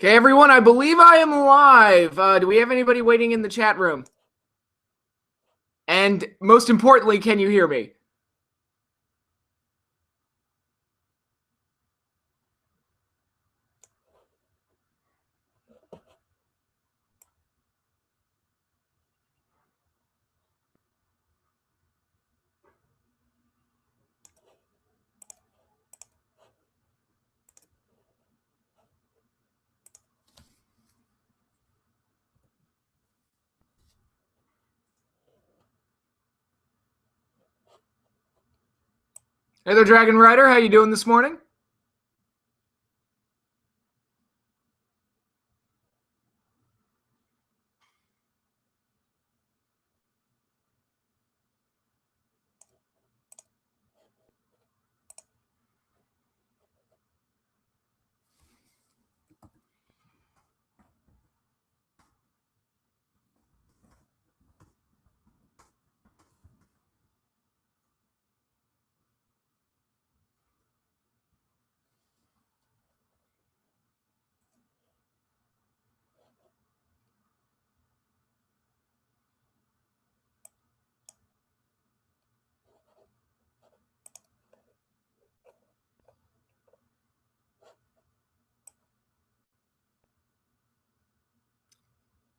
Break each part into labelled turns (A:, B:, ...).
A: Okay, everyone, I believe I am live. Do we have anybody waiting in the chat room? And most importantly, can you hear me? Hey there, Dragon Rider. How you doing this morning?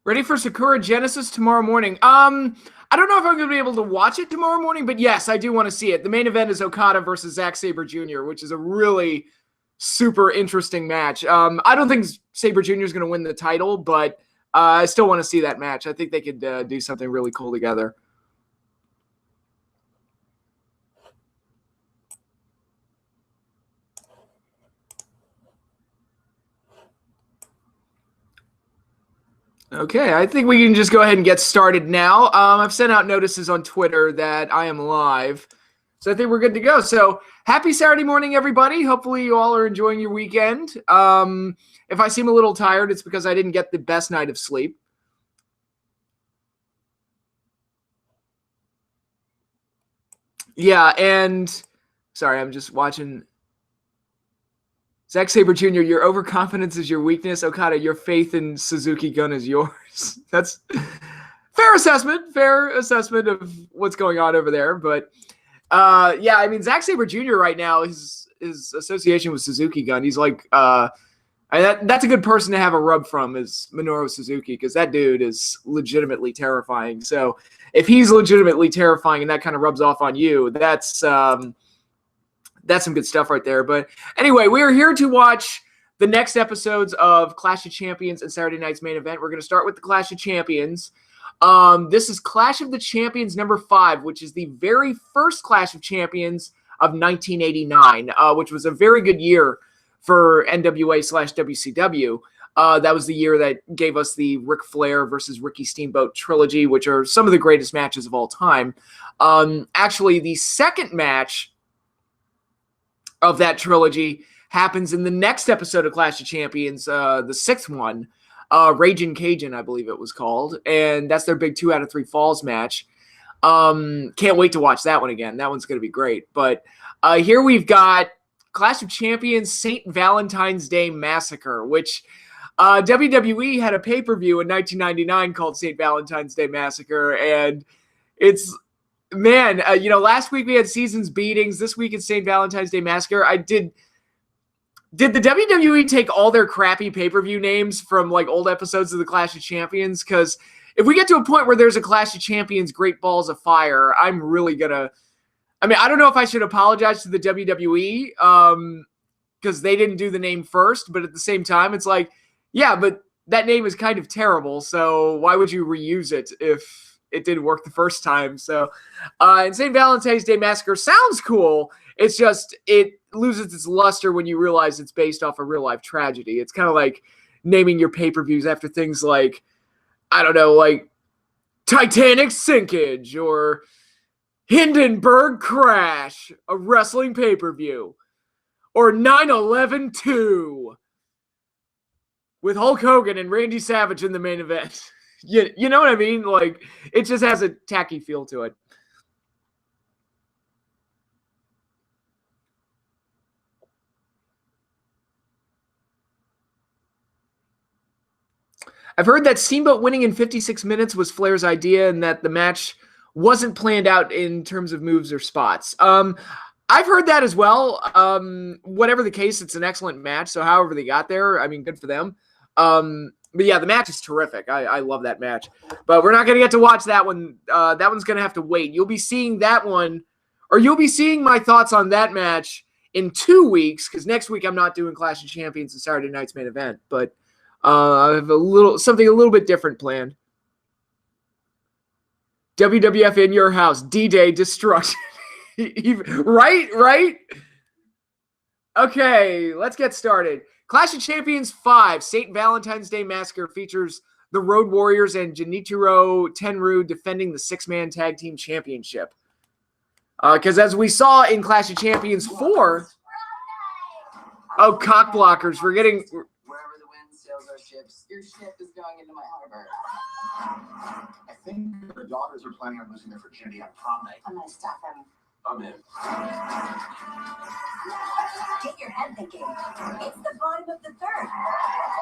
A: Ready for Sakura Genesis tomorrow morning? I don't know if I'm going to be able to watch it tomorrow morning, but yes, I do want to see it. The main event is Okada versus Zack Sabre Jr., which is a really super interesting match. I don't think Sabre Jr. is going to win the title, but I still want to see that match. I think they could do something really cool together. Okay, I think we can just go ahead and get started now. I've sent out notices on Twitter that I am live, so I think we're good to go. So happy Saturday morning, everybody. Hopefully you all are enjoying your weekend. If I seem a little tired, it's because I didn't get the best night of sleep. Yeah, and sorry, I'm just watching. Zack Sabre Jr., your overconfidence is your weakness. Okada, your faith in Suzuki Gun is yours. That's fair assessment of what's going on over there. But yeah, I mean, Zack Sabre Jr. right now, his association with Suzuki Gun, he's like, that's a good person to have a rub from is Minoru Suzuki, because that dude is legitimately terrifying. So if he's legitimately terrifying and that kind of rubs off on you, that's some good stuff right there. But anyway, we are here to watch the next episodes of Clash of Champions and Saturday night's main event. We're going to start with the Clash of Champions. This is Clash of the Champions number 5, which is the very first Clash of Champions of 1989, which was a very good year for NWA/WCW. That was the year that gave us the Ric Flair versus Ricky Steamboat trilogy, which are some of the greatest matches of all time. Actually, the second match of that trilogy happens in the next episode of Clash of Champions, the 6th one, Ragin' Cajun, I believe it was called, and that's their big 2 out of 3 falls match. Can't wait to watch that one again. That one's going to be great. But here we've got Clash of Champions St. Valentine's Day Massacre, which WWE had a pay-per-view in 1999 called St. Valentine's Day Massacre, and it's man, last week we had Seasons Beatings. This week it's St. Valentine's Day Massacre. Did the WWE take all their crappy pay-per-view names from like old episodes of the Clash of Champions? Because if we get to a point where there's a Clash of Champions Great Balls of Fire, I'm really gonna. I mean, I don't know if I should apologize to the WWE because they didn't do the name first, but at the same time, it's like, yeah, but that name is kind of terrible. So why would you reuse it if it didn't work the first time? So, and St. Valentine's Day Massacre sounds cool. It's just, it loses its luster when you realize it's based off a real life tragedy. It's kind of like naming your pay-per-views after things like, I don't know, like Titanic Sinkage or Hindenburg Crash, a wrestling pay-per-view, or 9/11/2 with Hulk Hogan and Randy Savage in the main event. You know what I mean? Like, it just has a tacky feel to it. I've heard that Steamboat winning in 56 minutes was Flair's idea and that the match wasn't planned out in terms of moves or spots. I've heard that as well. Whatever the case, it's an excellent match. So however they got there, I mean, good for them. But yeah, the match is terrific. I love that match. But we're not going to get to watch that one. That one's going to have to wait. You'll be seeing that one, or you'll be seeing my thoughts on that match in 2 weeks, because next week I'm not doing Clash of Champions and Saturday night's main event. But I have something a little bit different planned. WWF in your house, D-Day destruction. Right? Okay, let's get started. Clash of Champions 5, St. Valentine's Day Massacre features the Road Warriors and Genichiro Tenryu defending the 6-man tag team championship. Because as we saw in Clash of Champions 4, oh, cock blockers, we're getting...
B: Wherever the wind sails our ships, your ship is going into my harbor.
C: I think her daughters are planning on losing their virginity on prom night.
B: I'm gonna stop them.
C: I'm in.
B: Get your head thinking. It's the bottom of the third.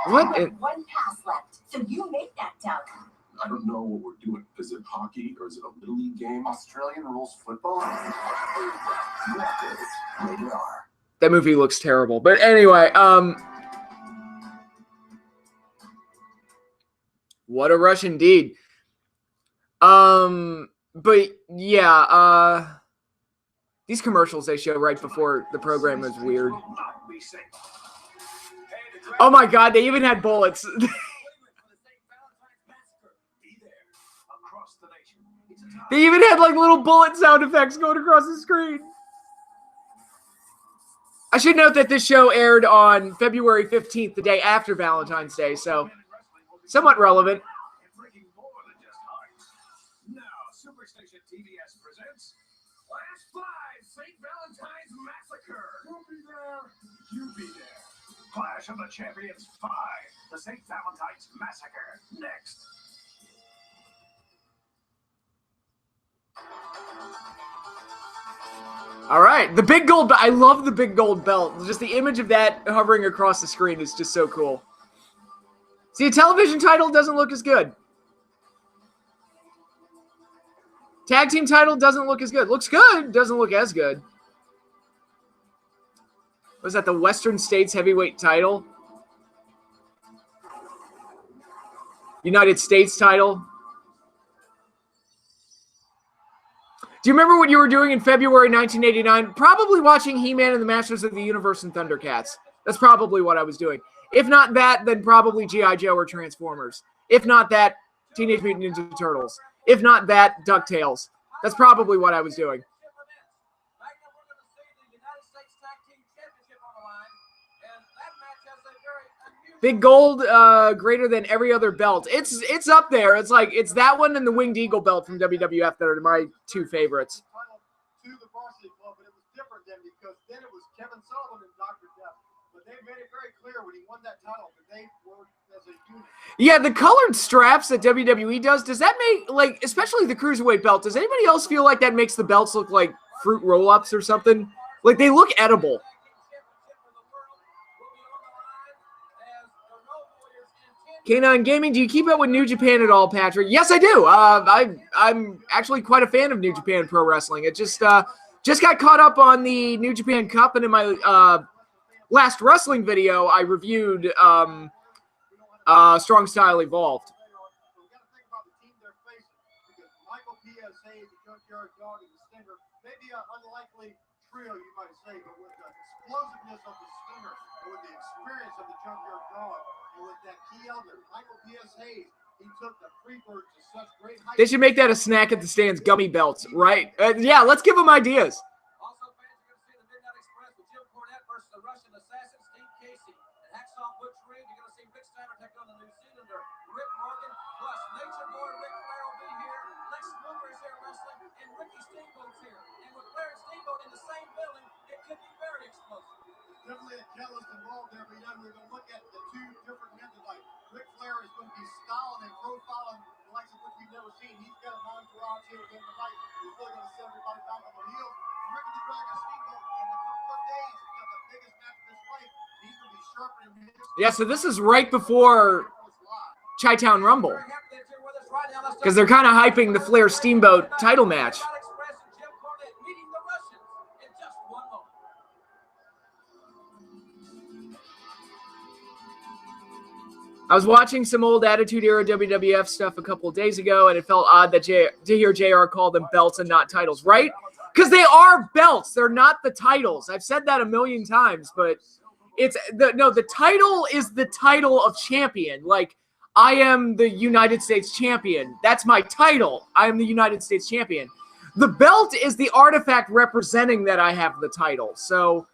A: What?
B: One pass left, so you make that dunk.
C: I don't know what we're doing. Is it hockey or is it a little league game? Australian rules football? Maybe they are.
A: That movie looks terrible. But anyway, what a rush indeed. But yeah, these commercials they show right before the program is weird. Oh my God, they even had bullets. They even had like little bullet sound effects going across the screen. I should note that this show aired on February 15th, the day after Valentine's Day, so somewhat relevant.
C: Now, Superstation TVS presents Clash 5, St. Valentine's Massacre. You'll be there. You be there. Clash of the Champions 5, the St. Valentine's Massacre. Next.
A: All right, the big gold. I love the big gold belt. Just the image of that hovering across the screen is just so cool. See, a television title doesn't look as good. Tag team title doesn't look as good. Looks good, doesn't look as good. Was that the Western States Heavyweight title? United States title? Do you remember what you were doing in February 1989? Probably watching He-Man and the Masters of the Universe and Thundercats. That's probably what I was doing. If not that, then probably G.I. Joe or Transformers. If not that, Teenage Mutant Ninja Turtles. If not that, DuckTales. That's probably what I was doing. Big gold, greater than every other belt. It's up there. It's like it's that one and the Winged Eagle belt from WWF that are my two favorites.
D: To the varsity club, but it was different then because then it was Kevin Sullivan and Dr. Death. But they made it very clear when he won that title that they worked as a unit. Yeah, the colored straps that WWE does that make, like, especially the Cruiserweight belt, does anybody else feel like that makes the belts look like fruit roll-ups or something? Like, they look edible. K9 Gaming, do you keep up with New Japan at all, Patrick? Yes, I do. I'm actually quite a fan of New Japan Pro Wrestling. It just got caught up on the New Japan Cup, and in my last wrestling video, I reviewed Strong Style Evolved. Maybe an unlikely trio, you might say, but with the explosiveness of the Stinger, and with the experience of the Junkyard Dog, and with that key elder, Michael P.S. Hayes, he took the Freebird to such great heights. They should make that a snack at the stands, gummy belts, right? Yeah, let's give them ideas.
E: Also, fans are going to see the Midnight Express with Jim Cornette versus the Russian assassin Steve Casey. And Hacksaw Butch Reed, you're going to see Rick Steiner take on the New Zealander Rick Morgan, plus Nature Boy Rick Flair will be here, Lex Luger is here wrestling, and Ricky Steamboat's here. And with Flair and Steamboat in the same building, it could be very explosive.
D: Definitely a jealous involved there, but yeah, we're going to look at the two different methods. Like Ric Flair is going to be styling and profiling the likes of which we've never seen. He's got an entourage here again tonight. He's really going to set everybody back on their heels. Ricky the Dragon Steamboat, in a couple of days, he's got the biggest match of his life. He's going to be sharpening his.
A: Yeah, so this is right before Chi-Town Rumble. Because they're kind of hyping the Flair Steamboat title match. I was watching some old Attitude Era WWF stuff a couple of days ago, and it felt odd that to hear JR call them belts and not titles, right? Because they are belts. They're not the titles. I've said that a million times, but it's the title is the title of champion. Like, I am the United States champion. That's my title. I am the United States champion. The belt is the artifact representing that I have the title. So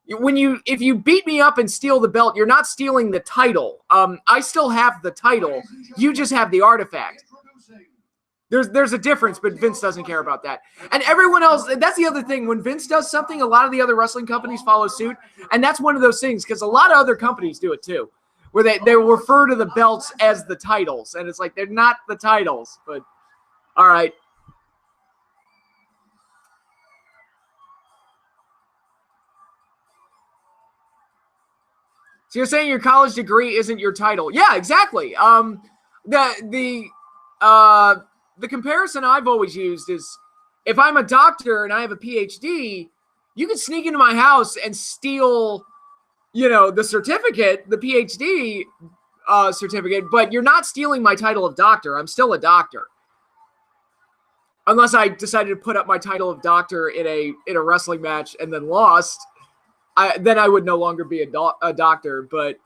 A: if you beat me up and steal the belt, you're not stealing the title. I still have the title. You just have the artifact. There's a difference, but Vince doesn't care about that. And everyone else, that's the other thing. When Vince does something, a lot of the other wrestling companies follow suit. And that's one of those things, because a lot of other companies do it too, where they refer to the belts as the titles. And it's like, they're not the titles. But, all right. So you're saying your college degree isn't your title? Yeah, exactly. The comparison I've always used is, if I'm a doctor and I have a PhD, you can sneak into my house and steal, the certificate, the PhD certificate, but you're not stealing my title of doctor. I'm still a doctor. Unless I decided to put up my title of doctor in a wrestling match and then lost. Then I would no longer be a doctor, but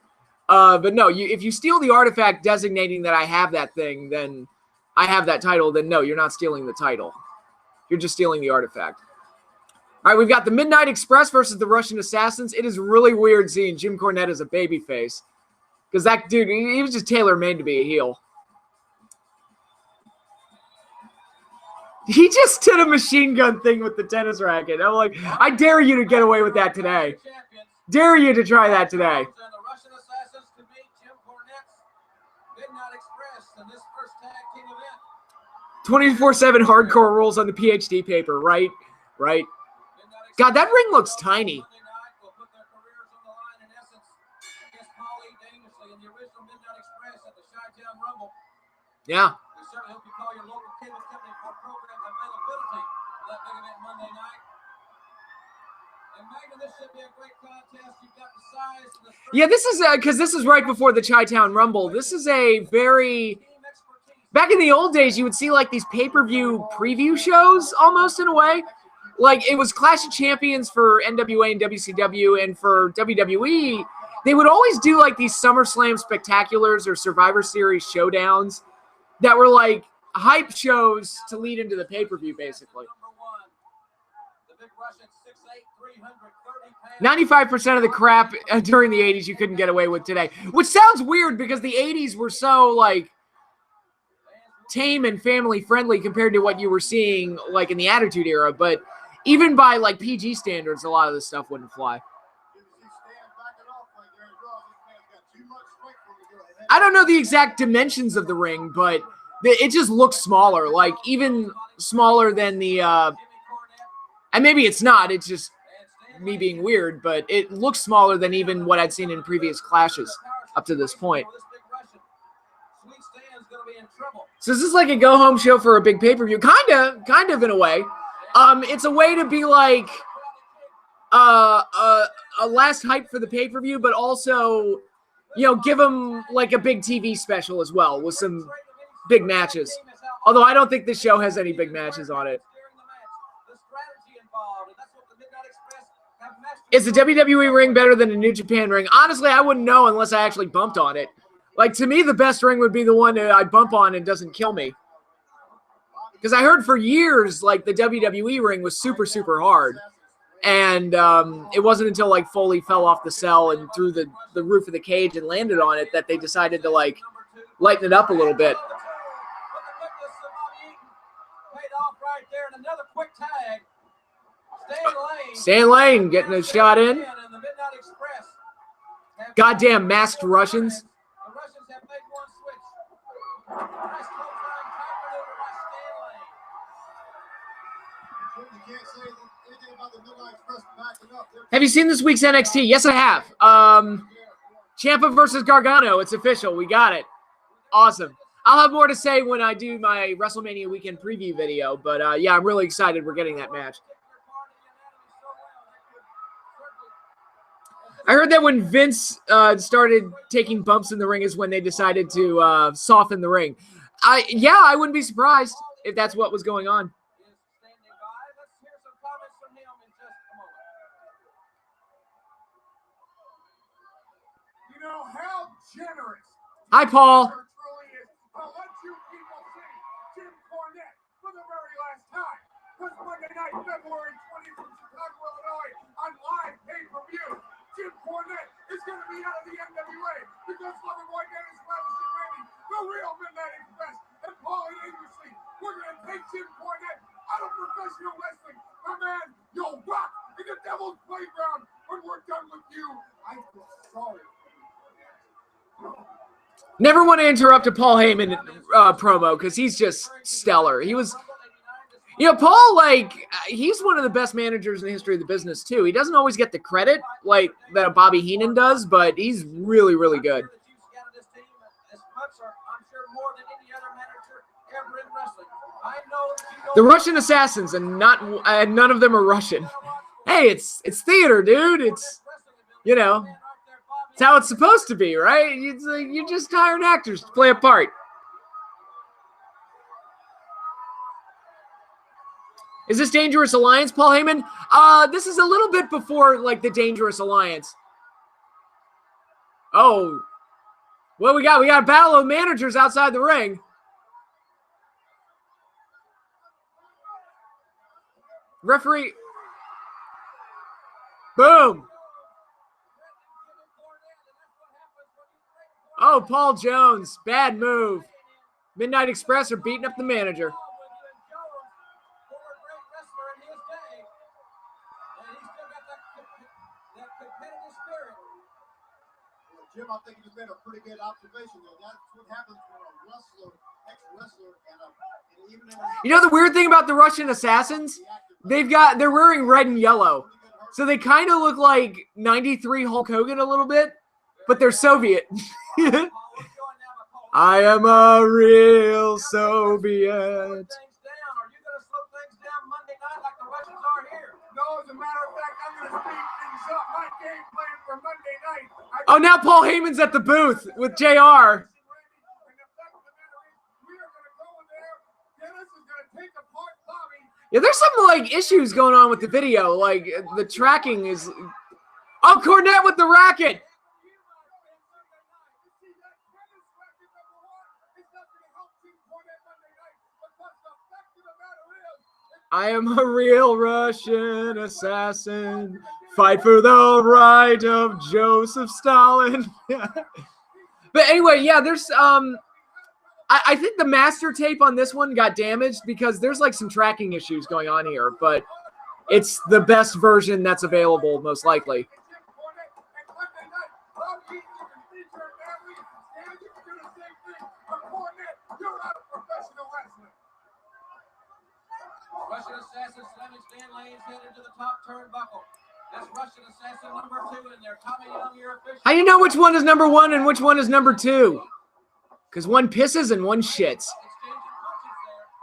A: no, if you steal the artifact designating that I have that thing, then I have that title, then no, you're not stealing the title. You're just stealing the artifact. All right, we've got the Midnight Express versus the Russian Assassins. It is really weird seeing Jim Cornette as a babyface, because that dude, he was just tailor-made to be a heel. He just did a machine gun thing with the tennis racket. I'm like, I dare you to get away with that today. Dare you to try that today. 24/7 hardcore rules on the PhD paper, right? Right. God, that ring looks tiny. Yeah. Yeah, this is because this is right before the Chi-Town Rumble. This is a very, back in the old days, you would see like these pay-per-view preview shows almost in a way. Like, it was Clash of Champions for NWA and WCW, and for WWE, they would always do like these SummerSlam spectaculars or Survivor Series showdowns that were like hype shows to lead into the pay-per-view, basically. 95% of the crap during the 80s you couldn't get away with today, which sounds weird because the 80s were so like tame and family friendly compared to what you were seeing like in the Attitude Era, but even by like PG standards, a lot of this stuff wouldn't fly. I don't know the exact dimensions of the ring, but it just looks smaller, like even smaller than the and maybe it's not, it's just me being weird, but it looks smaller than even what I'd seen in previous clashes up to this point. So is this like a go-home show for a big pay-per-view? Kind of in a way. It's a way to be like a last hype for the pay-per-view, but also, give them like a big TV special as well with some big matches. Although I don't think this show has any big matches on it. Is the WWE ring better than a New Japan ring? Honestly, I wouldn't know unless I actually bumped on it. Like, to me, the best ring would be the one that I bump on and doesn't kill me. Because I heard for years, like, the WWE ring was super, super hard. And it wasn't until, like, Foley fell off the cell and through the roof of the cage and landed on it that they decided to, like, lighten it up a little bit. Stan Lane getting a shot in. Goddamn masked Russians. Have you seen this week's NXT? Yes, I have. Ciampa versus Gargano. It's official. We got it. Awesome. I'll have more to say when I do my WrestleMania weekend preview video, but yeah, I'm really excited we're getting that match. I heard that when Vince started taking bumps in the ring is when they decided to soften the ring. Yeah, I wouldn't be surprised if that's what was going on.
C: You know how generous.
A: Hi, Paul.
C: I'll let you people see Jim Cornette for the very last time. This Monday night, February 20th from Chicago, Illinois, on live pay-per-view. Jim Cornette is going to be out of the NWA because Loverboy Dennis Robinson Randy, the real Midnight Express, and Paulie Dangerously. We're going to take Jim Cornette out of professional wrestling. My man, you'll rock in the Devil's Playground when we're done with you. I feel sorry.
A: Never want to interrupt a Paul Heyman promo because he's just stellar. He was, Paul, like, he's one of the best managers in the history of the business, too. He doesn't always get the credit like that Bobby Heenan does, but he's really, really good. The Russian Assassins, and none of them are Russian. Hey, it's theater, dude. It's, it's how it's supposed to be, right? You're just hiring actors to play a part. Is this Dangerous Alliance, Paul Heyman? This is a little bit before, like, the Dangerous Alliance. Oh. What we got? We got a battle of managers outside the ring. Referee. Boom. Oh, Paul Jones. Bad move. Midnight Express are beating up the manager.
D: Jim, I think you made a pretty good observation there. That's what happens when a wrestler, ex-wrestler, and even
A: the weird thing about the Russian Assassins? They're wearing red and yellow. So they kind of look like 93 Hulk Hogan a little bit, but they're Soviet. I am a real Soviet.
C: No, as a matter of fact, I'm going to speed things up. My game plan for Monday night.
A: Oh, now Paul Heyman's at the booth with JR. Yeah, there's some, like, issues going on with the video. Like, the tracking is... Oh, Cornette with the racket! I am a real Russian assassin. Fight for the right of Joseph Stalin. But anyway, yeah, there's... I think the master tape on this one got damaged because there's like some tracking issues going on here, but it's the best version that's available, most likely.
E: Russian Assassin slamming Stan Lane's head into the top turnbuckle. That's Russian Assassin number 2 in there. Tommy Young, your official.
A: How do you know which one is number 1 and which one is number 2? Because one pisses and one shits.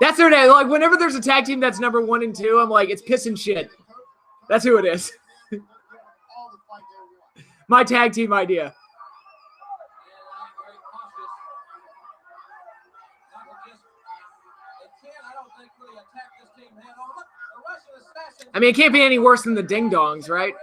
A: That's their name. Like, whenever there's a tag team that's number 1 and 2, I'm like, it's piss and shit. That's who it is. My tag team idea. I mean, it can't be any worse than the Ding Dongs, right?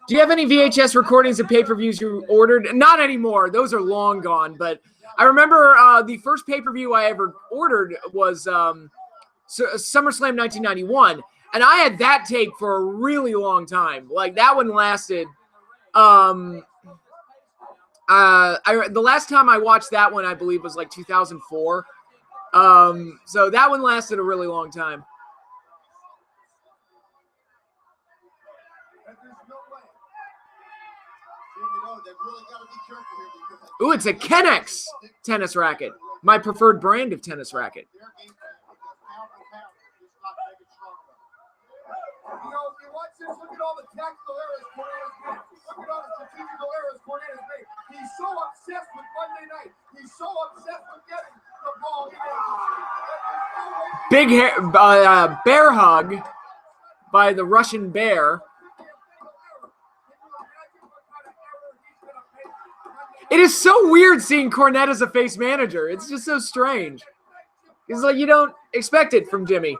A: Do you have any VHS recordings of pay-per-views you ordered? Not anymore. Those are long gone. But I remember the first pay-per-view I ever ordered was SummerSlam 1991. And I had that tape for a really long time. Like, that one lasted... the last time I watched that one, I believe, was like 2004. So that one lasted a really long time. Ooh, it's a Kennex tennis racket. My preferred brand of tennis racket.
D: You know, if you watch this, look at all the tactical errors Cornette's made. Look at all the strategical errors Cornette's made. He's so obsessed with Monday night. He's so obsessed with getting the ball in agency.
A: Big hair, bear hug by the Russian bear. It is so weird seeing Cornette as a face manager. It's just so strange. It's like you don't expect it from Jimmy.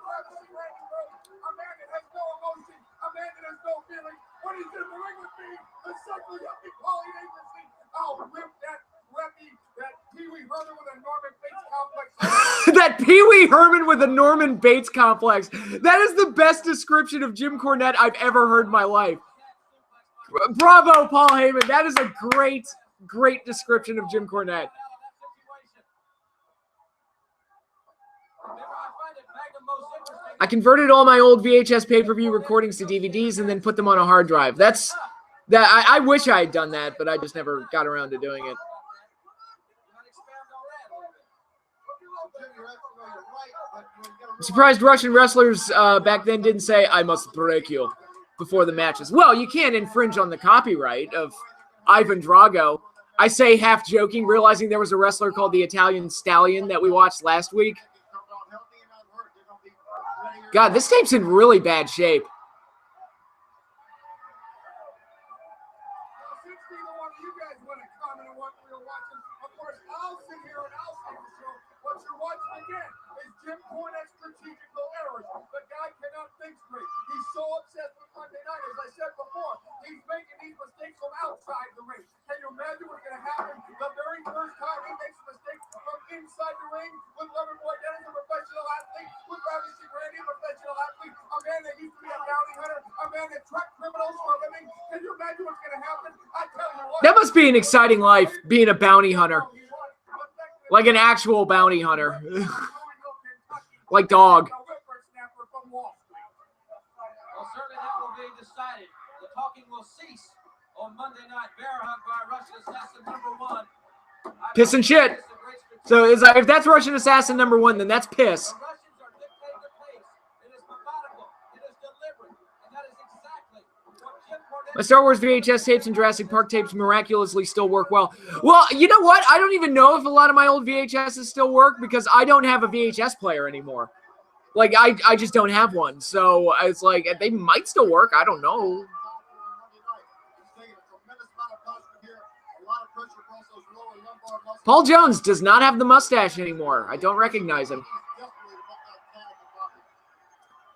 A: That Pee Wee Herman with a Norman Bates complex. That is the best description of Jim Cornette I've ever heard in my life. Bravo, Paul Heyman. That is a great, great description of Jim Cornette. I converted all my old VHS pay-per-view recordings to DVDs and then put them on a hard drive. I wish I had done that, but I just never got around to doing it. I'm surprised Russian wrestlers back then didn't say, "I must break you," before the matches. Well, you can't infringe on the copyright of Ivan Drago. I say half joking, realizing there was a wrestler called the Italian Stallion that we watched last week. God, this tape's in really bad shape.
D: Jim Cornette's strategical errors. The guy cannot think straight. He's so obsessed with Monday night, as I said before. He's making these mistakes from outside the ring. Can you imagine what's going to happen the very first time he makes a mistake from inside the ring with Loverboy Dennis, a professional athlete, with Ravishing Randy, a professional athlete, a man that used to be a bounty hunter, a man that tracked criminals for a living. Can you imagine what's going to happen? I tell you what.
A: That must be an exciting life, being a bounty hunter. Like an actual bounty hunter. Like dog.
E: Well, certainly that will be decided. The talking will cease on Monday night. Bear hug by Russian Assassin #1.
A: Piss and shit. So it's like, if that's Russian Assassin #1, then that's piss.
E: The Russians are dictating the pace. It is methodical. It is deliberate. And that is exactly what Jim Cornette...
A: My Star Wars VHS tapes and Jurassic Park tapes miraculously still work well. Well, you know what? I don't even know if a lot of my old VHSs still work because I don't have a VHS player anymore. Like, I just don't have one. So it's like, they might still work. I don't know. Paul Jones does not have the mustache anymore. I don't recognize him.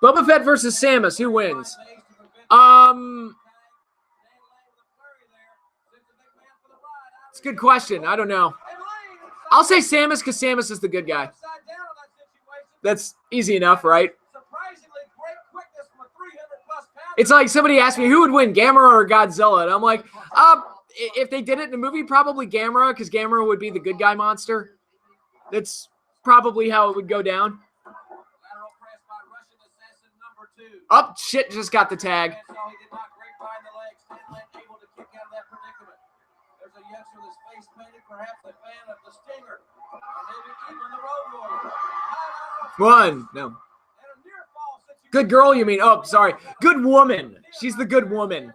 A: Boba Fett versus Samus. Who wins? It's a good question. I don't know. I'll say Samus because Samus is the good guy. That's easy enough, right? It's like somebody asked me who would win, Gamera or Godzilla, and I'm like, if they did it in a movie, probably Gamera, because Gamera would be the good guy monster. That's probably how it would go down. Oh, shit, just got the tag. One. No. Good girl, you mean? Oh, sorry. Good woman. She's the good woman.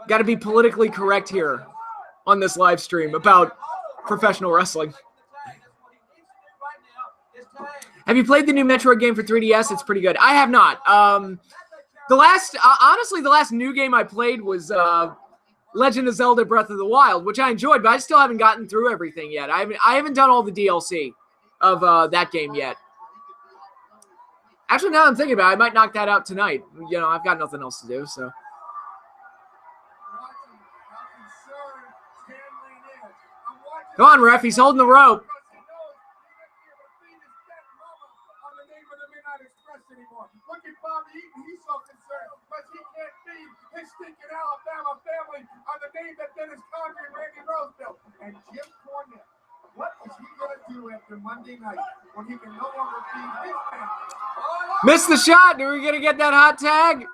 A: Got to be politically correct here on this live stream about professional wrestling. Have you played the new Metroid game for 3DS? It's pretty good. I have not. Honestly, the last new game I played was Legend of Zelda Breath of the Wild, which I enjoyed, but I still haven't gotten through everything yet. I haven't done all the DLC of that game yet. Actually, now I'm thinking about it, I might knock that out tonight. You know, I've got nothing else to do, so. Come on, ref. He's holding the rope.
D: Look at Bobby Eaton. He's so concerned because he can't feed his stinking Alabama family on the name that Dennis Conner and Randy Rose built. And Jim Cornette, what is he going to do after Monday night when he can no longer feed his family?
A: Missed the shot. Are we going to get that hot tag?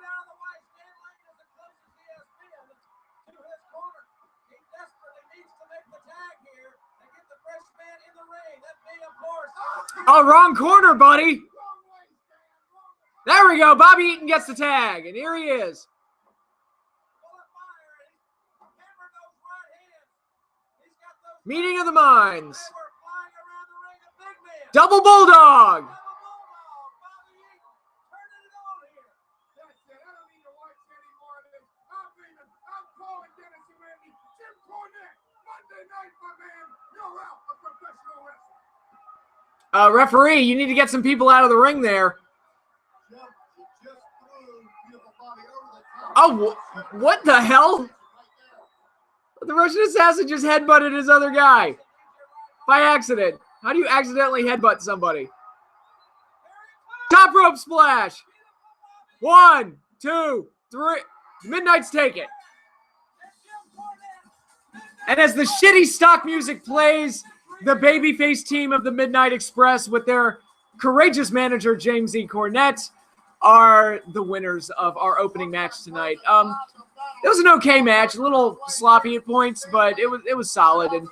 A: Oh, wrong corner, buddy. There we go. Bobby Eaton gets the tag, and here he is. Meeting of the minds. Double Bulldog. Referee, you need to get some people out of the ring there. Oh, what the hell? The Russian Assassin just headbutted his other guy by accident. How do you accidentally headbutt somebody? Top rope splash. 1, 2, 3. Midnight's take it. And as the shitty stock music plays, the babyface team of the Midnight Express with their courageous manager, James E. Cornette, are the winners of our opening match tonight. It was an okay match, a little sloppy at points, but it was solid. And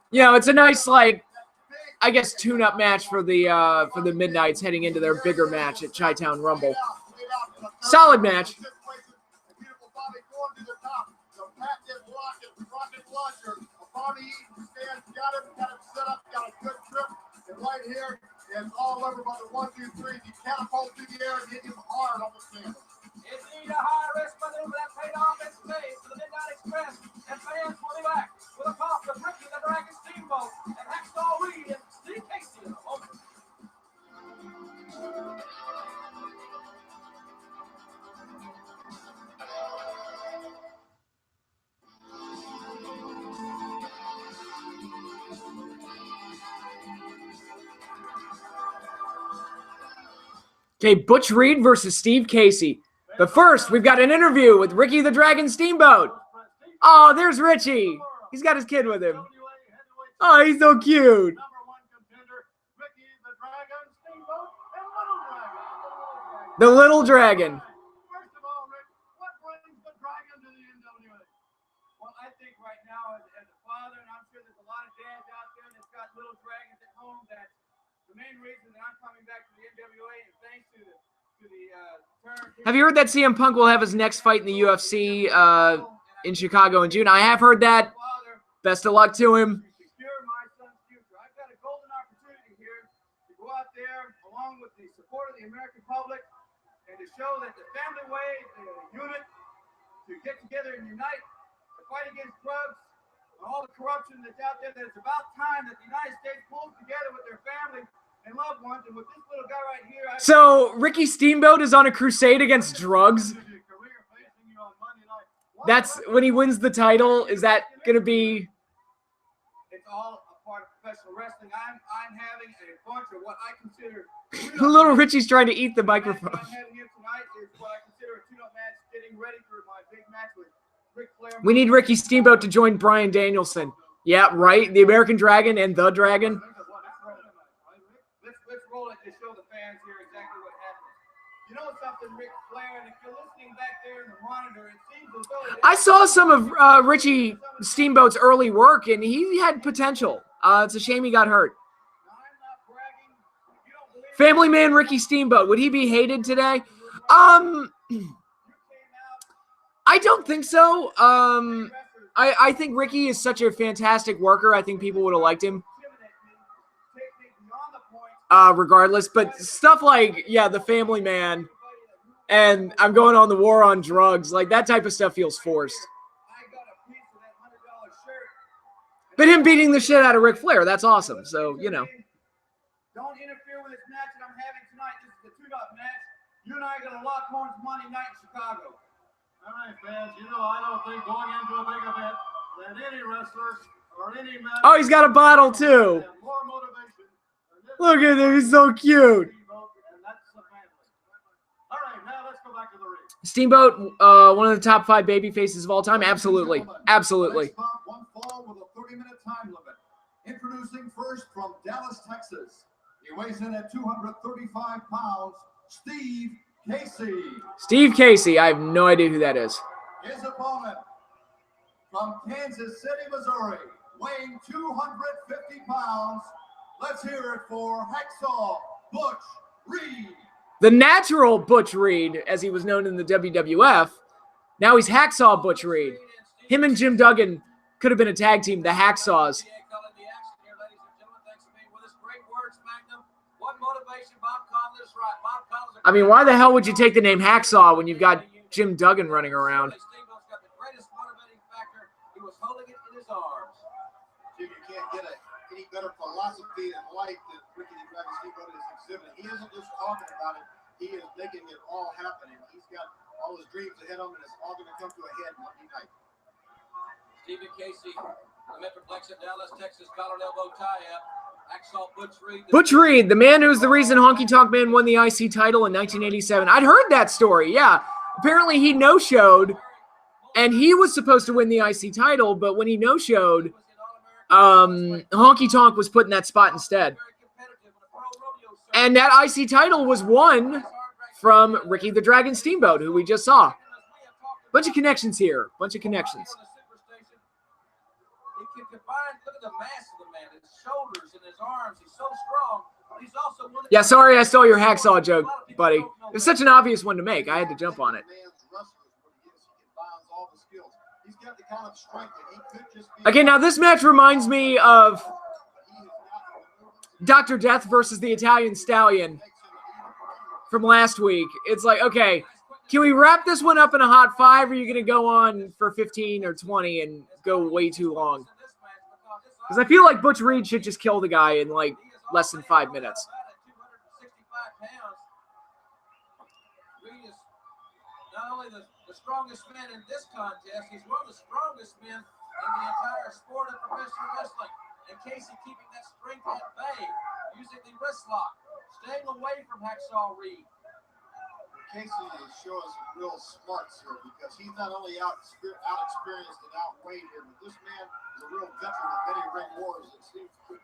A: you know, it's a nice, like, I guess, tune-up match for the Midnights heading into their bigger match at Chi-Town Rumble. Solid match.
D: Bobby Eaton stands, got him set up, got a good trip, and right here is all over by the 1, 2, 3. He catapults through the air and hit him hard on the stand.
E: Indeed, a high-risk maneuver that paid off in spades for the Midnight Express, and fans will be back with a talk of Ricky the Dragon Steamboat and Hacksaw Reed and Steve Casey in a moment.
A: Okay, Butch Reed versus Steve Casey. But first, we've got an interview with Ricky the Dragon Steamboat. Oh, there's Richie. He's got his kid with him. Oh, he's so cute. The Little Dragon.
D: First of all, Rick, what brings the Dragon to the NWA?
E: Well, I think right now, as a father, and I'm sure there's a lot of dads out there that's got little dragons at home, that the main reason that I'm coming back to the NWA is thanks to the turn.
A: Have you heard that CM Punk will have his next fight in the UFC in Chicago in June? I have heard that. Best of luck to him.
E: Secure my son's future. I've got a golden opportunity here to go out there along with the support of the American public and to show that the family way is a unit to get together and unite to fight against drugs and all the corruption that's out there, that it's about time that the United States pulls together with their family and loved ones. And with this little guy right here,
A: So Ricky Steamboat is on a crusade against drugs. That's when he wins the title. Is that going to be?
E: It's all a part of professional wrestling. I'm having a bunch of what I consider.
A: Little Richie's trying to eat the microphone.
E: What I'm having here tonight is what I consider a tune-up match, getting ready for my big match with Ric Flair.
A: We need Ricky Steamboat to join Bryan Danielson. Yeah, right. The American Dragon and the Dragon.
E: Let's roll it to show the fans here exactly what happened. You know something, Ric Flair, and if you're listening back there in the monitor, it seems as though
A: I saw some of Richie Steamboat's early work, and he had potential. It's a shame he got hurt. Family man Ricky Steamboat, would he be hated today? I don't think so. I think Ricky is such a fantastic worker. I think people would have liked him regardless. But stuff like, yeah, the family man and I'm going on the war on drugs, like that type of stuff feels forced. But him beating the shit out of Ric Flair, that's awesome. So, you know.
E: Don't interfere with this match that I'm having tonight. This is the two-up match. You and I are going to lock horns Monday night in Chicago.
D: All right, fans. You know, I don't think going into a big event that any wrestler or any match.
A: Oh, he's got a bottle too.
D: More motivation.
A: Look at him. He's so cute.
D: All right, now let's go back to the ring.
A: Steamboat, one of the top 5 baby faces of all time. Absolutely. Absolutely.
D: One fall with a 30-minute time limit. Introducing first from Dallas, Texas. He weighs in at 235 pounds. Steve Casey.
A: Steve Casey. I have no idea who that is.
D: His opponent from Kansas City, Missouri, weighing 250 pounds. Let's hear it for Hacksaw Butch Reed.
A: The natural Butch Reed, as he was known in the WWF. Now he's Hacksaw Butch Reed. Him and Jim Duggan could have been a tag team, the Hacksaws. I mean, why the hell would you take the name Hacksaw when you've got Jim Duggan running around?
D: You can't get any better philosophy in life than Ricky the Dragon Steamboat is exhibiting. He isn't just talking about it, he is making it all happen. And he's got all his dreams ahead of him, and it's all going to come to a head Monday night.
E: Stephen Casey, the Metroplex of Dallas, Texas, collar and elbow tie-up. Hacksaw Butch Reed.
A: Butch Reed, the man who's the reason Honky Tonk Man won the IC title in 1987. I'd heard that story, yeah. Apparently he no-showed, and he was supposed to win the IC title, but when he no-showed, Honky Tonk was put in that spot instead. And that IC title was won from Ricky the Dragon Steamboat, who we just saw. Bunch of connections here. Bunch of connections. Yeah, sorry I stole your Hacksaw joke, buddy. It's such an obvious one to make. I had to jump on it. Okay, now this match reminds me of Dr. Death versus the Italian Stallion from last week. It's like, okay, can we wrap this one up in a hot 5, or are you going to go on for 15 or 20 and go way too long? Because I feel like Butch Reed should just kill the guy in like less than 5 minutes.
E: Reed is not only the strongest man in this contest, he's one of the strongest men in the entire sport of professional wrestling. And Casey keeping that strength at bay, using the wrist lock, staying away from Hacksaw Reed.
D: Casey is showing some real smarts here because he's not only out experienced and outweighed here, but this man is a real veteran of many ring wars. And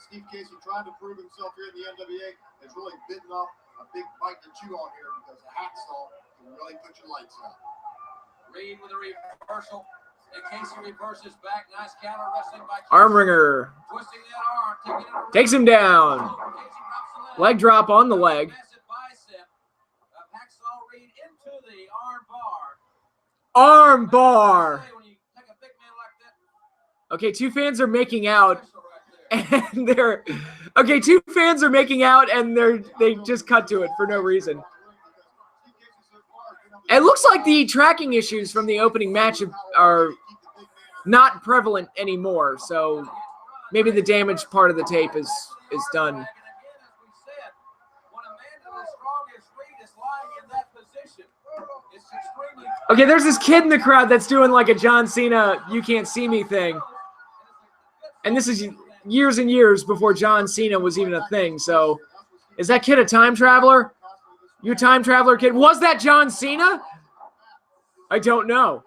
D: Steve Casey trying to prove himself here in the NWA has really bitten off a big bite to chew on here because the hacksaw can really put your lights out.
E: Reed with a reversal. And Casey reverses back. Nice counter wrestling by Casey.
A: Arm wringer.
E: Twisting that arm, taking it around.
A: Takes him down. Leg drop on the leg.
E: Massive bicep of Hacksaw Reed into the arm bar.
A: Arm bar.
E: When you take a big man like that,
A: Okay, two fans are making out, and they're okay. Two fans are making out, and they just cut to it for no reason. It looks like the tracking issues from the opening match are not prevalent anymore, so maybe the damaged part of the tape is done. Okay, there's this kid in the crowd that's doing like a John Cena "you can't see me" thing. And this is years and years before John Cena was even a thing. So is that kid a time traveler? You a time traveler kid? Was that John Cena? I don't know.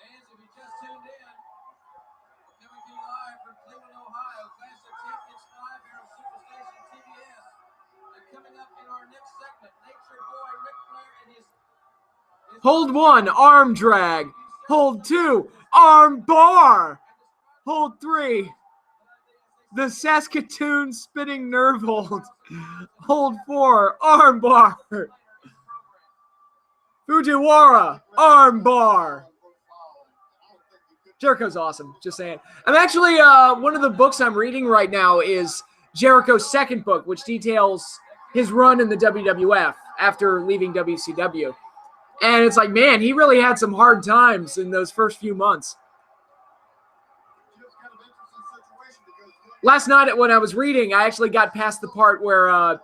E: fans, if you just tuned in, we're coming to you live from Cleveland, Ohio, Classic Champions 5 here on Superstation TBS. And coming up in our next segment, Nature Boy Ric Flair and his
A: Hold 1, arm drag. Hold 2, arm bar. Hold 3, the Saskatoon spinning nerve hold. Hold 4, arm bar. Fujiwara, arm bar. Jericho's awesome, just saying. I'm actually, one of the books I'm reading right now is Jericho's second book, which details his run in the WWF after leaving WCW. And it's like, man, he really had some hard times in those first few months. Last night when I was reading, I actually got past the part where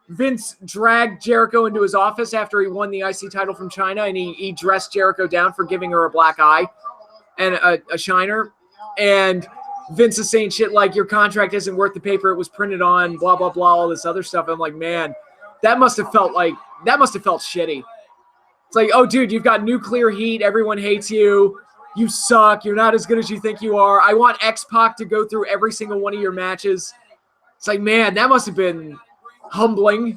A: Vince dragged Jericho into his office after he won the IC title from China, and he dressed Jericho down for giving her a black eye and a shiner. And Vince is saying shit like, your contract isn't worth the paper it was printed on, blah, blah, blah, all this other stuff. I'm like, man, that must have felt shitty. It's like, oh, dude, you've got nuclear heat. Everyone hates you. You suck. You're not as good as you think you are. I want X-Pac to go through every single one of your matches. It's like, man, that must have been humbling.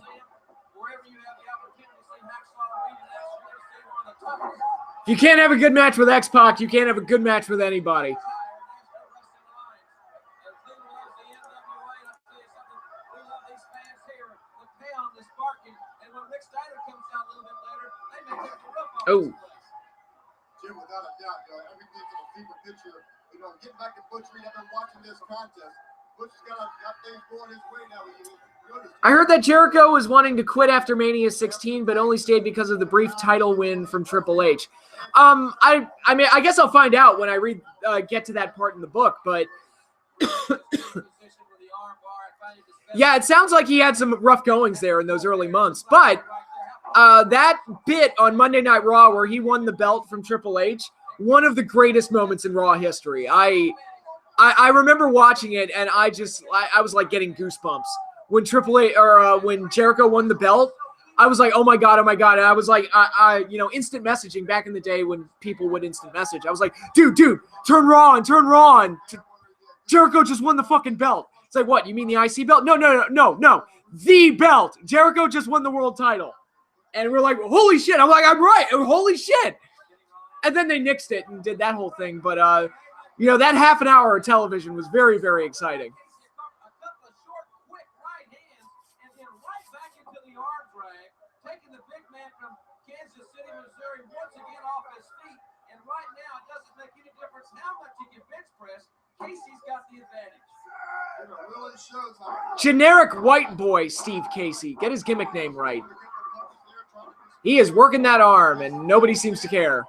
A: If you can't have a good match with X-Pac, you can't have a good match with anybody. Oh.
D: Jim, without a doubt, everything's in a fever picture. You know, getting back to Butch Reed, I've been watching this contest. Butch has got things going his way now.
A: I heard that Jericho was wanting to quit after Mania 16, but only stayed because of the brief title win from Triple H. I mean, I guess I'll find out when I get to that part in the book, but yeah, it sounds like he had some rough goings there in those early months, but that bit on Monday Night Raw where he won the belt from Triple H, one of the greatest moments in Raw history. I remember watching it, and I was like getting goosebumps when when Jericho won the belt. I was like, oh my god, and I was like, instant messaging back in the day when people would instant message. I was like, dude, turn Raw on. Jericho just won the fucking belt. It's like, what? You mean the IC belt? No, the belt. Jericho just won the world title. And we're like, holy shit. I'm like, I'm right. Holy shit. And then they nixed it and did that whole thing. But, that half an hour of television was very, very exciting.
E: Casey's got the advantage.
A: Generic white boy Steve Casey. Get his gimmick name right. He is working that arm, and nobody seems to care.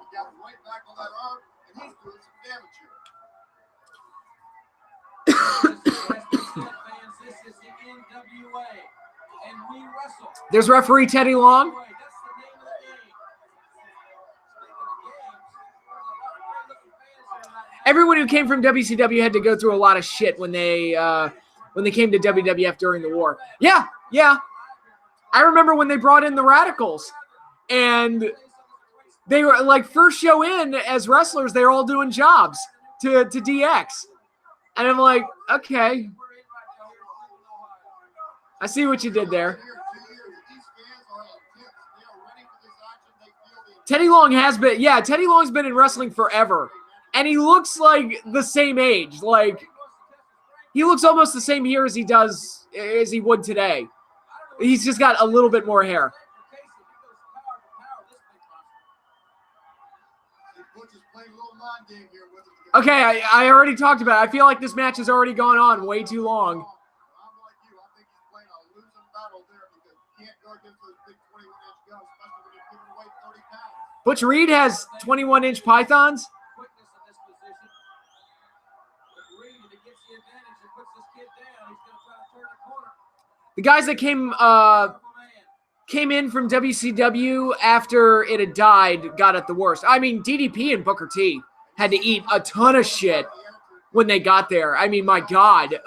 A: There's referee Teddy Long. Everyone who came from WCW had to go through a lot of shit when they came to WWF during the war. Yeah. I remember when they brought in the Radicals, and they were like first show in as wrestlers. They were all doing jobs to DX, and I'm like, okay, I see what you did there. Teddy Long has been, Teddy Long's been in wrestling forever. And he looks like the same age. Like, he looks almost the same here as he would today. He's just got a little bit more hair. Okay, I already talked about it. I feel like this match has already gone on way too long. Butch Reed has 21-inch pythons. The guys that came in from WCW after it had died got it the worst. I mean, DDP and Booker T had to eat a ton of shit when they got there. I mean, my God.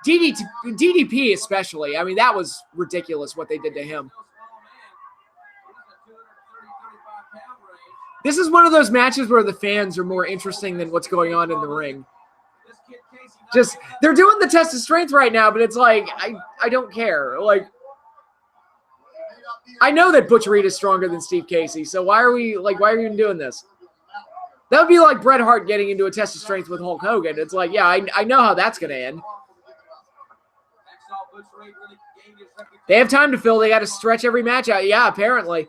A: DDP especially. I mean, that was ridiculous what they did to him. This is one of those matches where the fans are more interesting than what's going on in the ring. Just, they're doing the test of strength right now, but it's like, I don't care. Like, I know that Butch Reed is stronger than Steve Casey, so why are you even doing this? That would be like Bret Hart getting into a test of strength with Hulk Hogan. It's like, yeah, I know how that's going to end. They have time to fill. They got to stretch every match out. Yeah, apparently.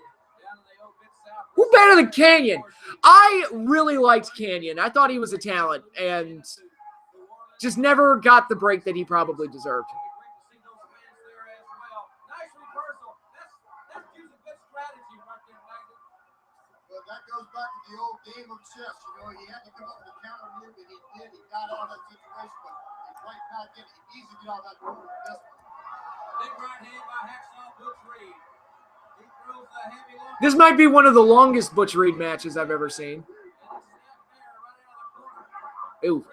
A: Who better than Kanyon? I really liked Kanyon. I thought he was a talent, and just never got the break that he probably deserved.
D: Well, that goes back to the old game of chess. You know, he had to come up with a counter move, and he did. He got out of that situation, but he's right back in. He needs to get out of that move.
E: Big right hand by Hacksaw Butch Reed. He throws the heavy look.
A: This might be one of the longest Butch Reed matches I've ever seen. Ooh.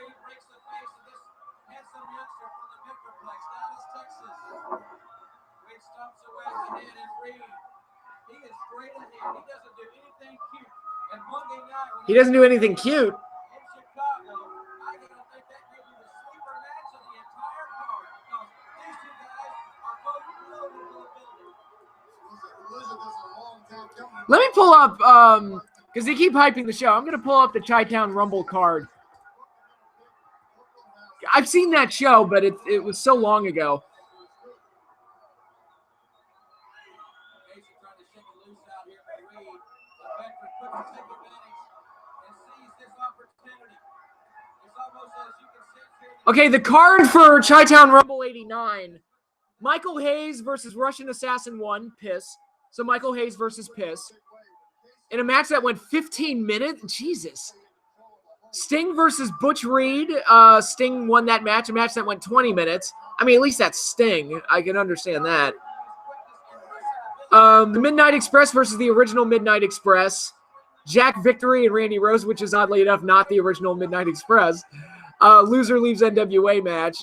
A: He doesn't do anything cute. Let me pull up Because they keep hyping the show. I'm going to pull up the Chi-Town Rumble card. I've seen that show, but it was so long ago. Okay, the card for Chi-Town Rumble 89. Michael Hayes versus Russian Assassin 1, Piss. So Michael Hayes versus Piss. In a match that went 15 minutes. Jesus. Sting versus Butch Reed. Sting won that match, a match that went 20 minutes. I mean, at least that's Sting. I can understand that. The Midnight Express versus the original Midnight Express. Jack Victory and Randy Rose, which is oddly enough not the original Midnight Express. Loser leaves NWA match.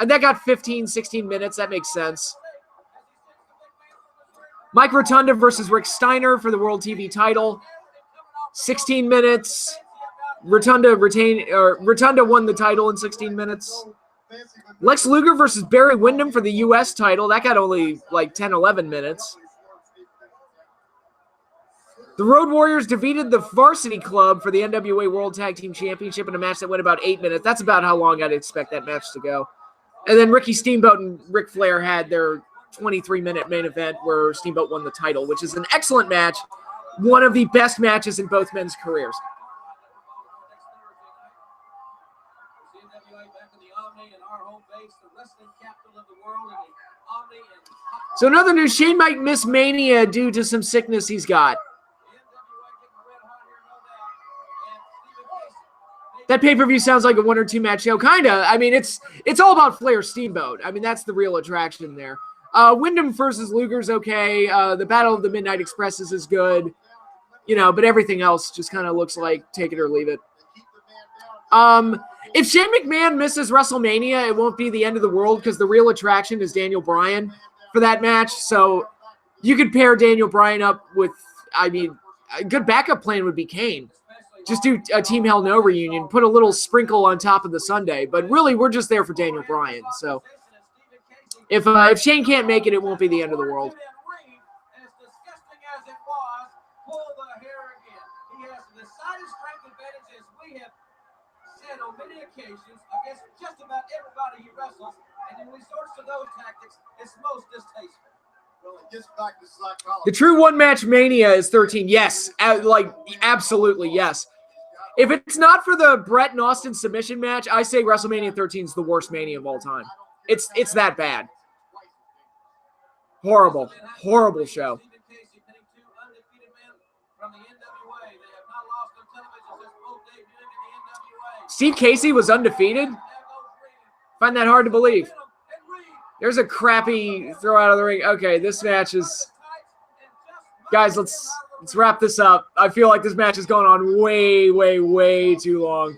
A: And that got 15, 16 minutes. That makes sense. Mike Rotunda versus Rick Steiner for the World TV title. 16 minutes. Rotunda won the title in 16 minutes. Lex Luger versus Barry Windham for the U.S. title. That got only like 10, 11 minutes. The Road Warriors defeated the Varsity Club for the NWA World Tag Team Championship in a match that went about 8 minutes. That's about how long I'd expect that match to go. And then Ricky Steamboat and Ric Flair had their 23-minute main event where Steamboat won the title, which is an excellent match. One of the best matches in both men's careers. So another news, Shane might miss Mania due to some sickness he's got. That pay-per-view sounds like a 1 or 2 match show. Kinda. I mean, it's all about Flair Steamboat. I mean, that's the real attraction there. Wyndham versus Luger's okay. The Battle of the Midnight Expresses is good. You know, but everything else just kind of looks like take it or leave it. If Shane McMahon misses WrestleMania, it won't be the end of the world because the real attraction is Daniel Bryan for that match. So you could pair Daniel Bryan up with, I mean, a good backup plan would be Kane. Just do a Team Hell No reunion, put a little sprinkle on top of the Sunday. But really, we're just there for Daniel Bryan. So if Shane can't make it, it won't be the end of the world.
E: On many occasions against just about everybody he wrestles, and when he resorts to those tactics, it's most distasteful. Well, it gets back to psychology.
A: The true one-match Mania is 13. Yes, like absolutely yes. If it's not for the Brett and Austin submission match, I say WrestleMania 13 is the worst Mania of all time. It's that bad. Horrible, horrible show. Steve Casey was undefeated? Find that hard to believe. There's a crappy throw out of the ring. Okay, this match is... Guys, let's wrap this up. I feel like this match has gone on way, way, way too long.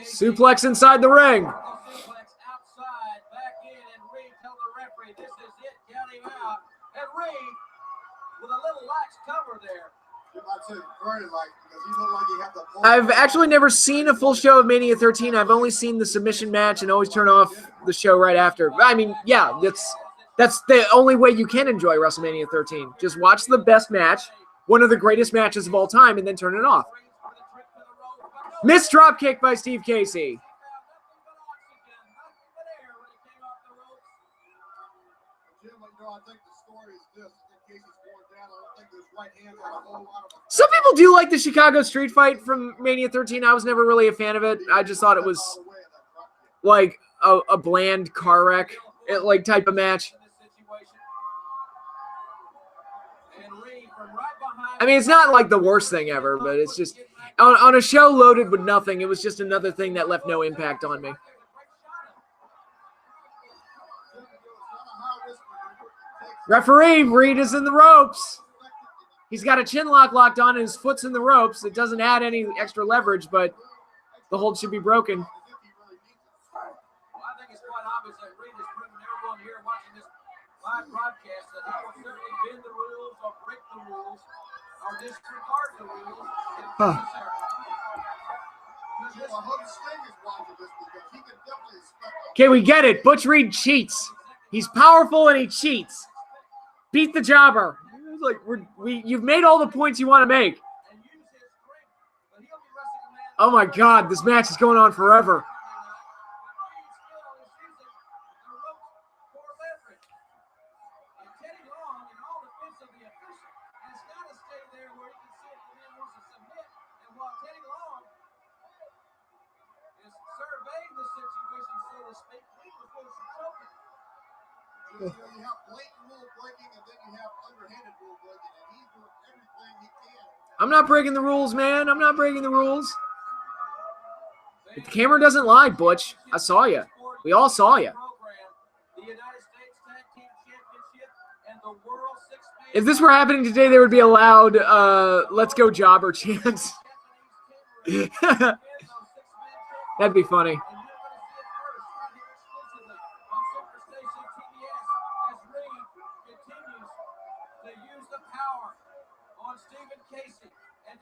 A: Suplex inside the ring.
E: Suplex outside, back in, and Reed tell the referee this is it, count him out. And Reed with a little lax cover there.
A: I've actually never seen a full show of Mania 13. I've only seen the submission match and always turn off the show right after. I mean, yeah, that's the only way you can enjoy WrestleMania 13. Just watch the best match, one of the greatest matches of all time, and then turn it off. Missed dropkick by Steve Casey. Some people do like the Chicago Street Fight from Mania 13. I was never really a fan of it. I just thought it was like a bland car wreck like type of match. I mean, it's not like the worst thing ever, but it's just on a show loaded with nothing, it was just another thing that left no impact on me. Referee, Reed is in the ropes. He's got a chin lock locked on and his foot's in the ropes. It doesn't add any extra leverage, but the hold should be broken.
E: Well, I think it's quite obvious that Reed has proven everyone here watching this live broadcast that he will certainly bend the rules or break the rules or disregard the rules if
A: Huh.
E: necessary.
D: I hope Sting is watching this because he could definitely expect.
A: Okay, we get it. Butch Reed cheats. He's powerful and he cheats. Beat the jobber. It's like you've made all the points you want to make.
E: And use his strength, but he'll be wrestling a man.
A: Oh my God, this match is going on forever.
D: You have blatant rule breaking and then you have underhanded rule breaking, and he's doing everything he can.
A: I'm not breaking the rules, man. I'm not breaking the rules. If the camera doesn't lie, Butch, I saw you. We all saw you. If this were happening today, there would be a loud "Let's go jobber" chants. That'd be funny.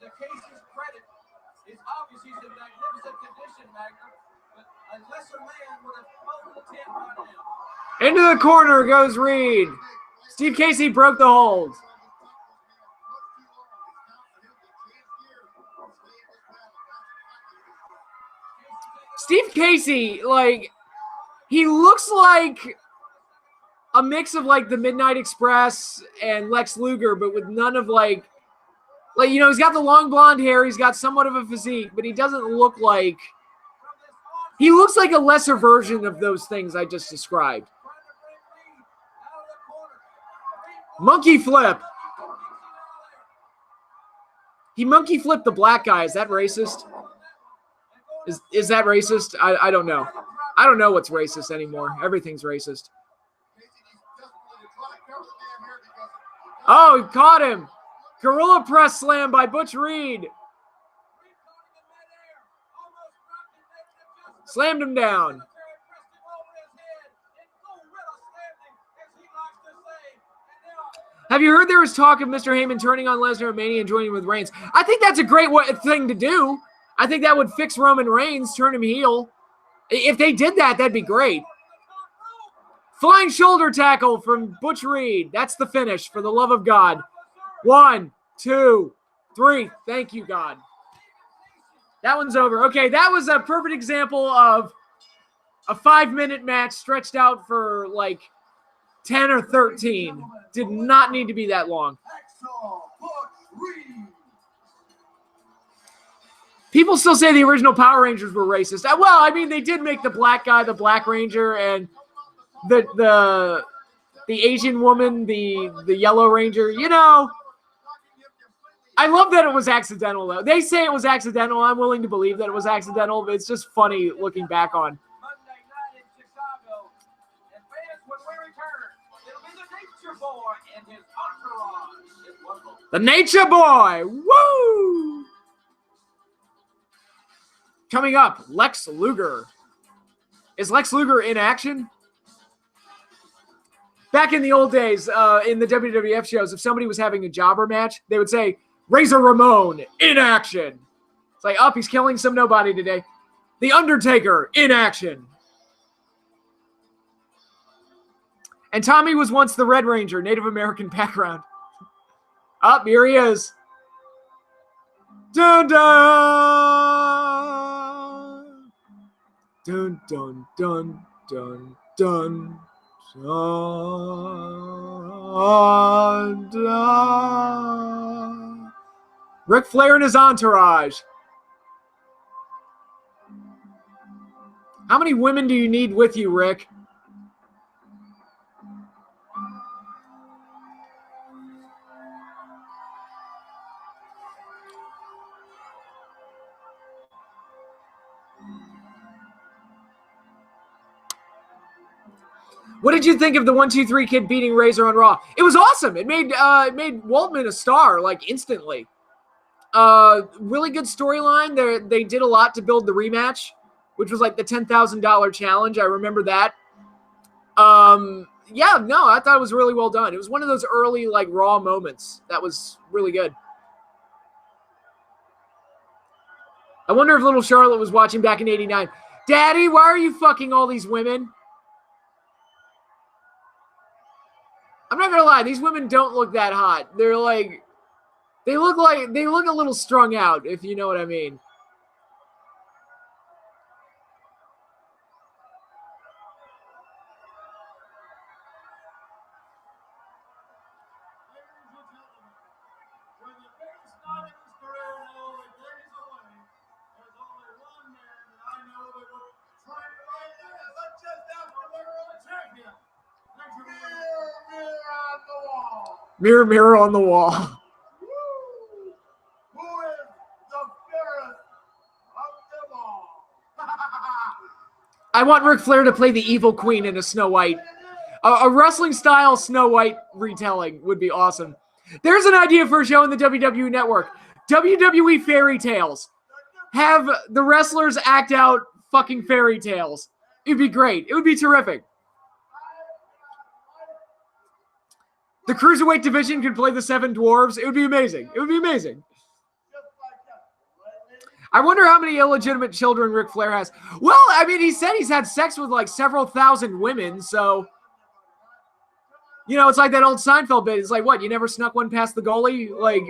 E: To Casey's credit, it's obvious he's in magnificent condition, Magna, but a lesser man would have pulled the tent by now.
A: Into the corner goes Reed. Steve Casey broke the hold. Steve Casey, like, he looks like a mix of like the Midnight Express and Lex Luger, but with none of like, you know, he's got the long blonde hair. He's got somewhat of a physique, but he doesn't look like, he looks like a lesser version of those things I just described. Monkey flip. He monkey flipped the black guy. Is that racist? Is that racist? I don't know. I don't know what's racist anymore. Everything's racist. Oh, he caught him. Gorilla press slam by Butch Reed. Slammed him down. Have you heard there was talk of Mr. Heyman turning on Lesnar at Mania and joining with Reigns? I think that's a great thing to do. I think that would fix Roman Reigns, turn him heel. If they did that, that'd be great. Flying shoulder tackle from Butch Reed. That's the finish, for the love of God. 1, 2, 3. Thank you, God. That one's over. Okay, that was a perfect example of a 5-minute match stretched out for like 10 or 13. Did not need to be that long. People still say the original Power Rangers were racist. Well, I mean, they did make the black guy the Black Ranger and the Asian woman the Yellow Ranger. You know, I love that it was accidental, though. They say it was accidental. I'm willing to believe that it was accidental, but it's just funny looking back on.
E: Monday night in Chicago. And fans, when we return, it'll be the Nature Boy and his entourage.
A: The Nature Boy! Woo! Coming up, Lex Luger. Is Lex Luger in action? Back in the old days, in the WWF shows, if somebody was having a jobber match, they would say, Razor Ramon, in action. It's like, he's killing some nobody today. The Undertaker, in action. And Tommy was once the Red Ranger, Native American background. Here he is. Dun dun. Dun dun dun dun dun. Dun, dun. Ric Flair and his entourage. How many women do you need with you, Rick? What did you think of the 1-2-3 Kid beating Razor on Raw? It was awesome. It made Waltman a star like instantly. Really good storyline. They did a lot to build the rematch, which was like the $10,000 challenge. I remember that. I thought it was really well done. It was one of those early like Raw moments that was really good. I wonder if little Charlotte was watching back in '89. Daddy, why are you fucking all these women? I'm not gonna lie, these women don't look that hot. They're like, they look a little strung out, if you know what I mean. Mirror, mirror on the wall.
D: Who is the fairest of them all?
A: I want Ric Flair to play the evil queen in a Snow White. A wrestling-style Snow White retelling would be awesome. There's an idea for a show in the WWE Network. WWE Fairy Tales. Have the wrestlers act out fucking fairy tales. It'd be great. It would be terrific. The Cruiserweight division could play the Seven Dwarves. It would be amazing. It would be amazing. I wonder how many illegitimate children Ric Flair has. Well, I mean, he said he's had sex with like several thousand women, so... You know, it's like that old Seinfeld bit. It's like, what, you never snuck one past the goalie? Like...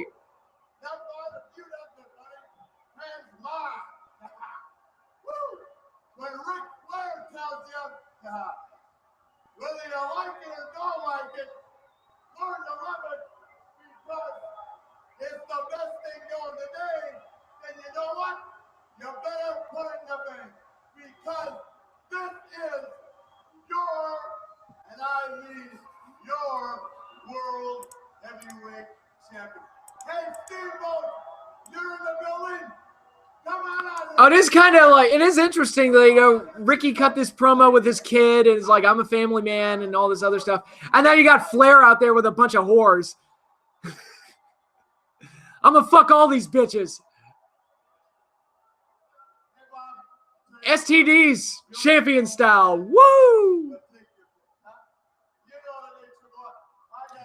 D: When Ric Flair tells you, whether you like it or don't like it, learn to love it because it's the best thing going today. And you know what? You better put it in the bank because this is your, and I mean your, world heavyweight champion. Hey, Steamboat, you're in the building. Come on out.
A: Oh, it is kind of like, it is interesting that, you know, Ricky cut this promo with his kid and is like, I'm a family man and all this other stuff. And now you got Flair out there with a bunch of whores. I'm gonna fuck all these bitches. STDs, champion style. Woo!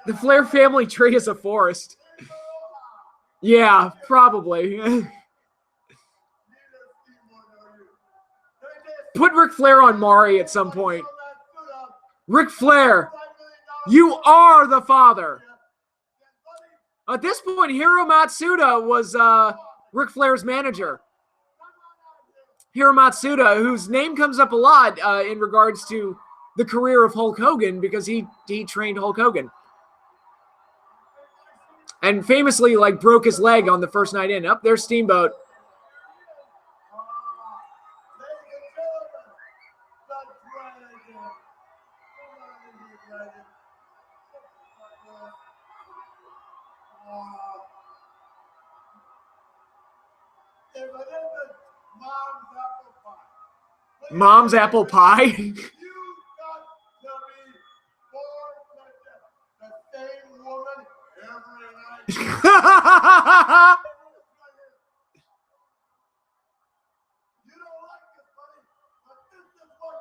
A: The Flair family tree is a forest. Yeah, probably. Put Ric Flair on Mari at some point. Ric Flair, you are the father. At this point, Hiro Matsuda was Ric Flair's manager. Hiro Matsuda, whose name comes up a lot in regards to the career of Hulk Hogan because he trained Hulk Hogan. And famously, like, broke his leg on the first night in. Up there's Steamboat. Mom's apple pie?
D: You got to be born the same woman every night. You don't like this, buddy, but this is what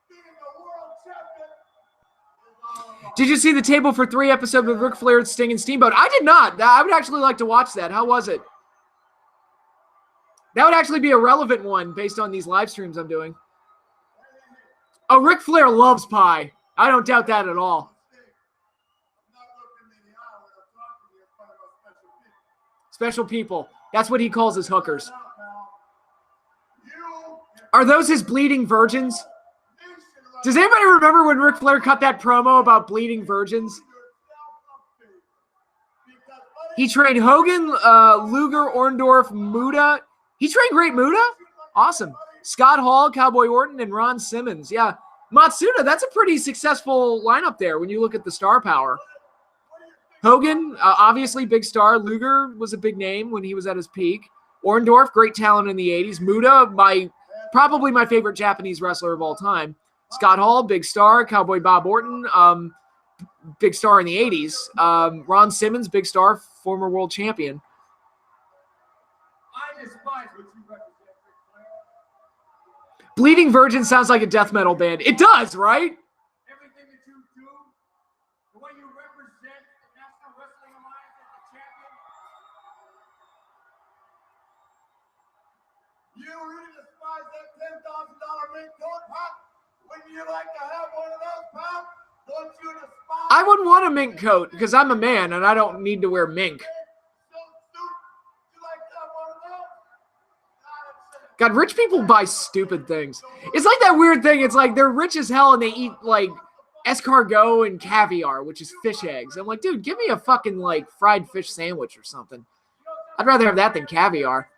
D: being a world champion is all about.
A: Did you see the table for 3 episodes with Ric Flair, Sting, and Steamboat? I did not. I would actually like to watch that. How was it? That would actually be a relevant one based on these live streams I'm doing. Oh, Ric Flair loves pie. I don't doubt that at all. Special people. That's what he calls his hookers. Are those his bleeding virgins? Does anybody remember when Ric Flair cut that promo about bleeding virgins? He trained Hogan, Luger, Orndorff, Muda. He trained Great Muda? Awesome. Scott Hall, Cowboy Orton, and Ron Simmons. Yeah. Matsuda, that's a pretty successful lineup there when you look at the star power. Hogan, obviously big star. Luger was a big name when he was at his peak. Orndorff, great talent in the 80s. Muda, probably my favorite Japanese wrestler of all time. Scott Hall, big star. Cowboy Bob Orton, big star in the 80s. Ron Simmons, big star, former world champion.
D: I despise what you represent, Ric Flair.
A: Bleeding Virgin sounds like a death metal band. It does, right?
D: Everything that you do, the way you represent the National Wrestling Alliance as the champion, You really despise that $10,000 mink coat, Pop? Wouldn't you like to have one of those, Pop? Don't you despise?
A: I wouldn't want a mink coat because I'm a man and I don't need to wear mink. God, rich people buy stupid things. It's like that weird thing. It's like they're rich as hell and they eat like escargot and caviar, which is fish eggs. I'm like, dude, give me a fucking like fried fish sandwich or something. I'd rather have that than caviar.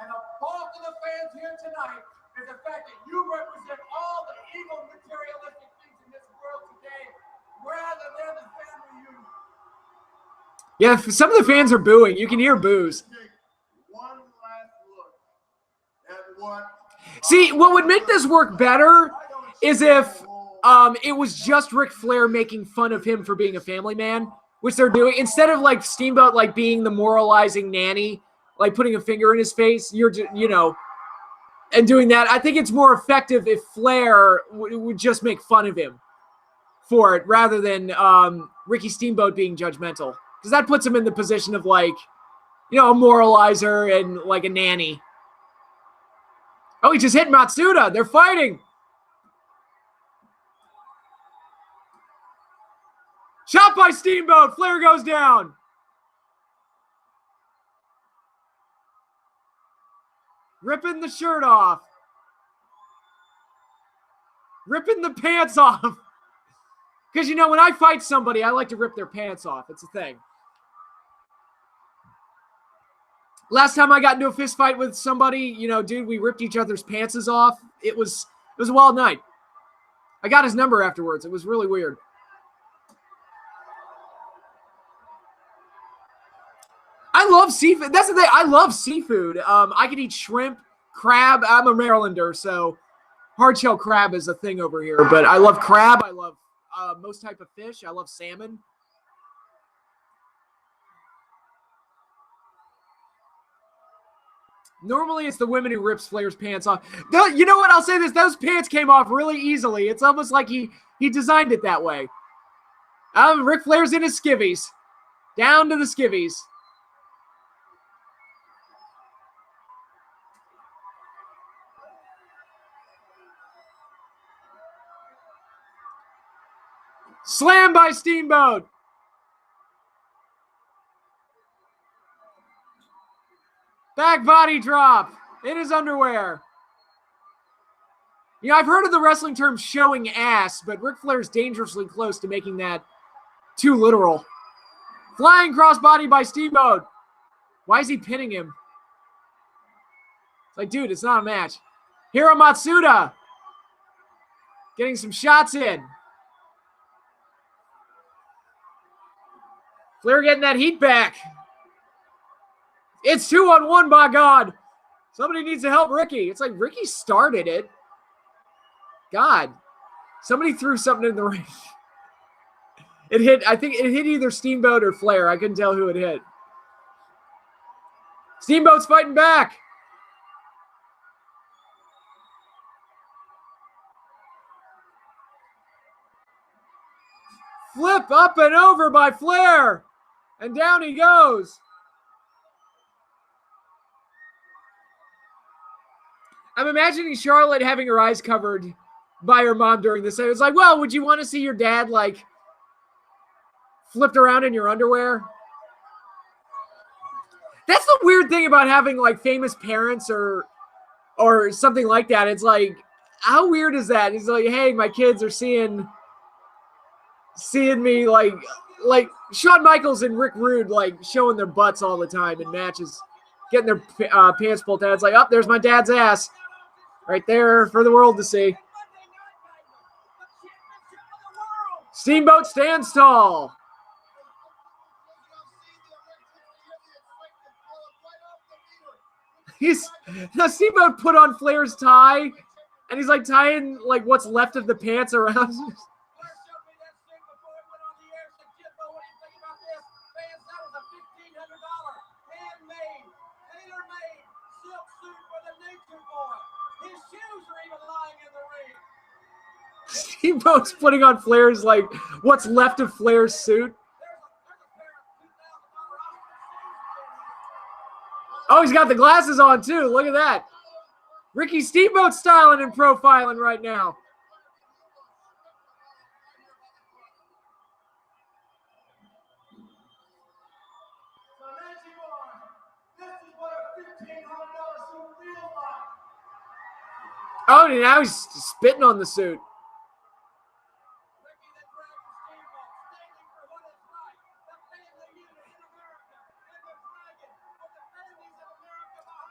D: And the bulk of the fans here tonight is the fact that you represent all the evil materialistic things in this world today, rather than the family unit.
A: Yeah, some of the fans are booing. You can hear boos.
D: One last look at what.
A: See, what would make this work better is if it was just Ric Flair making fun of him for being a family man, which they're doing. Instead of like Steamboat like being the moralizing nanny, like putting a finger in his face, and doing that. I think it's more effective if Flair would just make fun of him for it rather than Ricky Steamboat being judgmental. Because that puts him in the position of like, a moralizer and like a nanny. Oh, he just hit Matsuda. They're fighting. Shot by Steamboat. Flair goes down. Ripping the shirt off. Ripping the pants off. Because, when I fight somebody, I like to rip their pants off. It's a thing. Last time I got into a fist fight with somebody, dude, we ripped each other's pantses off. It was a wild night. I got his number afterwards. It was really weird. I love seafood. That's the thing. I love seafood. I could eat shrimp, crab. I'm a Marylander, so hard-shell crab is a thing over here. But I love crab. I love most type of fish. I love salmon. Normally, it's the women who rips Flair's pants off. You know what? I'll say this. Those pants came off really easily. It's almost like he designed it that way. Ric Flair's in his skivvies. Down to the skivvies. Slam by Steamboat. Back body drop in his underwear. I've heard of the wrestling term showing ass, but Ric Flair's dangerously close to making that too literal. Flying crossbody by Steamboat. Why is he pinning him? It's like, dude, it's not a match. Hiro Matsuda getting some shots in. Flair getting that heat back. It's 2-on-1, by God. Somebody needs to help Ricky. It's like Ricky started it. God. Somebody threw something in the ring. I think it hit either Steamboat or Flair. I couldn't tell who it hit. Steamboat's fighting back. Flip up and over by Flair. And down he goes. I'm imagining Charlotte having her eyes covered by her mom during this. It was like, well, would you want to see your dad, like, flipped around in your underwear? That's the weird thing about having, like, famous parents or something like that. It's like, how weird is that? It's like, hey, my kids are seeing me, like Shawn Michaels and Rick Rude, like, showing their butts all the time in matches, getting their pants pulled down. It's like, oh, there's my dad's ass. Right there for the world to see. Steamboat stands tall. Steamboat put on Flair's tie, and he's like tying like what's left of the pants around. Steamboat's putting on Flair's, like, what's left of Flair's suit. Oh, he's got the glasses on too. Look at that. Ricky Steamboat styling and profiling right now. Oh, and now he's spitting on the suit.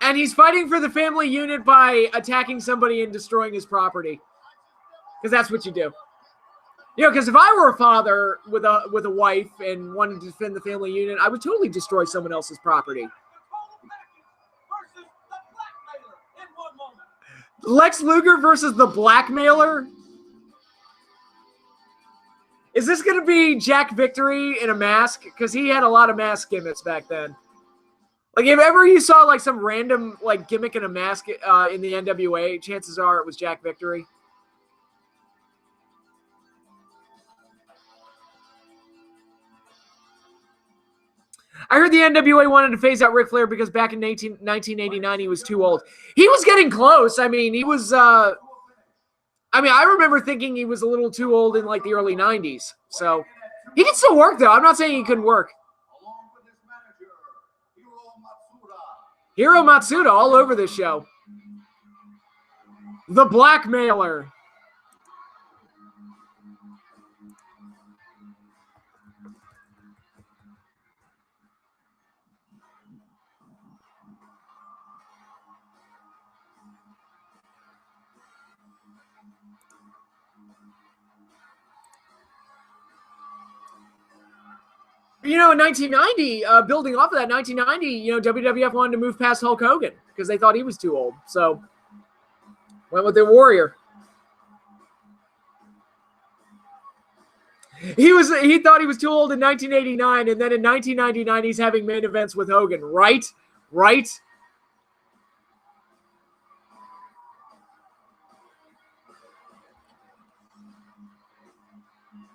A: And he's fighting for the family unit by attacking somebody and destroying his property. Because that's what you do. You know, because if I were a father with a wife and wanted to defend the family unit, I would totally destroy someone else's property. Lex Luger versus the Blackmailer? Is this going to be Jack Victory in a mask? Because he had a lot of mask gimmicks back then. Like, if ever you saw, like, some random, like, gimmick in a mask in the NWA, chances are it was Jack Victory. I heard the NWA wanted to phase out Ric Flair because back in 1989 he was too old. He was getting close. I mean, he was... I remember thinking he was a little too old in, like, the early 90s. So, he can still work, though. I'm not saying he couldn't work. Hiro Matsuda all over this show. The Blackmailer. You know, in 1990, building off of that, 1990, you know, WWF wanted to move past Hulk Hogan because they thought he was too old. So, went with the Warrior. He thought he was too old in 1989, and then in 1999, he's having main events with Hogan. Right? Right?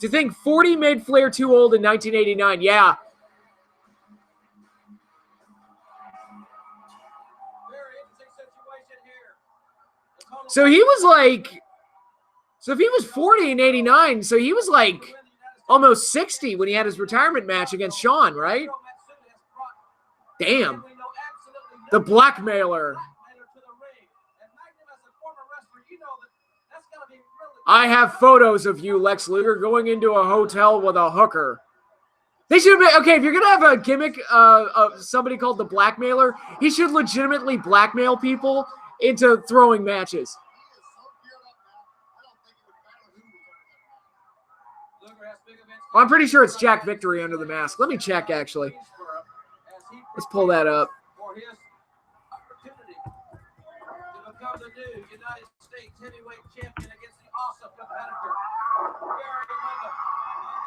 A: To think 40 made Flair too old in 1989. Yeah. So he was like, so if he was 40 in 89, so he was like almost 60 when he had his retirement match against Shawn, right? Damn. The Blackmailer. I have photos of you, Lex Luger, going into a hotel with a hooker. They should have been, okay, if you're going to have a gimmick of somebody called the Blackmailer, he should legitimately blackmail people into throwing matches. Well, I'm pretty sure it's Jack Victory under the mask. Let me check, actually. Let's pull that up. The new United States heavyweight champion against the awesome competitor, Barry Windham.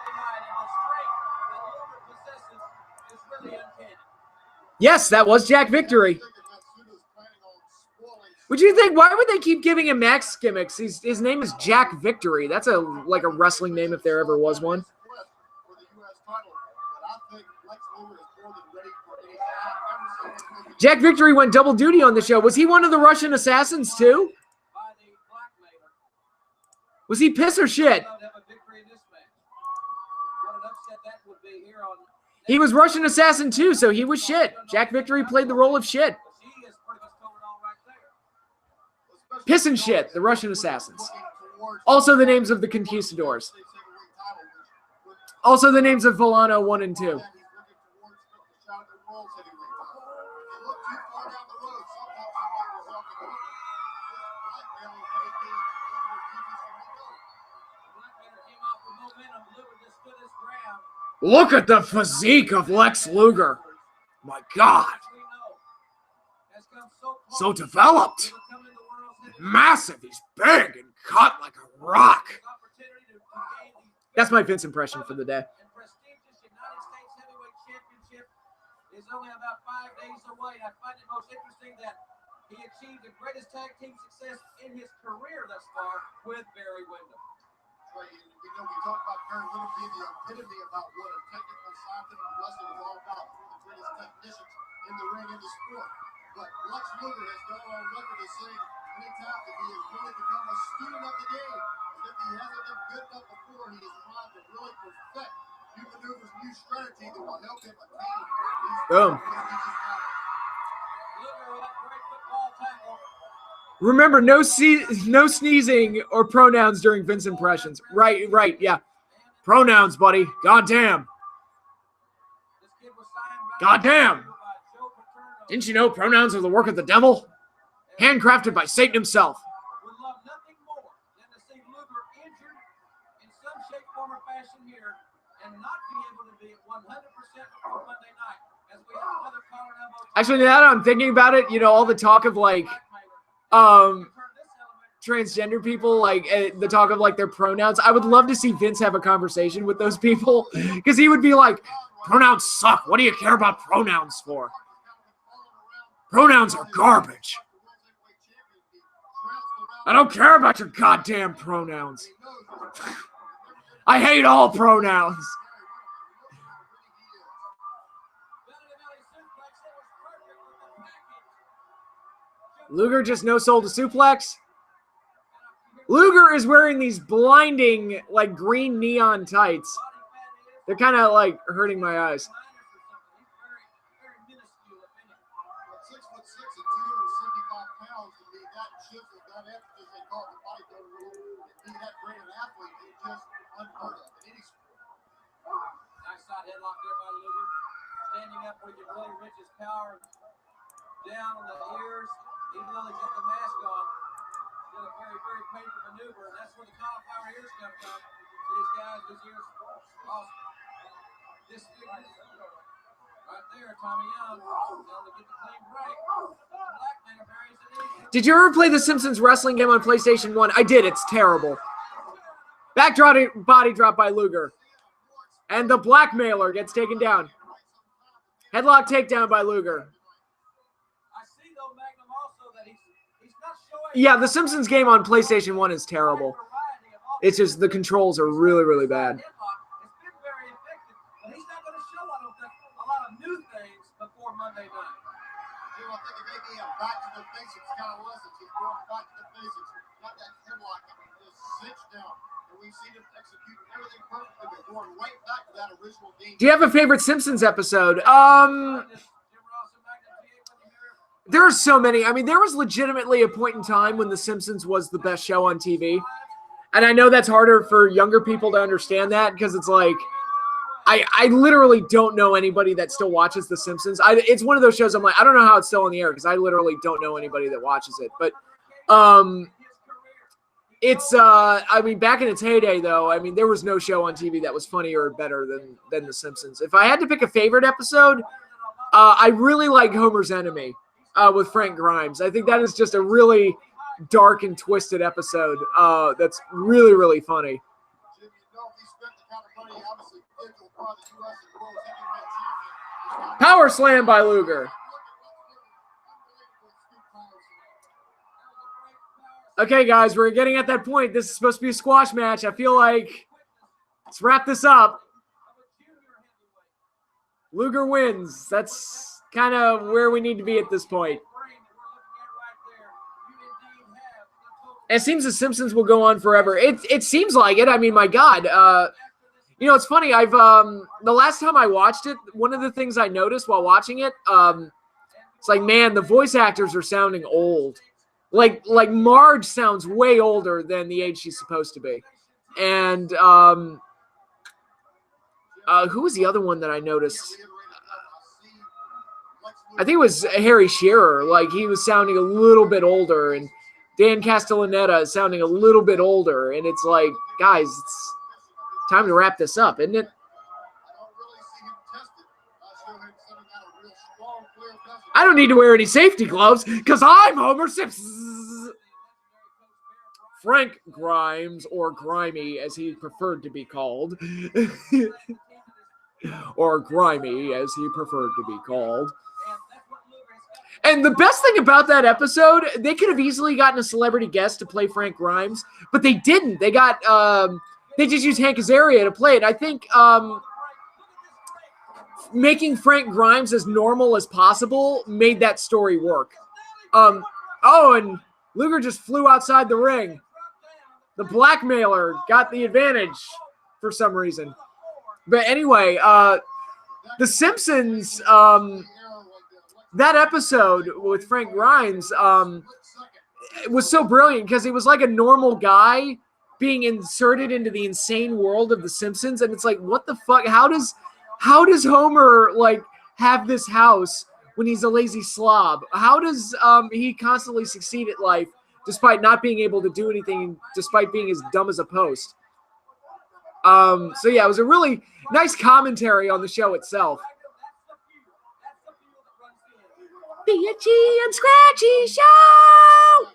A: And the strength that Luger possesses is really uncanny. Yes, that was Jack Victory. Would you think, why would they keep giving him max gimmicks? His name is Jack Victory. That's like a wrestling name if there ever was one. Jack Victory went double duty on the show. Was he one of the Russian assassins too? Was he piss or shit? He was Russian assassin too, so he was shit. Jack Victory played the role of shit. Piss and shit, the Russian assassins. Also the names of the conquistadors. Also the names of Volano 1 and 2. Look at the physique of Lex Luger. My God. So developed. Massive. He's big and cut like a rock. That's my Vince impression for the day. Is only about 5 days away. I find it most interesting that he achieved the greatest tag team success in his career thus far with Barry Windham.
D: Trey, and we talked about very little being the epitome about what a technical scientific wrestling is all about. The greatest technicians in the ring in the sport. But Lex Luger has gone on record as saying many times that he has really become a student of the game. And if he hasn't been good enough before, he is trying to really perfect new maneuvers, new strategy that will help him attain these
A: Boom. Remember, no sneezing or pronouns during Vince impressions. Right, yeah. Pronouns, buddy. Goddamn. Goddamn. Didn't you know pronouns are the work of the devil? Handcrafted by Satan himself.
E: Would love nothing more than to see Luger injured in some shape, form, or fashion here and not be able to be at 100% on Monday night as we have another collar and elbow.
A: Actually, now that I'm thinking about it, all the talk of transgender people, the talk of their pronouns. I would love to see Vince have a conversation with those people because he would be like, pronouns suck. What do you care about pronouns for? Pronouns are garbage. I don't care about your goddamn pronouns. I hate all pronouns. Luger just no soul to suplex. Luger is wearing these blinding, green neon tights. They're kind of, hurting my eyes.
D: 6'6" and 275 pounds to be that chiseled, that effortless, they call it the bodybuilder rule, and be that great an athlete is just unheard of in any sport.
E: Nice side headlock there by Luger. Standing up where he can really reach his power down on the ears, even though they got the mask on. Still a very, very painful maneuver, and that's where the cauliflower ears come from. These guys, these ears lost disfigured. Right there, Tommy Young, able to get the clean break. Blackman buries it in.
A: Did you ever play the Simpsons wrestling game on PlayStation 1? I did. It's terrible. Backdrop body drop by Luger. And the blackmailer gets taken down. Headlock takedown by Luger.
E: I see, though, Magnum, also that he's not showing.
A: Yeah, the Simpsons game on PlayStation 1 is terrible. It's just the controls are really, really bad.
E: It's been very effective, but he's not going to show, I don't think, a lot of new things before Monday night.
D: Jim, I think it may be a back to the basics kind of lesson. He's going back to the basics. Got that headlock just cinched down. And we've seen him execute everything perfectly, but going right back to that original game.
A: Do you have a favorite Simpsons episode? There are so many. I mean, there was legitimately a point in time when The Simpsons was the best show on TV. And I know that's harder for younger people to understand that because it's like, I literally don't know anybody that still watches The Simpsons. It's one of those shows I'm like, I don't know how it's still on the air because I literally don't know anybody that watches it. But it's, I mean, back in its heyday, though, I mean, there was no show on TV that was funnier or better than The Simpsons. If I had to pick a favorite episode, I really like Homer's Enemy with Frank Grimes. I think that is just a really dark and twisted episode that's really, really funny.
D: Jim, you know, he spent the kind of money, obviously, did to acquire the U.S. and World Heavyweight Champion.
A: Power slam by Luger. Okay, guys, we're getting at that point. This is supposed to be a squash match. I feel like let's wrap this up. Luger wins. That's kind of where we need to be at this point. It seems the Simpsons will go on forever. It seems like it. I mean, my God. You know, it's funny. I've the last time I watched it, one of the things I noticed while watching it, it's like, man, the voice actors are sounding old. Like Marge sounds way older than the age she's supposed to be. And who was the other one that I noticed? I think it was Harry Shearer. Like, he was sounding a little bit older, and Dan Castellaneta is sounding a little bit older. And it's like, guys, it's time to wrap this up, isn't it? I don't need to wear any safety gloves because I'm Homer Simpson. Frank Grimes, or Grimy as he preferred to be called. Or Grimy as he preferred to be called. And the best thing about that episode, they could have easily gotten a celebrity guest to play Frank Grimes, but they didn't. They got they just used Hank Azaria to play it. I think making Frank Grimes as normal as possible made that story work. Oh, and Luger just flew outside the ring. The blackmailer got the advantage for some reason. But anyway, The Simpsons, that episode with Frank Grimes was so brilliant because he was like a normal guy being inserted into the insane world of The Simpsons. And it's like, what the fuck? How does Homer like have this house when he's a lazy slob? How does he constantly succeed at life despite not being able to do anything, despite being as dumb as a post? So yeah, it was a really nice commentary on the show itself. The Itchy and Scratchy Show!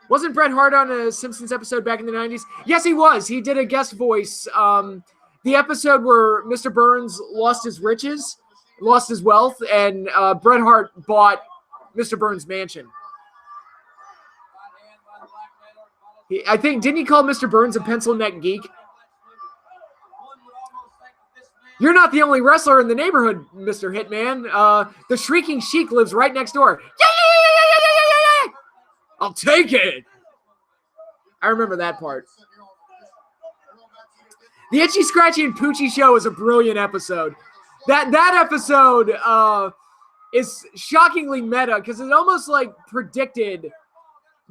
A: Wasn't Bret Hart on a Simpsons episode back in the 90s? Yes, he was. He did a guest voice. The episode where Mr. Burns lost his riches, lost his wealth, and Bret Hart bought Mr. Burns' mansion. I think, didn't he call Mr. Burns a pencil neck geek? You're not the only wrestler in the neighborhood, Mr. Hitman. The Shrieking Sheik lives right next door. Yeah! I'll take it. I remember that part. The Itchy, Scratchy, and Poochie Show is a brilliant episode. That episode is shockingly meta because it almost like predicted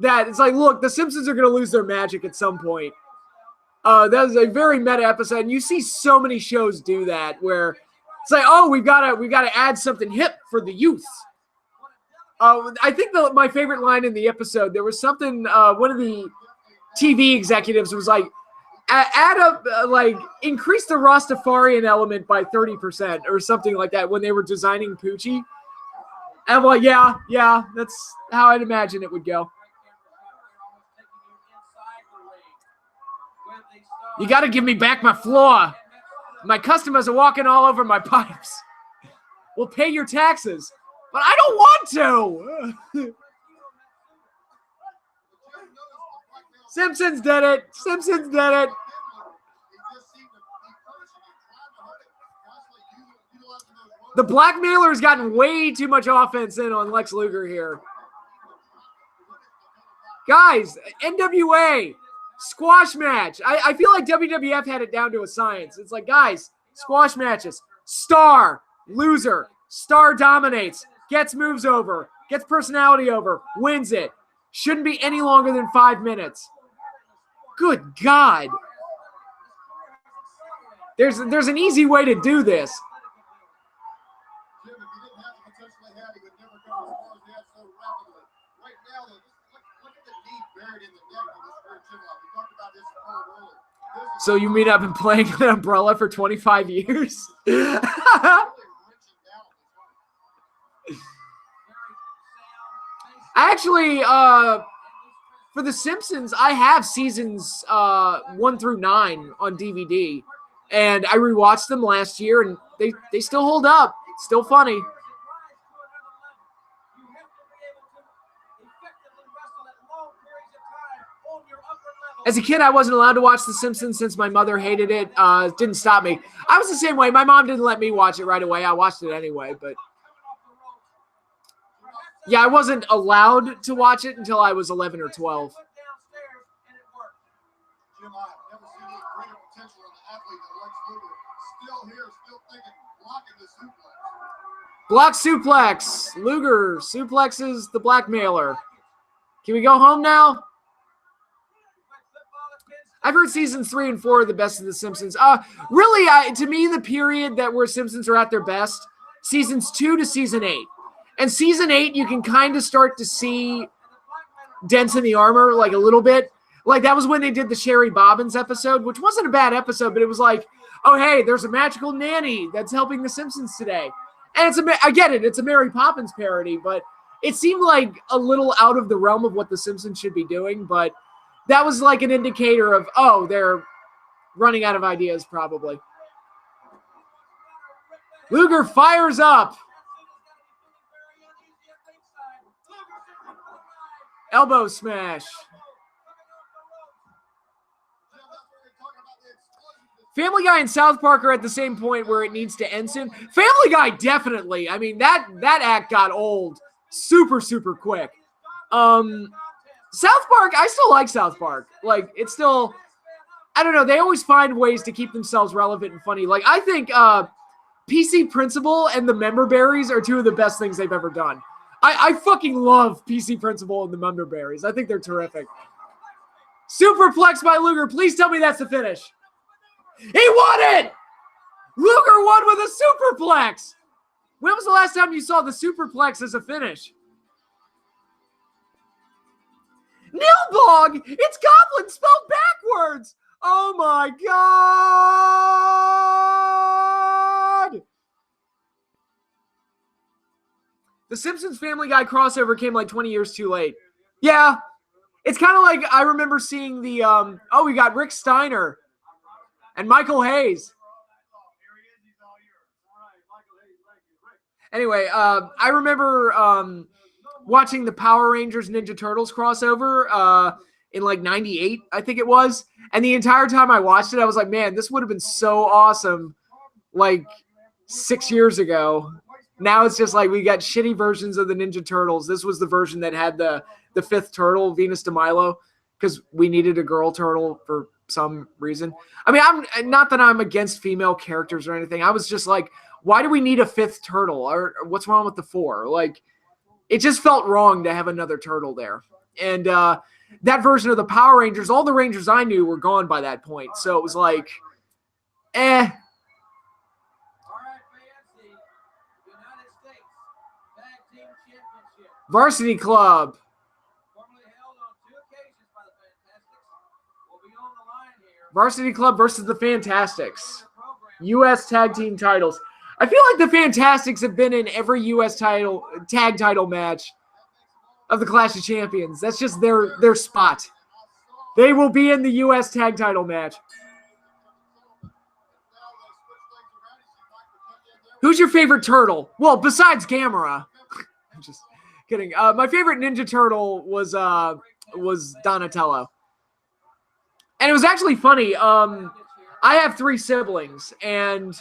A: that it's like, look, the Simpsons are going to lose their magic at some point. That was a very meta episode, and you see so many shows do that where it's like, oh, we gotta add something hip for the youth. I think my favorite line in the episode, there was something. One of the TV executives was like, add up, increase the Rastafarian element by 30% or something like that when they were designing Poochie. And I'm like, yeah, that's how I'd imagine it would go. You got to give me back my floor. My customers are walking all over my pipes. We'll pay your taxes, but I don't want to. Simpsons did it. Simpsons did it. The blackmailer has gotten way too much offense in on Lex Luger here. Guys, NWA. Squash match. I feel like WWF had it down to a science. It's like, guys, squash matches. Star, loser. Star dominates. Gets moves over. Gets personality over. Wins it. Shouldn't be any longer than 5 minutes. Good God. There's an easy way to do this. So you mean I've been playing an umbrella for 25 years? Actually, for The Simpsons, I have seasons 1 through 9 on DVD. And I rewatched them last year, and they still hold up. Still funny. As a kid, I wasn't allowed to watch The Simpsons since my mother hated it. It didn't stop me. I was the same way. My mom didn't let me watch it right away. I watched it anyway, but yeah, I wasn't allowed to watch it until I was 11 or 12. Block suplex. Luger suplexes the blackmailer. Can we go home now? I've heard seasons 3 and 4 are the best of The Simpsons. Really, to me, the period that where Simpsons are at their best, seasons 2 to season 8. And season 8, you can kind of start to see dents in the armor, like a little bit. Like that was when they did the Sherry Bobbins episode, which wasn't a bad episode, but it was like, oh, hey, there's a magical nanny that's helping The Simpsons today. And I get it, it's a Mary Poppins parody, but it seemed like a little out of the realm of what The Simpsons should be doing, but that was like an indicator of, oh, they're running out of ideas probably. Luger fires up. Elbow smash. Family Guy and South Park are at the same point where it needs to end soon. Family Guy, definitely. I mean, that act got old super, super quick. South Park, I still like South Park. Like, it's still, I don't know, they always find ways to keep themselves relevant and funny. Like, I think PC Principal and the Member Berries are two of the best things they've ever done. I fucking love PC Principal and the Member Berries. I think they're terrific. Superplex by Luger. Please tell me that's the finish. He won it! Luger won with a superplex! When was the last time you saw the superplex as a finish? Nilbog! It's Goblin spelled backwards! Oh my god! The Simpsons Family Guy crossover came like 20 years too late. Yeah. It's kind of like I remember seeing the, we got Rick Steiner and Michael Hayes. Anyway, I remember watching the Power Rangers Ninja Turtles crossover in like 98, I think it was. And the entire time I watched it, I was like, man, this would have been so awesome like 6 years ago. Now it's just like we got shitty versions of the Ninja Turtles. This was the version that had the fifth turtle, Venus de Milo, because we needed a girl turtle for some reason. I mean, I'm not that I'm against female characters or anything. I was just like, why do we need a fifth turtle? Or what's wrong with the four? Like, it just felt wrong to have another turtle there. And that version of the Power Rangers, all the Rangers I knew were gone by that point. So it was like, eh. Varsity Club. Varsity Club versus the Fantastics. U.S. Tag Team titles. I feel like the Fantastics have been in every U.S. tag title match of the Clash of Champions. That's just their spot. They will be in the U.S. tag title match. Who's your favorite turtle? Well, besides Gamera. I'm just kidding. My favorite Ninja Turtle was Donatello. And it was actually funny. I have 3 siblings, and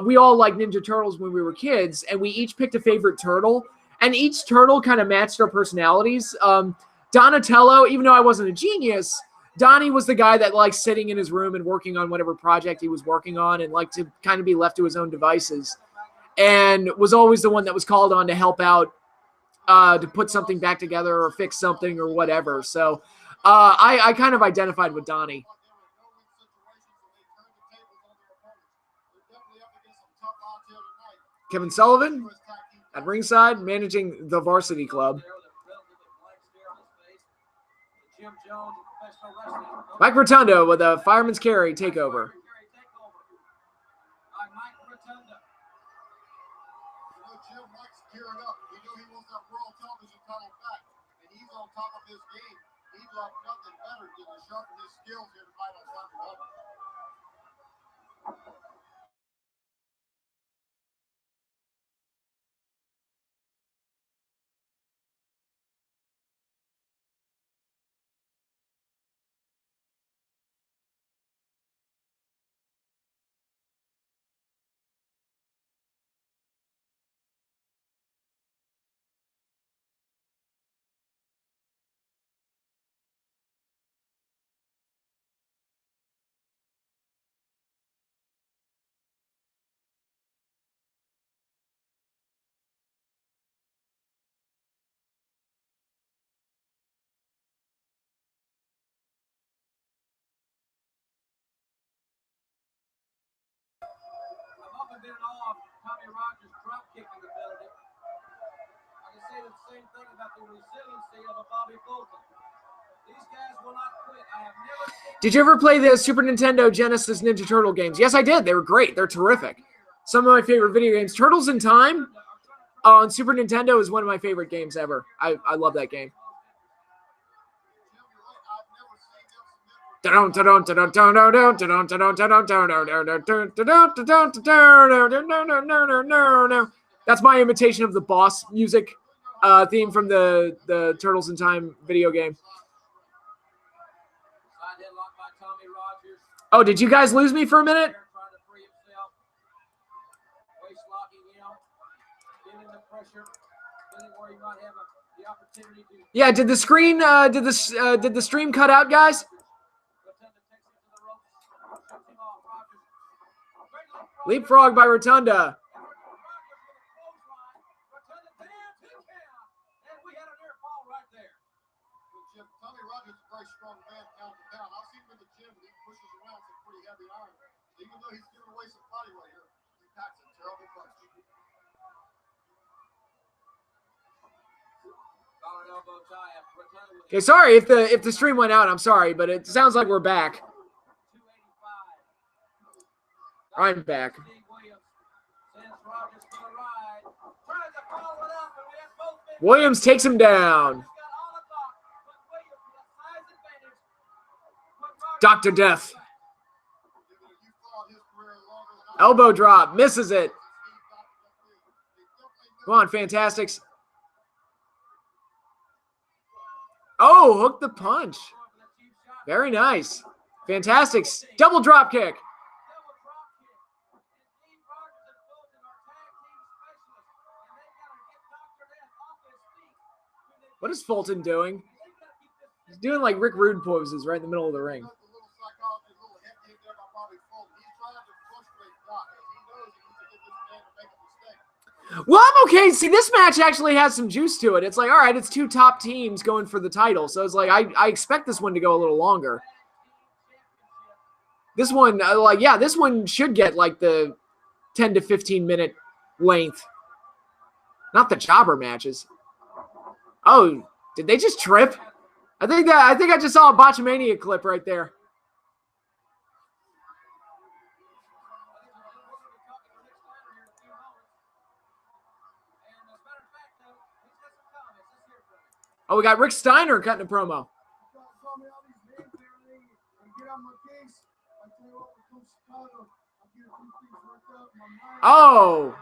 A: we all liked Ninja Turtles when we were kids, and we each picked a favorite turtle, and each turtle kind of matched our personalities. Donatello, even though I wasn't a genius, Donnie was the guy that liked sitting in his room and working on whatever project he was working on and liked to kind of be left to his own devices, and was always the one that was called on to help out, to put something back together or fix something or whatever. So I kind of identified with Donnie. Kevin Sullivan at ringside, managing the Varsity Club. Mike Rotundo with a fireman's carry takeover.
E: Been in awe of Tommy Rogers' drop kicking ability. I can say the same thing about the resiliency of a Bobby Fulton. These guys will not quit. I have never seen.
A: Did you ever play the Super Nintendo Genesis Ninja Turtle games? Yes, I did. They were great. They're terrific. Some of my favorite video games. Turtles in Time on Super Nintendo is one of my favorite games ever. I love that game. That's my imitation of the boss music theme from the Turtles in Time video game.
E: Side headlock by Tommy Rogers.
A: Oh, did you guys lose me for a minute?
E: Trying to free himself. Waist locking him. Giving the pressure. Getting where he might have the opportunity to.
A: Yeah, did the screen did the stream cut out, guys? Leapfrog by Rotunda.
D: Tommy Rogers is a very strong man pound to pound. I've seen him in the gym and he pushes around some pretty heavy iron. Even though he's giving away some body weight here, he packs a terrible punch.
A: Okay, sorry if the stream went out. I'm sorry, but it sounds like we're back. I'm back. Williams takes him down. Dr. Death. Elbow drop. Misses it. Come on, Fantastics. Oh, hook the punch. Very nice. Fantastics. Double drop kick. What is Fulton doing? He's doing like Rick Rude poses right in the middle of the ring. Well, I'm okay. See, this match actually has some juice to it. It's like, all right, it's two top teams going for the title. So it's like, I expect this one to go a little longer. This one, this one should get like the 10 to 15 minute length. Not the jobber matches. Oh, did they just trip? I think I just saw a Botchamania clip right there. Oh, we got Rick Steiner cutting a promo. Oh.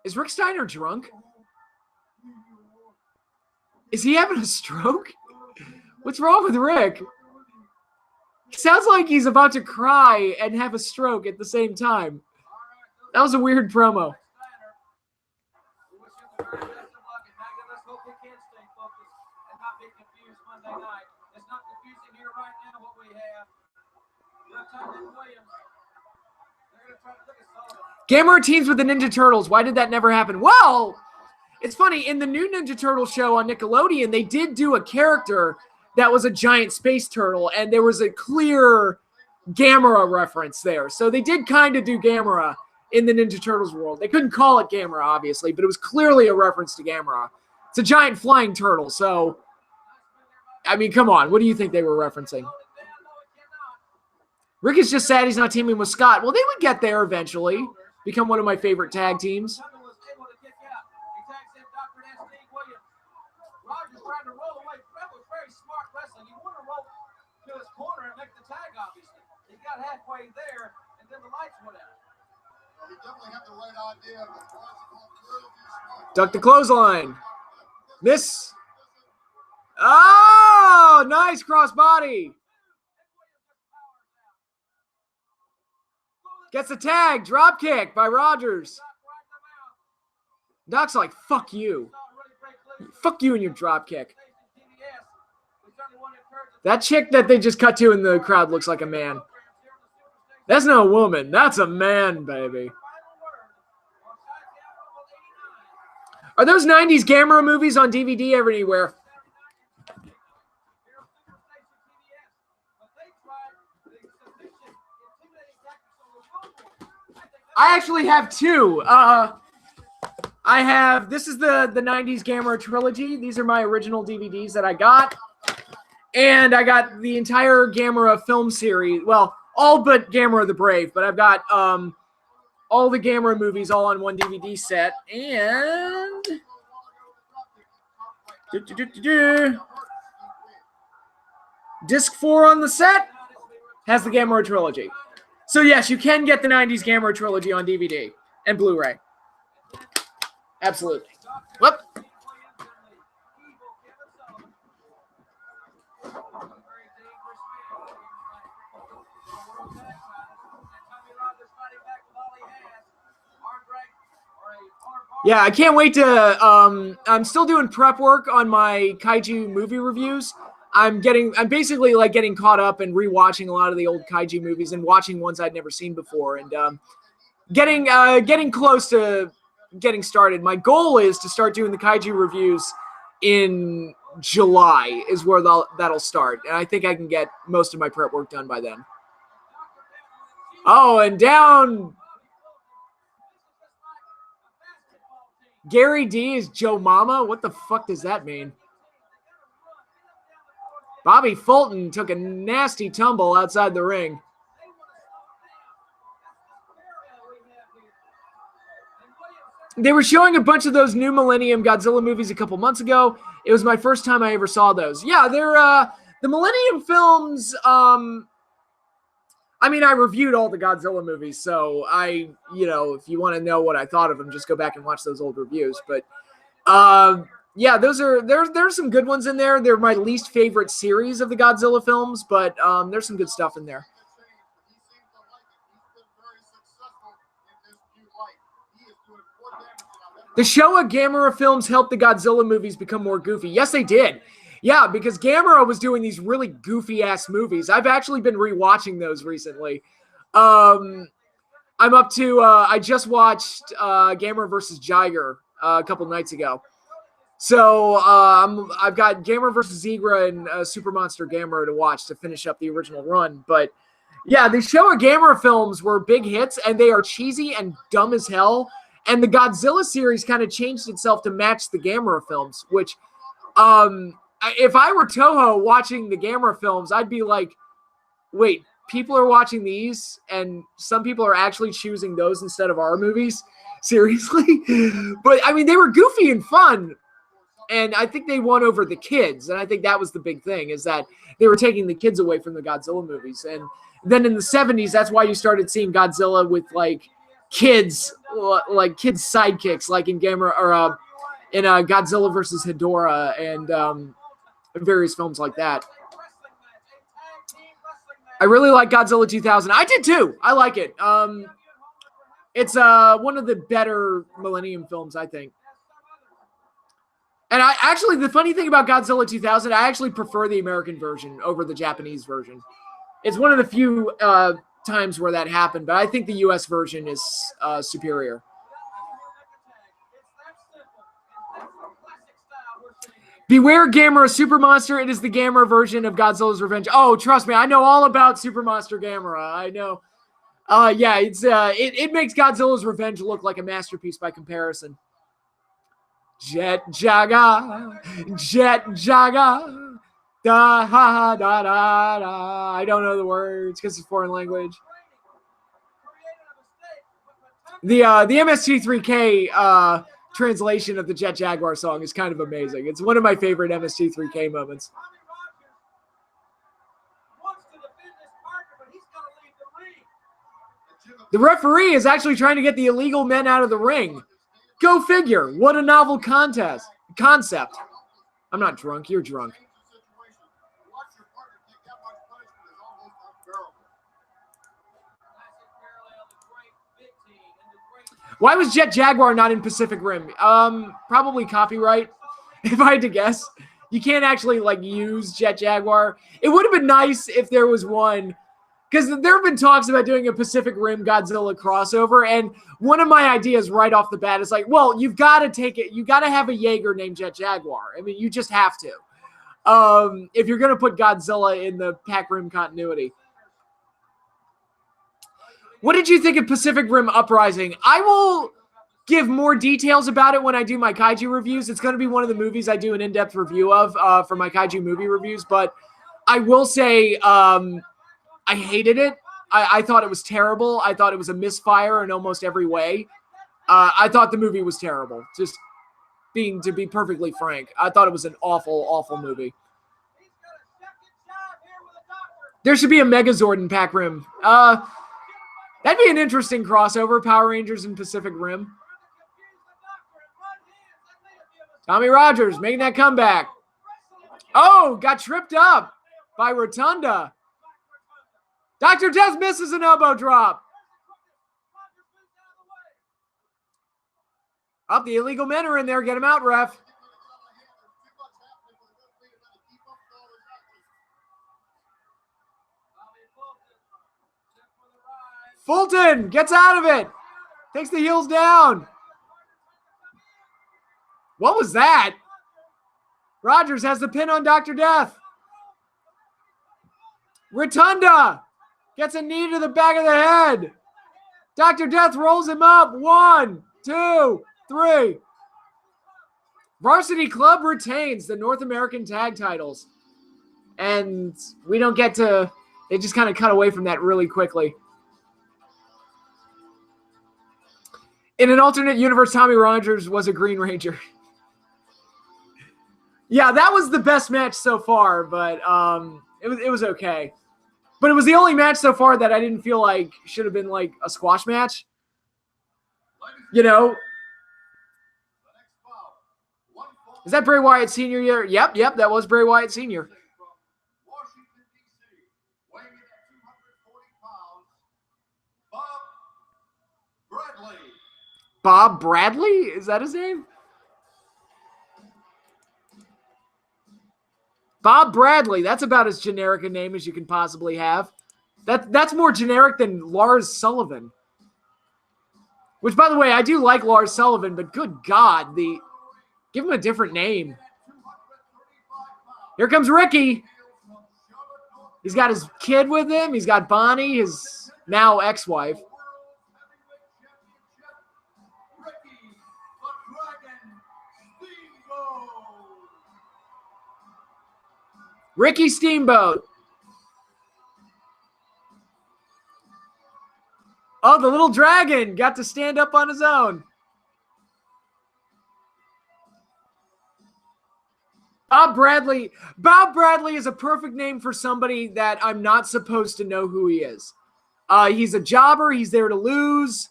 A: Is Rick Steiner drunk? Is he having a stroke? What's wrong with Rick? He sounds like he's about to cry and have a stroke at the same time. That was a weird promo. Gamera teams with the Ninja Turtles. Why did that never happen? Well, it's funny. In the new Ninja Turtle show on Nickelodeon, they did do a character that was a giant space turtle, and there was a clear Gamera reference there. So they did kind of do Gamera in the Ninja Turtles world. They couldn't call it Gamera, obviously, but it was clearly a reference to Gamera. It's a giant flying turtle, so, I mean, come on. What do you think they were referencing? Rick is just sad he's not teaming with Scott. Well, they would get there eventually. Become one of my favorite tag teams.
E: Halfway there, and then the lights went out.
D: He definitely had the right idea.
A: Duck the clothesline. Miss. Oh, nice crossbody. Gets the tag. Drop kick by Rogers. Doc's like, fuck you. Fuck you and your drop kick. That chick that they just cut to in the crowd looks like a man. That's not a woman. That's a man, baby. Are those 90s Gamera movies on DVD everywhere? I actually have two. This is the 90s Gamera trilogy. These are my original DVDs that I got. And I got the entire Gamera film series. Well, all but Gamera the Brave, but I've got all the Gamera movies all on one DVD set. And disc 4 on the set has the Gamera trilogy. So yes, you can get the 90s Gamera trilogy on DVD and Blu-ray. Absolutely. Whoop. Yeah, I can't wait to. I'm still doing prep work on my kaiju movie reviews. I'm basically like getting caught up and rewatching a lot of the old kaiju movies and watching ones I'd never seen before, and getting close to getting started. My goal is to start doing the kaiju reviews in July is where that'll start, and I think I can get most of my prep work done by then. Oh, and down. Gary D is Joe Mama? What the fuck does that mean? Bobby Fulton took a nasty tumble outside the ring. They were showing a bunch of those new Millennium Godzilla movies a couple months ago. It was my first time I ever saw those. Yeah, they're the Millennium films. I mean, I reviewed all the Godzilla movies, so if you want to know what I thought of them, just go back and watch those old reviews. But yeah, there's some good ones in there. They're my least favorite series of the Godzilla films, but there's some good stuff in there. The Showa Gamera films helped the Godzilla movies become more goofy. Yes, they did. Yeah, because Gamera was doing these really goofy-ass movies. I've actually been rewatching those recently. I'm up to, I just watched Gamera vs. Jiger a couple nights ago. So I've got Gamera vs. Zigra and Super Monster Gamera to watch to finish up the original run. But yeah, the Showa Gamera films were big hits, and they are cheesy and dumb as hell. And the Godzilla series kind of changed itself to match the Gamera films, which if I were Toho watching the Gamera films, I'd be like, wait, people are watching these and some people are actually choosing those instead of our movies? Seriously? But, I mean, they were goofy and fun, and I think they won over the kids, and I think that was the big thing, is that they were taking the kids away from the Godzilla movies. And then in the 70s, that's why you started seeing Godzilla with, like, kids sidekicks, like in Gamera, or in Godzilla versus Hedorah, and various films like that. I really like Godzilla 2000. I did too. I like it. It's one of the better Millennium films, I think. And the funny thing about Godzilla 2000, I actually prefer the American version over the Japanese version. It's one of the few times where that happened, but I think the US version is superior. Beware Gamera Super Monster. It is the Gamera version of Godzilla's Revenge. Oh, trust me, I know all about Super Monster Gamera. I know. Yeah, it makes Godzilla's Revenge look like a masterpiece by comparison. Jet Jaga, da ha da da da. I don't know the words because it's foreign language. The MST3K translation of the Jet Jaguar song is kind of amazing. It's one of my favorite MST3K moments. The referee is actually trying to get the illegal men out of the ring. Go figure. What a novel concept. I'm not drunk. You're drunk. Why was Jet Jaguar not in Pacific Rim? Probably copyright, if I had to guess. You can't actually, like, use Jet Jaguar. It would have been nice if there was one, because there have been talks about doing a Pacific Rim Godzilla crossover, and one of my ideas right off the bat is like, well, you've got to take it. You got to have a Jaeger named Jet Jaguar. I mean, you just have to. If you're going to put Godzilla in the Pac Rim continuity. What did you think of Pacific Rim Uprising? I will give more details about it when I do my kaiju reviews. It's going to be one of the movies I do an in-depth review of for my kaiju movie reviews. But I will say I hated it. I thought it was terrible. I thought it was a misfire in almost every way. I thought the movie was terrible. To be perfectly frank, I thought it was an awful, awful movie. There should be a Megazord in Pac Rim. That'd be an interesting crossover, Power Rangers and Pacific Rim. Tommy Rogers making that comeback. Oh, got tripped up. by Rotunda. Dr. Death misses an elbow drop. Up, the illegal men are in there. Get him out, ref. Fulton gets out of it. Takes the heels down. What was that? Rogers has the pin on Dr. Death. Rotunda gets a knee to the back of the head. Dr. Death rolls him up. 1, 2, 3. Varsity Club retains the North American tag titles. And we don't get to, they just kind of cut away from that really quickly. In an alternate universe, Tommy Rogers was a Green Ranger. Yeah, that was the best match so far, but it was okay. But it was the only match so far that I didn't feel like should have been like a squash match. You know? Is that Bray Wyatt Sr. year? Yep, that was Bray Wyatt Sr. Bob Bradley? Is that his name? Bob Bradley. That's about as generic a name as you can possibly have. That's more generic than Lars Sullivan. Which, by the way, I do like Lars Sullivan, but good God, give him a different name. Here comes Ricky. He's got his kid with him. He's got Bonnie, his now ex-wife. Ricky Steamboat. Oh, the little dragon got to stand up on his own. Bob Bradley. Bob Bradley is a perfect name for somebody that I'm not supposed to know who he is. He's a jobber. He's there to lose.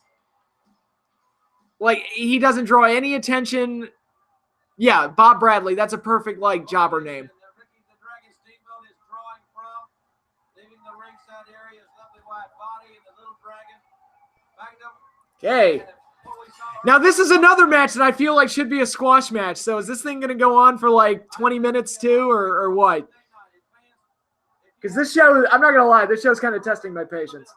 A: Like, he doesn't draw any attention. Yeah, Bob Bradley. That's a perfect, like, jobber name. Okay. Now, this is another match that I feel like should be a squash match. So is this thing going to go on for like 20 minutes too, or what? Because this show, I'm not going to lie, this show's kind of testing my patience.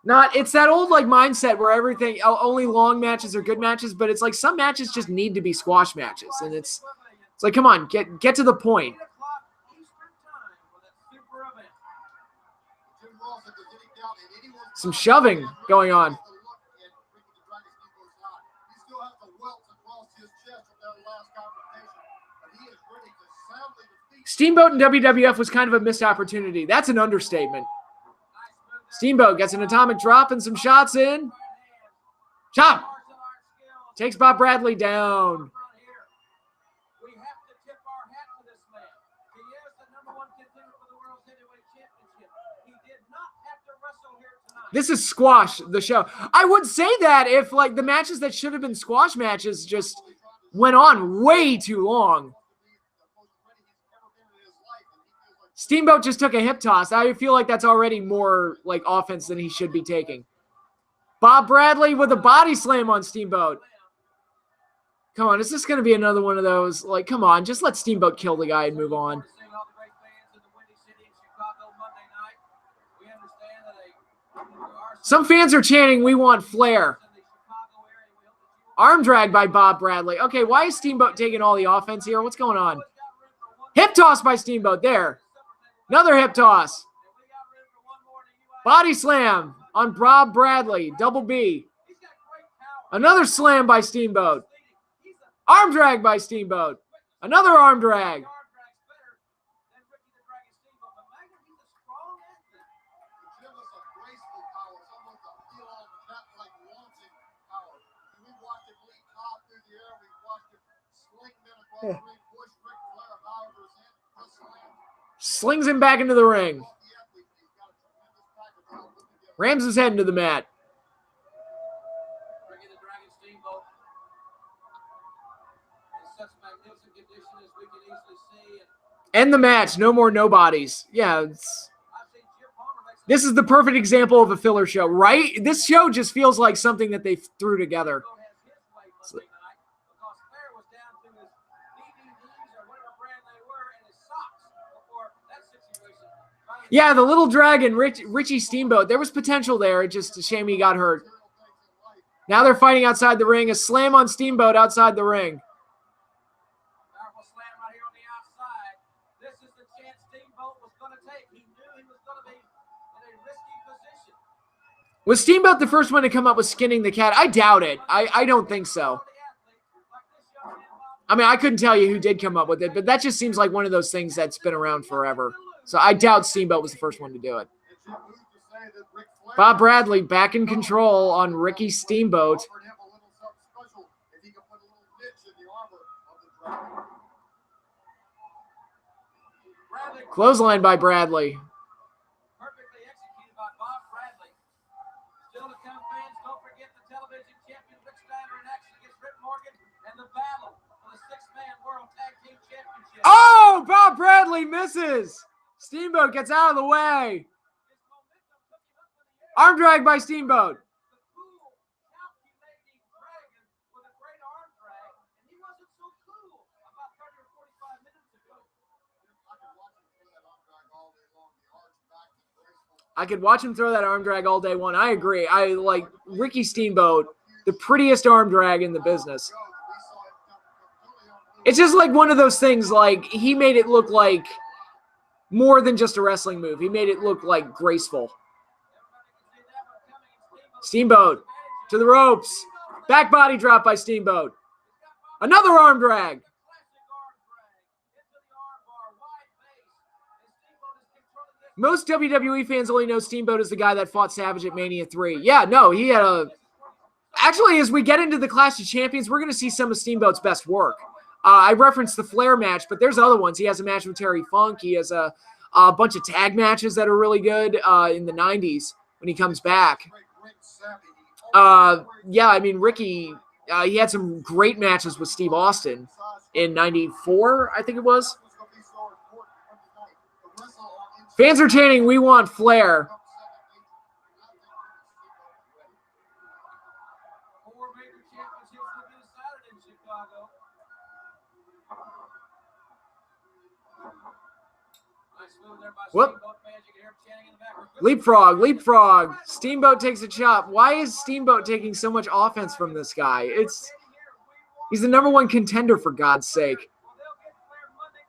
A: It's that old like mindset where everything, only long matches are good matches, but it's like some matches just need to be squash matches. And it's like, come on, get to the point. Some shoving going on. Steamboat in WWF was kind of a missed opportunity. That's an understatement. Steamboat gets an atomic drop and some shots in. Chop! Takes Bob Bradley down. This is squash, the show. I would say that if like the matches that should have been squash matches just went on way too long. Steamboat just took a hip toss. I feel like that's already more like offense than he should be taking. Bob Bradley with a body slam on Steamboat. Come on, is this going to be another one of those? Like, come on, just let Steamboat kill the guy and move on. Some fans are chanting, "We want Flair." Arm drag by Bob Bradley. Okay, why is Steamboat taking all the offense here? What's going on? Hip toss by Steamboat. There. Another hip toss. Body slam on Bob Bradley. Double B. Another slam by Steamboat. Arm drag by Steamboat. Another arm drag. Slings him back into the ring. Rams his head into the mat. End the match. No more nobodies. Yeah, this is the perfect example of a filler show, right? This show just feels like something that they threw together. Yeah, the little dragon, Richie Steamboat. There was potential there. It's just a shame he got hurt. Now they're fighting outside the ring. A slam on Steamboat outside the ring.
E: Powerful slam right here on the outside. This is the chance Steamboat was going to take. He knew he was going to be in a risky position.
A: Was Steamboat the first one to come up with skinning the cat? I doubt it. I don't think so. I mean, I couldn't tell you who did come up with it, but that just seems like one of those things that's been around forever. So I doubt Steamboat was the first one to do it. Bob Bradley back in control on Ricky Steamboat. Clothesline by Bradley.
E: Perfectly executed by Bob Bradley. Still to come, fans, don't forget the television champion Rick Steiner in action against Rip Morgan and the battle for the six-man World Tag Team Championship.
A: Oh, Bob Bradley misses. Steamboat gets out of the way. Arm drag by Steamboat. I could watch him throw that arm drag all day long. I agree. I like Ricky Steamboat, the prettiest arm drag in the business. It's just like one of those things, like he made it look like more than just a wrestling move. He made it look like graceful. Steamboat to the ropes. Back body drop by Steamboat. Another arm drag. Most WWE fans only know Steamboat as the guy that fought Savage at Mania 3. Yeah, no, he had a... Actually, as we get into the Clash of Champions, we're going to see some of Steamboat's best work. I referenced the Flair match, but there's other ones. He has a match with Terry Funk. He has a bunch of tag matches that are really good in the 90s when he comes back. Yeah, I mean, Ricky, he had some great matches with Steve Austin in 94, I think it was. Fans are chanting, "We want Flair." Whoop. Leapfrog, leapfrog. Steamboat takes a chop. Why is Steamboat taking so much offense from this guy? He's the #1 contender, for God's sake.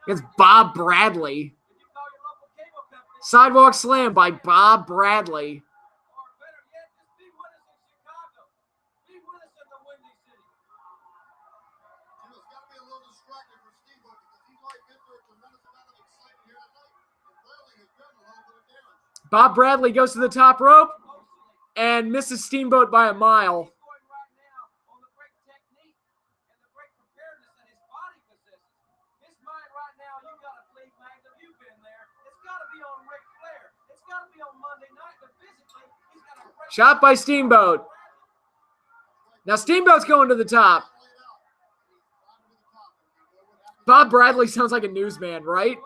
A: It's Bob Bradley. Sidewalk slam by Bob Bradley. Bob Bradley goes to the top rope and misses Steamboat by a mile. Shot by Steamboat. Now Steamboat's going to the top. Bob Bradley sounds like a newsman, right?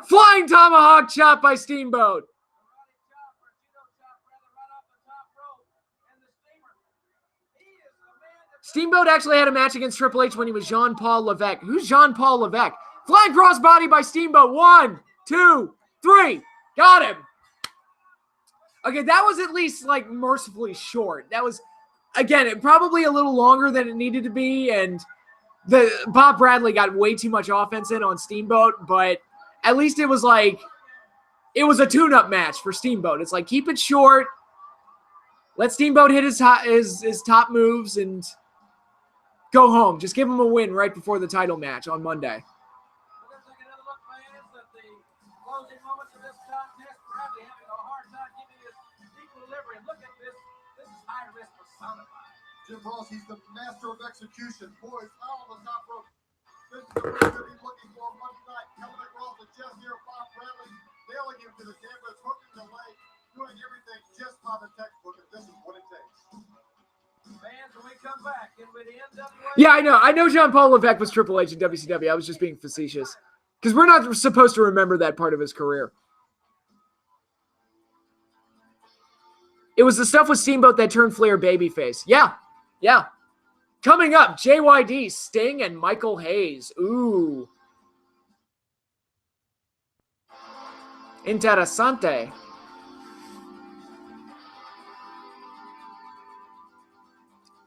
A: Flying tomahawk chop by Steamboat. Steamboat actually had a match against Triple H when he was Jean-Paul Levesque. Who's Jean-Paul Levesque? Flying crossbody by Steamboat. 1, 2, 3. Got him. Okay, that was at least like mercifully short. That was, again, probably a little longer than it needed to be. And the Bob Bradley got way too much offense in on Steamboat, but at least it was like, it was a tune-up match for Steamboat. It's like, keep it short. Let Steamboat hit his top moves and go home. Just give him a win right before the title match on Monday.
D: Jim Ross, he's the master of execution. Boys, out on the top rope. This is the ring that he's looking for Monday night. Coming across the chest here, Bob Bradley, nailing him to the canvas, hooking the leg, doing everything just by the textbook, and this is what it takes.
E: Fans, when we come back, in with the NWA.
A: Yeah, I know. I know Jean-Paul Levesque was Triple H in WCW. I was just being facetious. Because we're not supposed to remember that part of his career. It was the stuff with Steamboat that turned Flair babyface. Yeah. Yeah. Coming up, JYD, Sting, and Michael Hayes. Ooh. Interesante.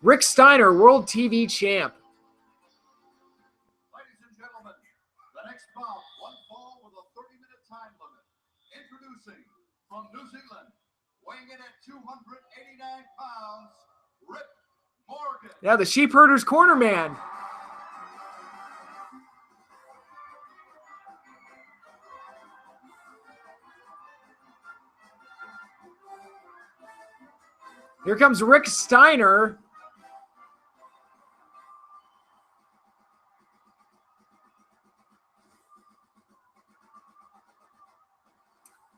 A: Rick Steiner, World TV Champ.
C: Ladies and gentlemen, the next bout, one fall with a 30-minute time limit. Introducing from New Zealand, weighing in at 289 pounds, Rip Morgan.
A: Yeah, the Sheep Herders Corner Man. Here comes Rick Steiner.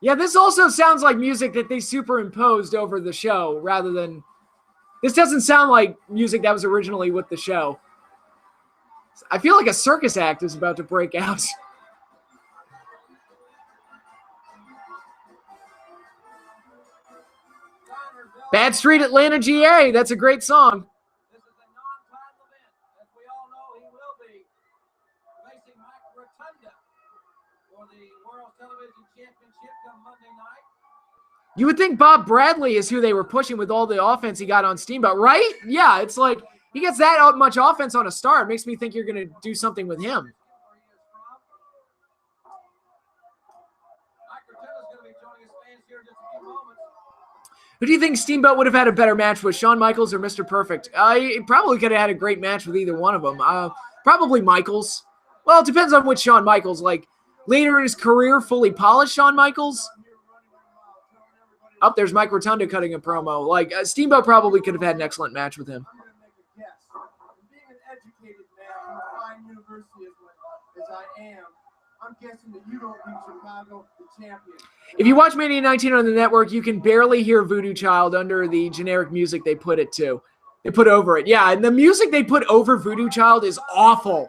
A: Yeah, this also sounds like music that they superimposed over the show rather than... This doesn't sound like music that was originally with the show. I feel like a circus act is about to break out. Bad Street, Atlanta, GA. That's a great song.
E: This is a non-title event. As we all know, he will be facing Mike Rotunda for the World Television Championship come Monday night.
A: You would think Bob Bradley is who they were pushing with all the offense he got on Steamboat, right? Yeah, it's like he gets that much offense on a star. It makes me think you're going to do something with him.
E: Mike Rotunda's going to be joining his fans here in just a few moments.
A: Who do you think Steamboat would have had a better match with, Shawn Michaels or Mr. Perfect? He probably could have had a great match with either one of them. Probably Michaels. Well, it depends on which Shawn Michaels. Like, later in his career, fully polished Shawn Michaels. Oh, there's Mike Rotunda cutting a promo. Like, Steamboat probably could have had an excellent match with him.
D: I'm going to make a guess. Being an educated man from a fine university as I am, I'm guessing that you don't beat Chicago, the champion.
A: If you watch Mania 19 on the network, you can barely hear Voodoo Child under the generic music they put it to. They put over it. Yeah, and the music they put over Voodoo Child is awful.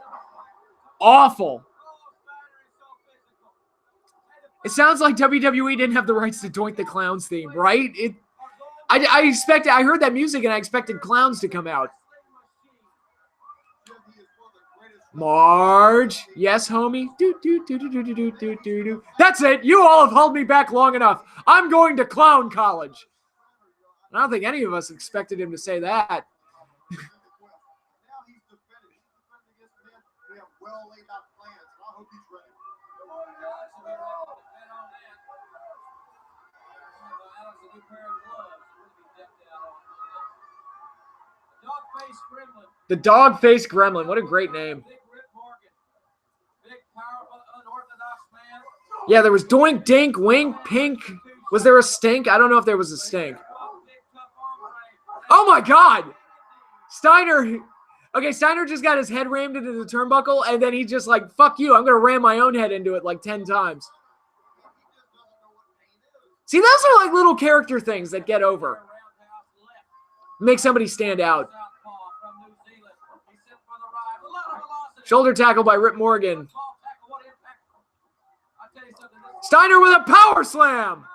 A: Awful. It sounds like WWE didn't have the rights to Doink the Clowns theme, right? I heard that music and I expected clowns to come out. Marge. Yes, homie. That's it. You all have held me back long enough. I'm going to clown college. I don't think any of us expected him to say that. The Dog-Faced Gremlin. What a great name. Yeah, there was Doink, Dink, Wink, Pink. Was there a stink? I don't know if there was a stink. Oh my God! Steiner. Okay, Steiner just got his head rammed into the turnbuckle, and then he just like, fuck you, I'm going to ram my own head into it like 10 times. See, those are like little character things that get over. Make somebody stand out. Shoulder tackle by Rip Morgan. Steiner with a power slam.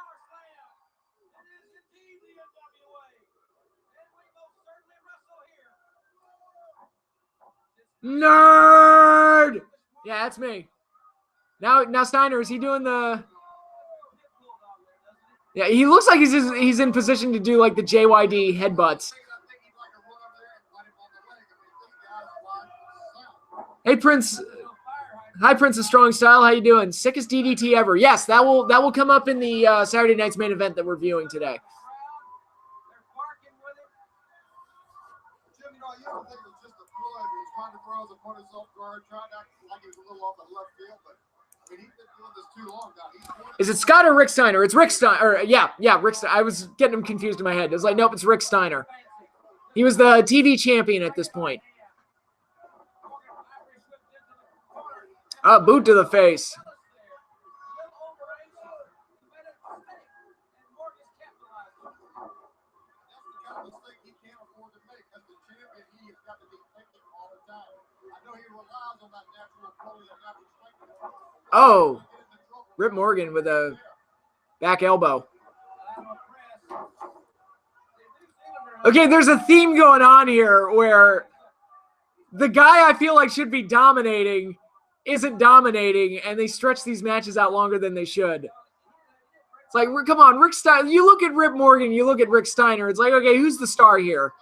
A: Nerd. Yeah, that's me. Now Steiner, is he doing the... Yeah, he looks like he's in position to do like the JYD headbutts. Hey, Prince. Hi, Prince of Strong Style. How you doing? Sickest DDT ever. Yes, that will come up in the Saturday night's main event that we're viewing today.
D: Jim, you don't think it was just a throw? He was trying to throw his opponent's off guard, trying to act like he was a little off the left field, but I mean, he's been doing this too long now.
A: Is it Scott or Rick Steiner? It's Rick Steiner. Yeah, Rick Steiner. I was getting him confused in my head. I was like, nope, it's Rick Steiner. He was the TV champion at this point. Boot to the face. Oh, Rip Morgan with a back elbow. Okay, there's a theme going on here where the guy I feel like should be dominating isn't dominating, and they stretch these matches out longer than they should. It's like, come on, Rick Steiner. You look at Rip Morgan, you look at Rick Steiner. It's like, okay, who's the star here?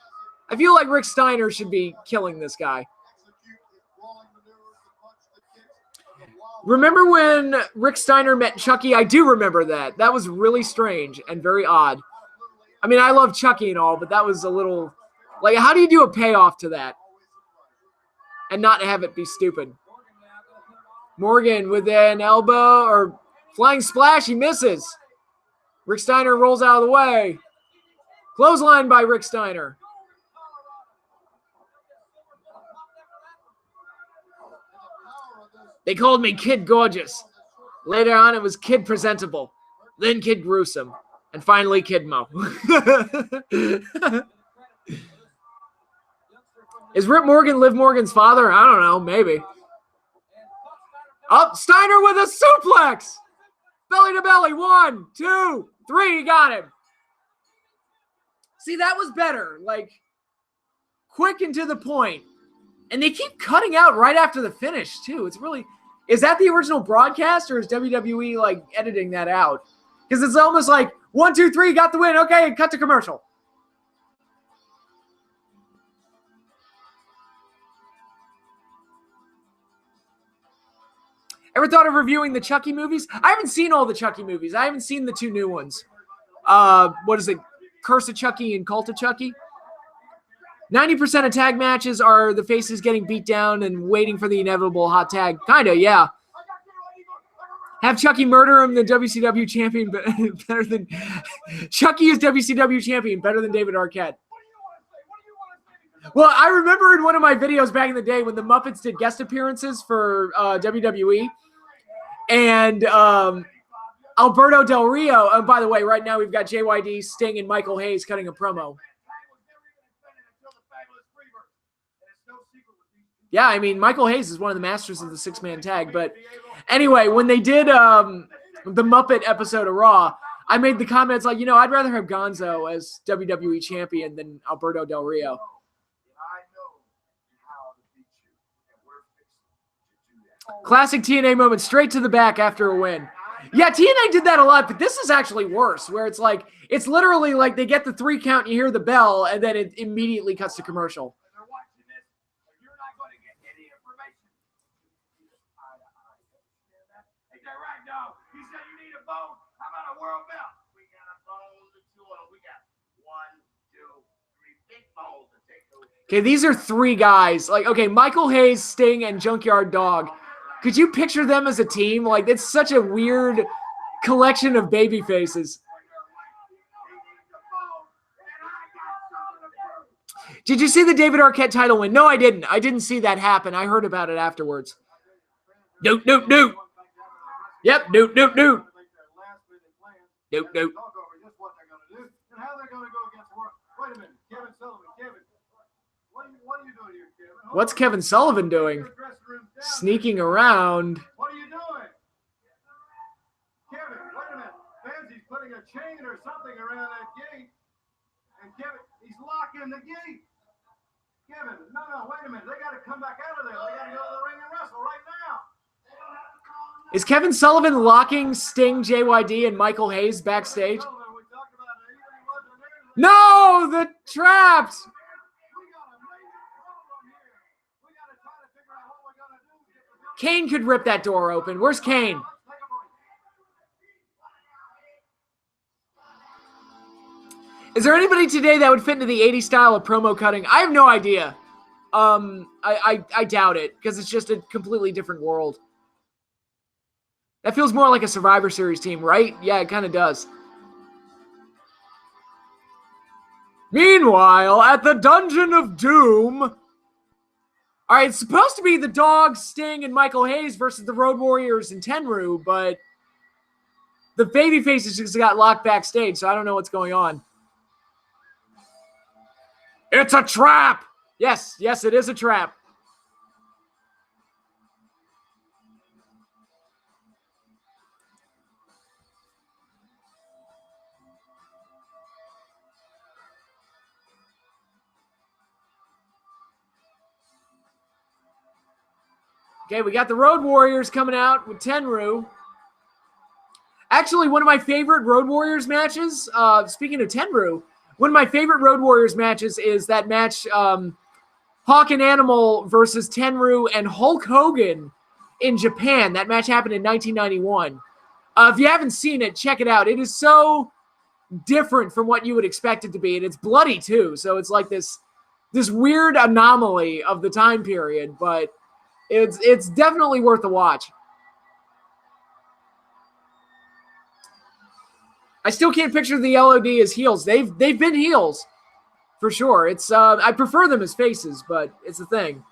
A: I feel like Rick Steiner should be killing this guy. Remember when Rick Steiner met Chucky? I do remember that. That was really strange and very odd. I mean, I love Chucky and all, but that was a little... Like, how do you do a payoff to that? And not have it be stupid. Morgan with an elbow or flying splash. He misses. Rick Steiner rolls out of the way. Clothesline by Rick Steiner. They called me Kid Gorgeous. Later on, it was Kid Presentable. Then Kid Gruesome. And finally, Kid Mo. Is Rip Morgan Liv Morgan's father? I don't know. Maybe. Up, Steiner with a suplex. Belly to belly. 1, 2, 3. He got him. See, that was better. Like, quick and to the point. And they keep cutting out right after the finish, too. It's really... Is that the original broadcast, or is WWE, like, editing that out? Because it's almost like, 1, 2, 3, got the win. Okay, cut to commercial. Ever thought of reviewing the Chucky movies? I haven't seen all the Chucky movies. I haven't seen the 2 new ones. What is it? Curse of Chucky and Cult of Chucky? 90% of tag matches are the faces getting beat down and waiting for the inevitable hot tag. Kinda, yeah. Have Chucky murder him, the WCW champion, better than... Chucky is WCW champion, better than David Arquette. Well, I remember in one of my videos back in the day when the Muppets did guest appearances for WWE, and Alberto Del Rio, and by the way, right now we've got JYD, Sting, and Michael Hayes cutting a promo. Yeah, I mean, Michael Hayes is one of the masters of the 6-man tag. But anyway, when they did the Muppet episode of Raw, I made the comments like, you know, I'd rather have Gonzo as WWE champion than Alberto Del Rio. Classic TNA moment, straight to the back after a win. Yeah, TNA did that a lot, but this is actually worse, where it's like, it's literally like they get the 3 count, you hear the bell, and then it immediately cuts to commercial.
C: World belt. We got a bowl to 2. We got 1, 2, 3 big bowls to take those.
A: Okay, these are 3 guys. Like, okay, Michael Hayes, Sting, and Junkyard Dog. Could you picture them as a team? Like, it's such a weird collection of baby faces. Did you see the David Arquette title win? No, I didn't. I didn't see that happen. I heard about it afterwards. Doot, doot, doot. Yep, doot, doot, doot. Nope, nope. What's Kevin Sullivan doing? Sneaking around.
D: What are you doing? Kevin, wait a minute. Fancy's putting a chain or something around that gate. And Kevin, he's locking the gate. Kevin, no, wait a minute. They got to come back out of there. They got to go to the ring and wrestle right now.
A: Is Kevin Sullivan locking Sting, JYD, and Michael Hayes backstage? No, the traps. Kane could rip that door open. Where's Kane? Is there anybody today that would fit into the 80s style of promo cutting? I have no idea. I doubt it, because it's just a completely different world. That feels more like a Survivor Series team, right? Yeah, it kind of does. Meanwhile, at the Dungeon of Doom. All right, it's supposed to be the Dog, Sting, and Michael Hayes versus the Road Warriors and Tenryu, but the babyfaces just got locked backstage, so I don't know what's going on. It's a trap! Yes, it is a trap. Okay, we got the Road Warriors coming out with Tenryu. Actually, one of my favorite Road Warriors matches, speaking of Tenryu, one of my favorite Road Warriors matches is that match, Hawk and Animal versus Tenryu and Hulk Hogan in Japan. That match happened in 1991. If you haven't seen it, check it out. It is so different from what you would expect it to be, and it's bloody too. So it's like this weird anomaly of the time period, but it's definitely worth a watch. I still can't picture the LOD as heels. They've been heels for sure. It's I prefer them as faces, but it's a thing.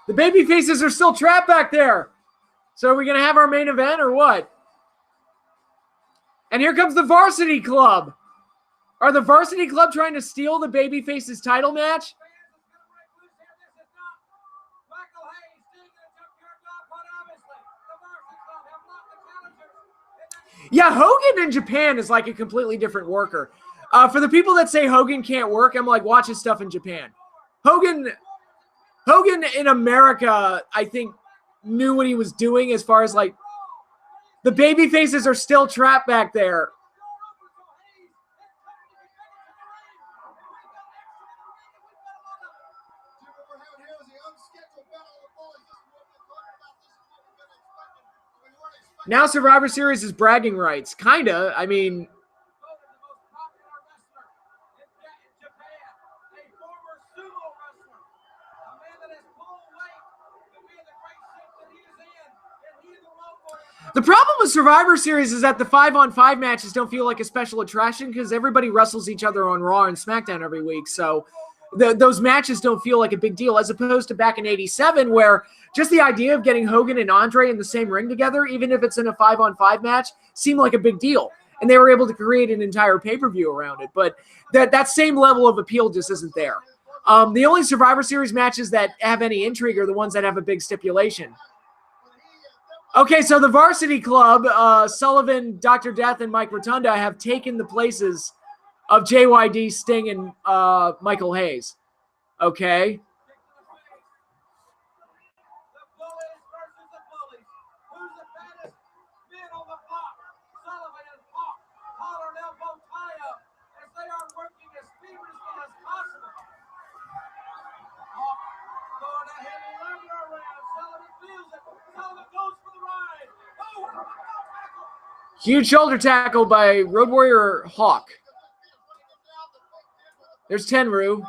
A: The baby faces are still trapped back there. So are we gonna have our main event or what? And here comes the Varsity Club. Are the Varsity Club trying to steal the babyface's title match? Yeah, Hogan in Japan is like a completely different worker. For the people that say Hogan can't work, I'm like, watch his stuff in Japan. Hogan in America, I think, knew what he was doing as far as like the baby faces are still trapped back there. Now Survivor Series is bragging rights. Kinda. I mean, the problem with Survivor Series is that the 5-on-5 matches don't feel like a special attraction because everybody wrestles each other on Raw and SmackDown every week. So those matches don't feel like a big deal, as opposed to back in '87 where just the idea of getting Hogan and Andre in the same ring together, even if it's in a 5-on-5 match, seemed like a big deal. And they were able to create an entire pay-per-view around it. But that same level of appeal just isn't there. The only Survivor Series matches that have any intrigue are the ones that have a big stipulation. Okay, so the Varsity Club, Sullivan, Dr. Death, and Mike Rotunda have taken the places of JYD, Sting, and Michael Hayes. Okay. Huge shoulder tackle by Road Warrior Hawk. There's Tenryu.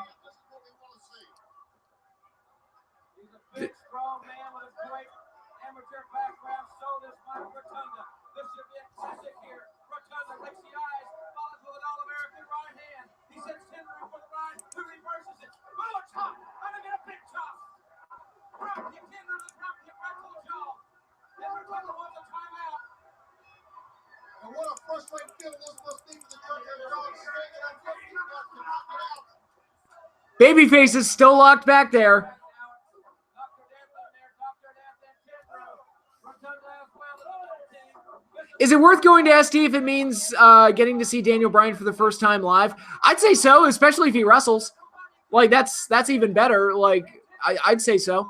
A: Babyface is still locked back there. Is it worth going to SD if it means getting to see Daniel Bryan for the first time live? I'd say so, especially if he wrestles. Like, that's even better. Like, I'd say so.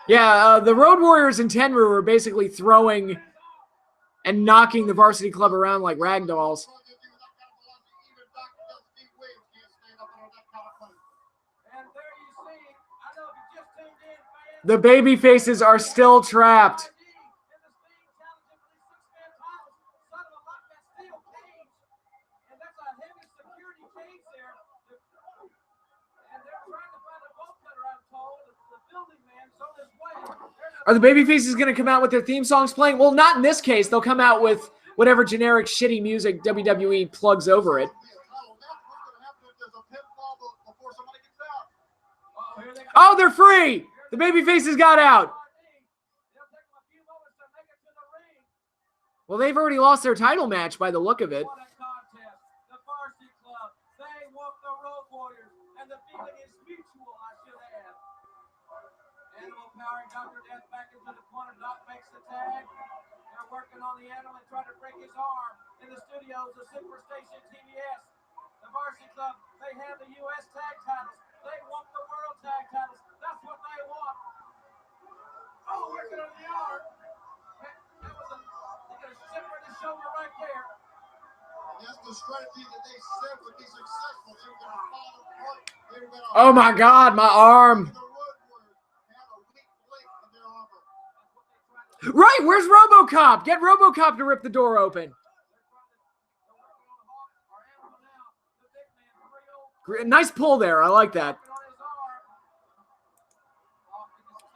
A: Yeah, the Road Warriors and Tenryu are basically throwing and knocking the Varsity Club around like ragdolls. The baby faces are still trapped. Are the baby faces going to come out with their theme songs playing? Well, not in this case. They'll come out with whatever generic shitty music WWE plugs over it. Oh, they're free! The baby faces got out. Well, they've already lost their title match by the look of it.
E: Animal powering Dr. Death back into the corner. Doc makes the tag. They're working on the animal and trying to break his arm. In the studios of Superstation TBS, the Varsity Club, they have the U.S. tag titles. They want the world tag titles. That's what they want. Oh, working on the arm. That was a shipper in the shoulder right there.
D: That's the strategy that they said would be successful. They were going to fall apart. They were going to
A: Oh my God, my arm. Right, where's RoboCop? Get RoboCop to rip the door open. Nice pull there. I like that.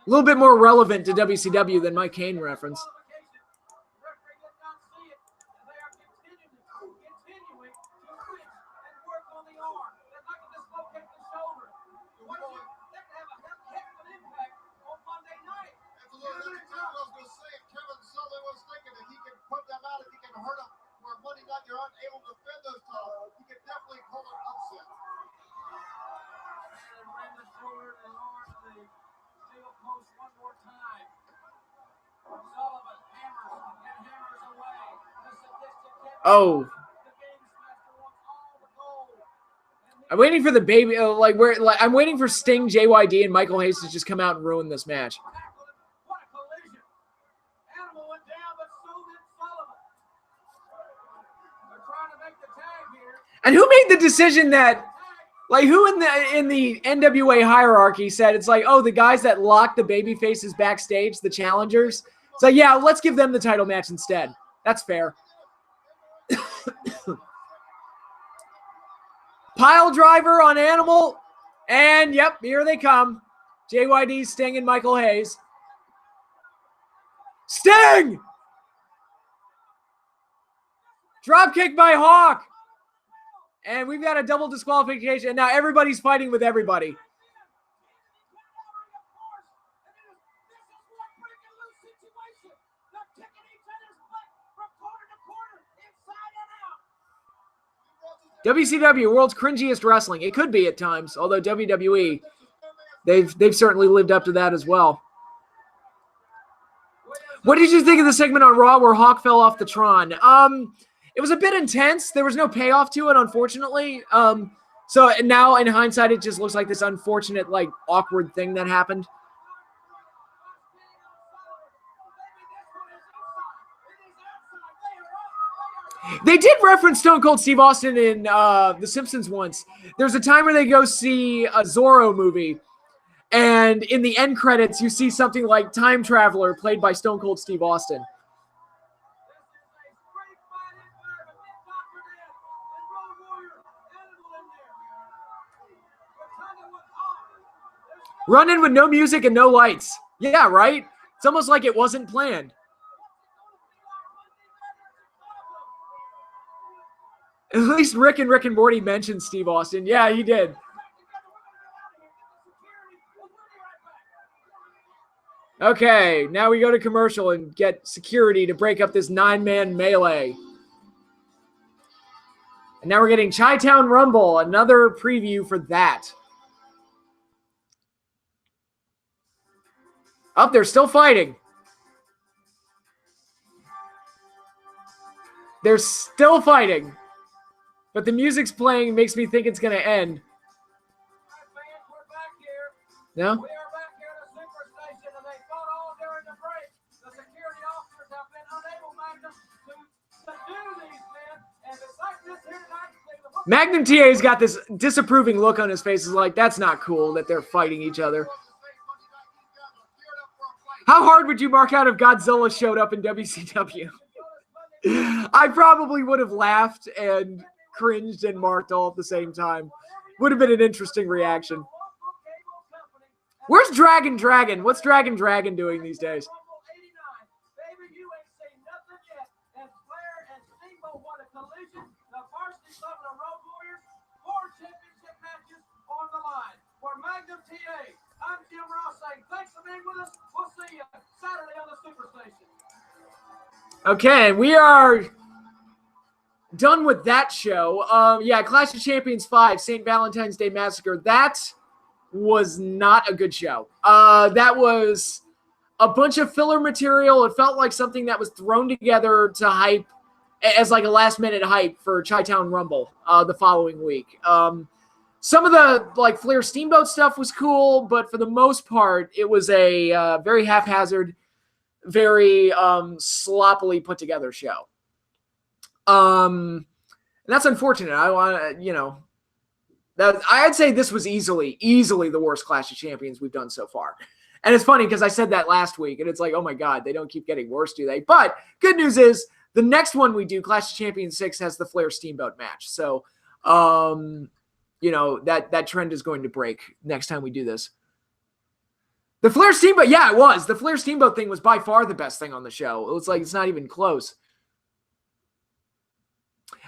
A: A little bit more relevant to WCW than my Kane reference. Oh, I'm waiting for the baby. I'm waiting for Sting, JYD, and Michael Hayes to just come out and ruin this match. And who made the decision that, like, who in the NWA hierarchy said it's like, oh, the guys that locked the babyfaces backstage, the challengers. It's like, yeah, let's give them the title match instead. That's fair. Pile driver on Animal. And, yep, here they come. JYD, Sting, and Michael Hayes. Sting! Dropkick by Hawk. And we've got a double disqualification. And now everybody's fighting with everybody. WCW, world's cringiest wrestling. It could be at times, although WWE, they've certainly lived up to that as well. What did you think of the segment on Raw where Hawk fell off the Tron? It was a bit intense. There was no payoff to it, unfortunately. So now in hindsight, it just looks like this unfortunate, like, awkward thing that happened. They did reference Stone Cold Steve Austin in The Simpsons once. There's a time where they go see a Zorro movie, and in the end credits, you see something like Time Traveler played by Stone Cold Steve Austin. Run in with no music and no lights. Yeah, right? It's almost like it wasn't planned. At least Rick and Morty mentioned Steve Austin. Yeah, he did. Okay, now we go to commercial and get security to break up this 9-man melee. And now we're getting Chi-Town Rumble, another preview for that. Up, they're still fighting. They're still fighting. But the music's playing, makes me think it's going to end. No? We are back here at the Superstation, and they fought all during the break. The security officers have been unable, Magnum, to subdue these men. And it's like this here tonight. Magnum TA's got this disapproving look on his face. Is like, that's not cool that they're fighting each other. How hard would you mark out if Godzilla showed up in WCW? I probably would have laughed and cringed and marked all at the same time. Would have been an interesting reaction. Where's Dragon? What's Dragon doing these days?
E: Baby, you ain't seen nothing yet. As Flair and Steamboat won a collision, the Varsity Club and the Road Warriors, 4 championship matches on the line. For Magnum TA, I'm Jim Ross saying thanks for being with us. We'll see you Saturday on the Superstation.
A: Okay, we are done with that show. Yeah, Clash of Champions 5, St. Valentine's Day Massacre. That was not a good show. That was a bunch of filler material. It felt like something that was thrown together to hype as like a last minute hype for Chi-Town Rumble the following week. Some of the like Flair Steamboat stuff was cool, but for the most part, it was a very haphazard, very sloppily put together show. And that's unfortunate. I want to, that I'd say this was easily the worst Clash of Champions we've done so far. And it's funny because I said that last week, and it's like, oh my God, they don't keep getting worse, do they? But good news is the next one we do, Clash of Champions 6, has the Flair Steamboat match. So, that trend is going to break next time we do this. The Flair Steamboat, yeah, it was. The Flair Steamboat thing was by far the best thing on the show. It was like, it's not even close.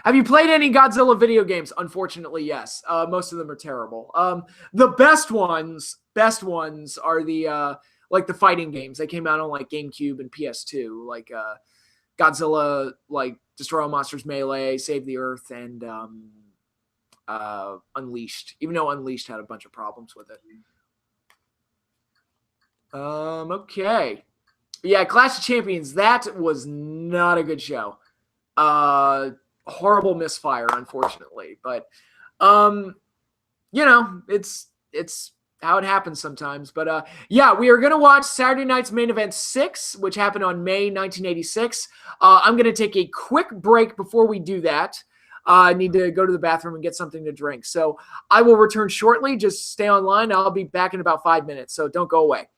A: Have you played any Godzilla video games? Unfortunately, yes. Most of them are terrible. The best ones are the like the fighting games. They came out on like GameCube and PS2, like Godzilla, like Destroy All Monsters Melee, Save the Earth, and Unleashed. Even though Unleashed had a bunch of problems with it. Okay. Yeah, Clash of Champions, that was not a good show. Horrible misfire, unfortunately. But it's how it happens sometimes. But yeah, we are gonna watch Saturday night's main event 6, which happened on May 1986. I'm gonna take a quick break before we do that. I need to go to the bathroom and get something to drink. So I will return shortly. Just stay online. I'll be back in about 5 minutes. So don't go away.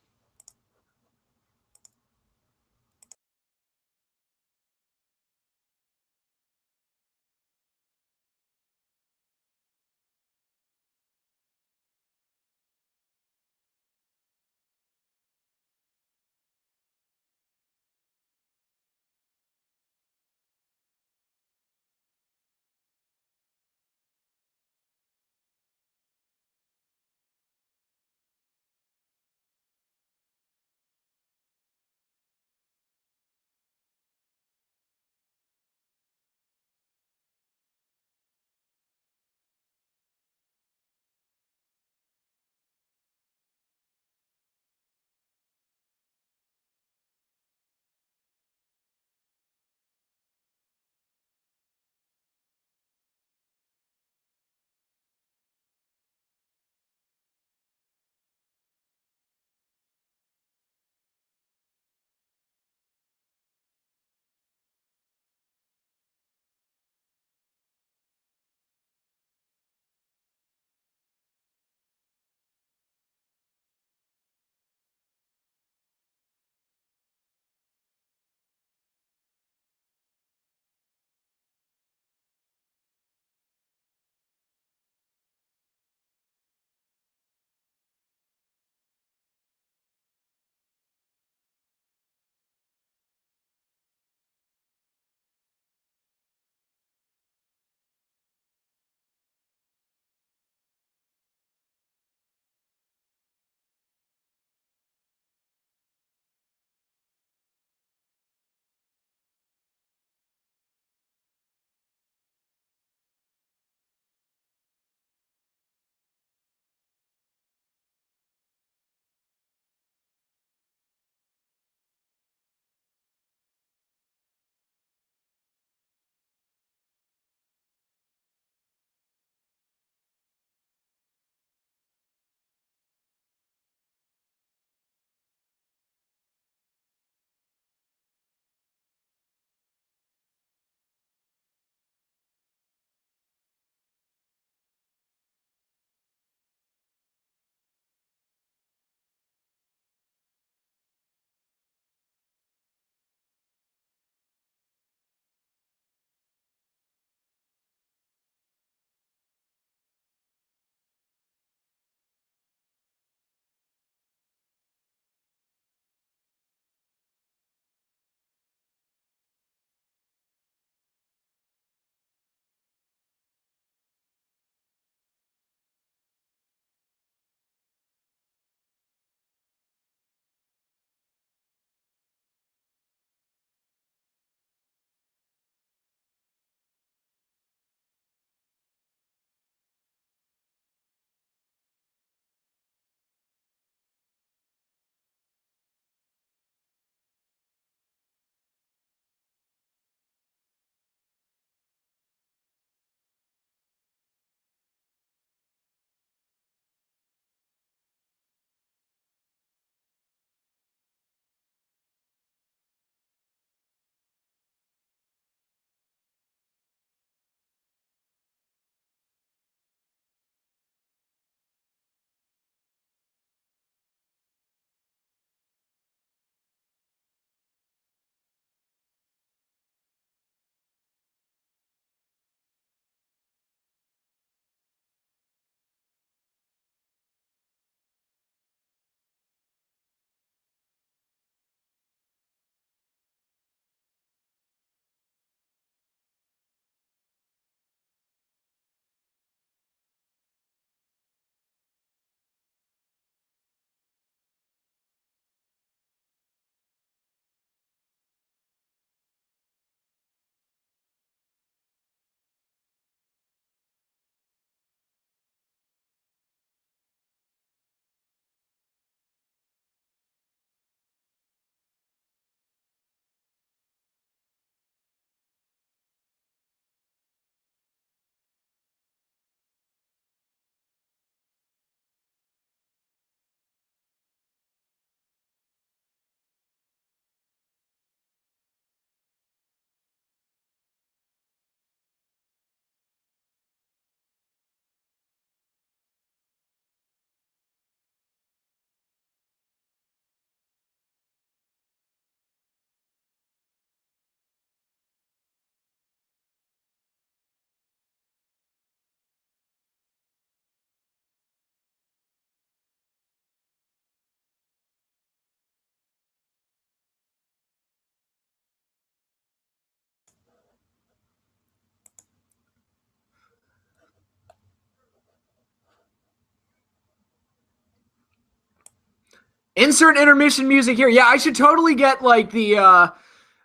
A: Insert intermission music here. Yeah, I should totally get like the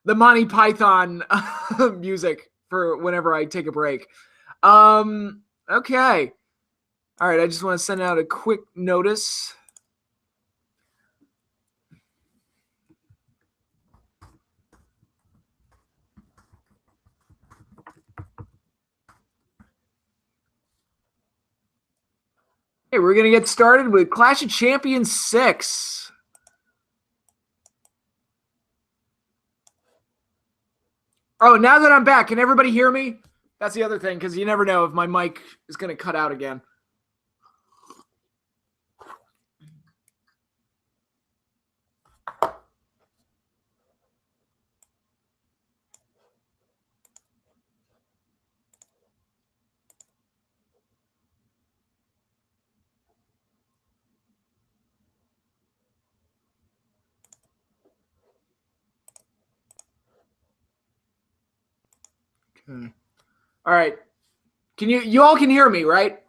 A: Monty Python music for whenever I take a break. Okay. All right, I just want to send out a quick notice. Hey, we're going to get started with Clash of Champions 6. Oh, now that I'm back, can everybody hear me? That's the other thing, because you never know if my mic is going to cut out again. Okay. All right. Can you all can hear me, right?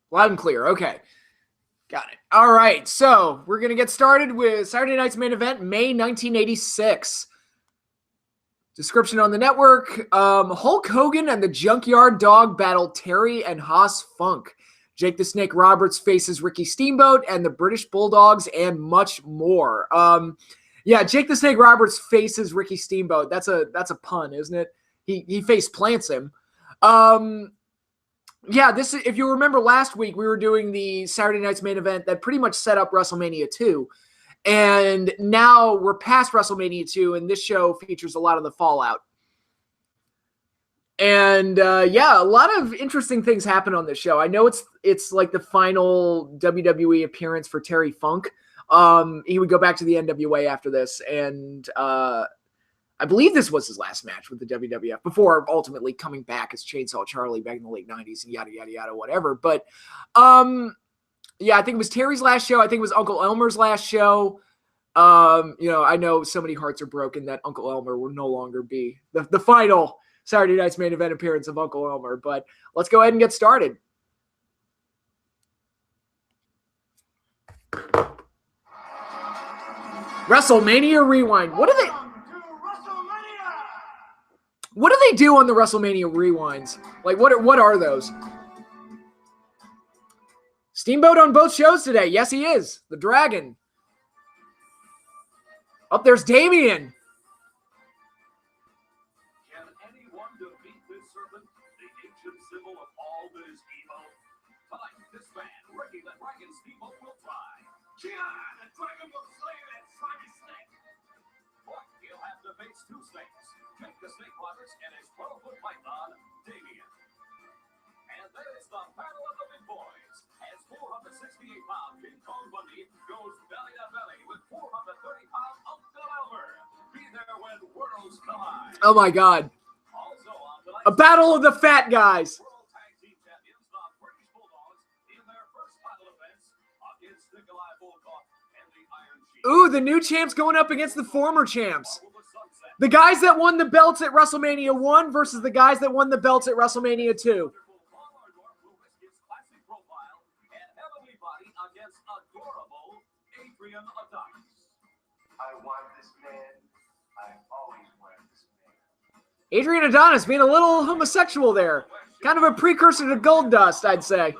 A: Loud and clear. Okay. Got it. All right. So we're going to get started with Saturday night's main event, May 1986. Description on the network. Hulk Hogan and the Junkyard Dog battle Terry and Haas Funk. Jake the Snake Roberts faces Ricky Steamboat and the British Bulldogs and much more. Yeah, Jake the Snake Roberts faces Ricky Steamboat. That's a pun, isn't it? He face plants him. Yeah, this is, if you remember last week, we were doing the Saturday night's main event that pretty much set up WrestleMania 2. And now we're past WrestleMania 2, and this show features a lot of the fallout. And yeah, a lot of interesting things happen on this show. I know it's like the final WWE appearance for Terry Funk. He would go back to the NWA after this, and I believe this was his last match with the WWF before ultimately coming back as Chainsaw Charlie back in the late 90s and yada, yada, yada, whatever. But yeah, I think it was Terry's last show. I think it was Uncle Elmer's last show. You know, I know so many hearts are broken that Uncle Elmer will no longer be the final Saturday night's main event appearance of Uncle Elmer. But let's go ahead and get started. WrestleMania Rewind. What do they do on the WrestleMania Rewinds? Like, what are those? Steamboat on both shows today. Yes, he is. The Dragon. Up there's Damien.
C: Can anyone defeat this serpent, the ancient symbol of all that is evil? Tonight, this man, Ricky the Dragon Steamboat, will try. Gian, the dragon will slay that slimy snake. But he'll have to face two snakes. Jake the Snake Roberts and his 12-foot python, Damien. And there's the battle of the big boys. As 468-pound King Kong Bundy goes belly to belly with 430-pound Uncle Elmer. Be there when worlds collide.
A: Oh my God.
C: Also on
A: A battle of the fat guys.
C: World Tag Team Champions, the British Bulldogs, in their first title defense against Nikolai Volkov and the Iron Sheik.
A: Ooh, the new champs going up against the former champs. The guys that won the belts at WrestleMania 1 versus the guys that won the belts at WrestleMania 2.
C: I want this man. I always want this man.
A: Adrian Adonis being a little homosexual there. Kind of a precursor to Gold Dust, I'd say.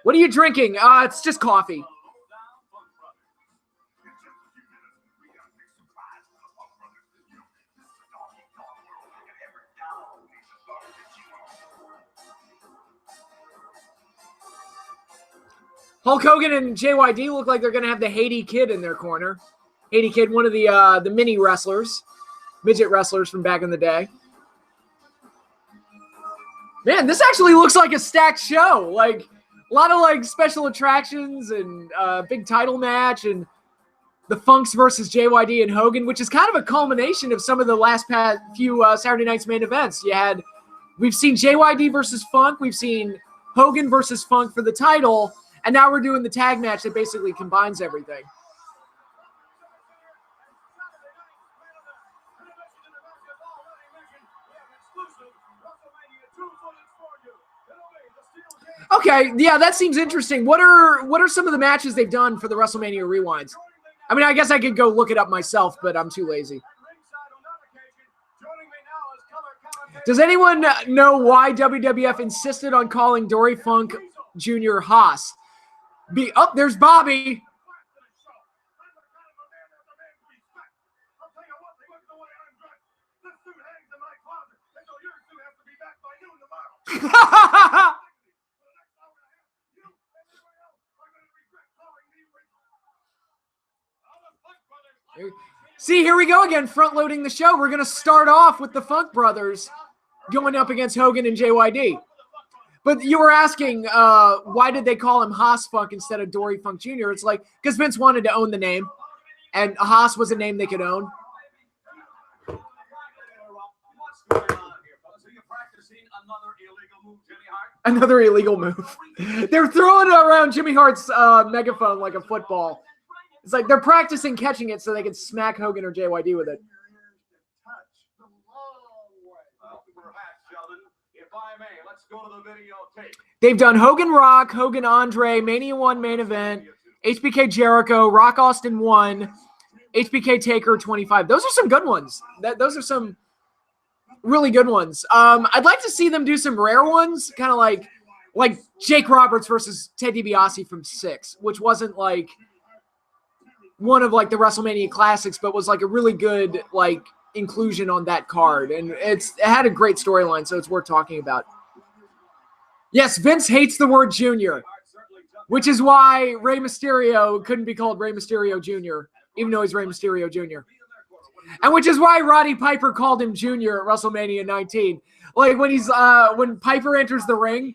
A: What are you drinking? It's just coffee. Hulk Hogan and JYD look like they're going to have the Haiti Kid in their corner. Haiti Kid, one of the mini wrestlers, midget wrestlers from back in the day. Man, this actually looks like a stacked show. Like a lot of like special attractions and big title match and the Funks versus JYD and Hogan, which is kind of a culmination of some of the last few Saturday night's main events. We've seen JYD versus Funk. We've seen Hogan versus Funk for the title, and now we're doing the tag match that basically combines everything. Okay, yeah, that seems interesting. What are some of the matches they've done for the WrestleMania Rewinds? I mean, I guess I could go look it up myself, but I'm too lazy. Does anyone know why WWF insisted on calling Dory Funk Jr. Haas? Oh, there's Bobby. See, here we go again, front-loading the show. We're going to start off with the Funk Brothers going up against Hogan and JYD. But you were asking, why did they call him Haas Funk instead of Dory Funk Jr.? It's like, because Vince wanted to own the name, and Haas was a name they could own. Another illegal move. They're throwing around Jimmy Hart's megaphone like a football. It's like they're practicing catching it so they can smack Hogan or JYD with it. They've done Hogan Rock, Hogan Andre, Mania 1 main event, HBK Jericho, Rock Austin 1, HBK Taker 25. Those are some good ones. Those are some really good ones. I'd like to see them do some rare ones, kind of like Jake Roberts versus Ted DiBiase from 6, which wasn't like one of like the WrestleMania classics, but was like a really good like inclusion on that card, and it had a great storyline, so it's worth talking about. Yes, Vince hates the word Junior, which is why Rey Mysterio couldn't be called Rey Mysterio Jr., even though he's Rey Mysterio Jr. And which is why Roddy Piper called him Junior at WrestleMania 19. Like when he's when Piper enters the ring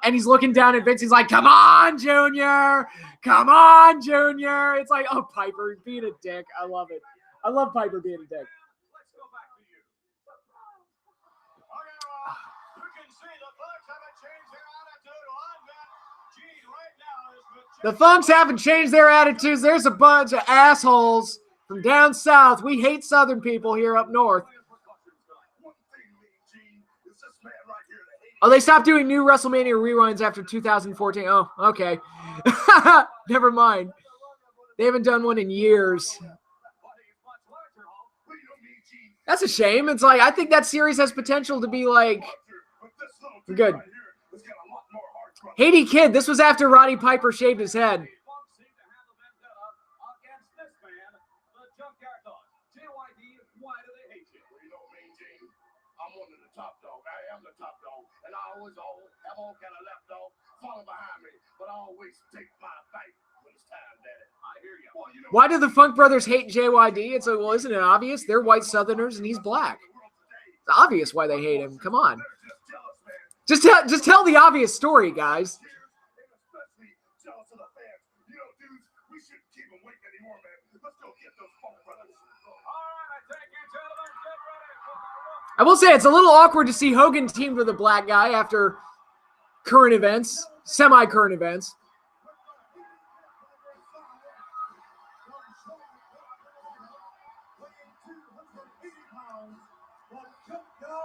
A: and he's looking down at Vince, he's like, "Come on, Junior! Come on, Junior!" It's like, oh, Piper being a dick. I love it. I love Piper being a dick. The Funks haven't changed their attitudes. There's a bunch of assholes from down south. We hate Southern people here up north. Oh, they stopped doing new WrestleMania rewinds after 2014. Oh, okay. Never mind. They haven't done one in years. That's a shame. It's like, I think that series has potential to be like good. Haiti Kid, this was after Roddy Piper shaved his head. Why do the Funk Brothers hate JYD? It's like, well, isn't it obvious? They're white Southerners and he's black. It's obvious why they hate him. Come on. Just tell the obvious story, guys. I will say it's a little awkward to see Hogan teamed with a black guy after current events, semi-current events.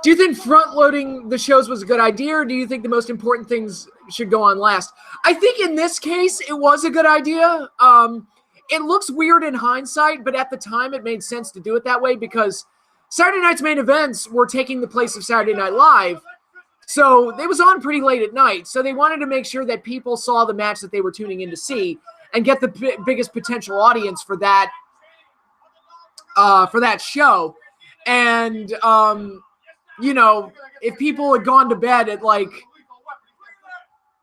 A: Do you think front-loading the shows was a good idea, or do you think the most important things should go on last? I think in this case, it was a good idea. It looks weird in hindsight, but at the time, it made sense to do it that way because Saturday night's main events were taking the place of Saturday Night Live, so it was on pretty late at night. So they wanted to make sure that people saw the match that they were tuning in to see and get the biggest potential audience for that show. And you know, if people had gone to bed at like,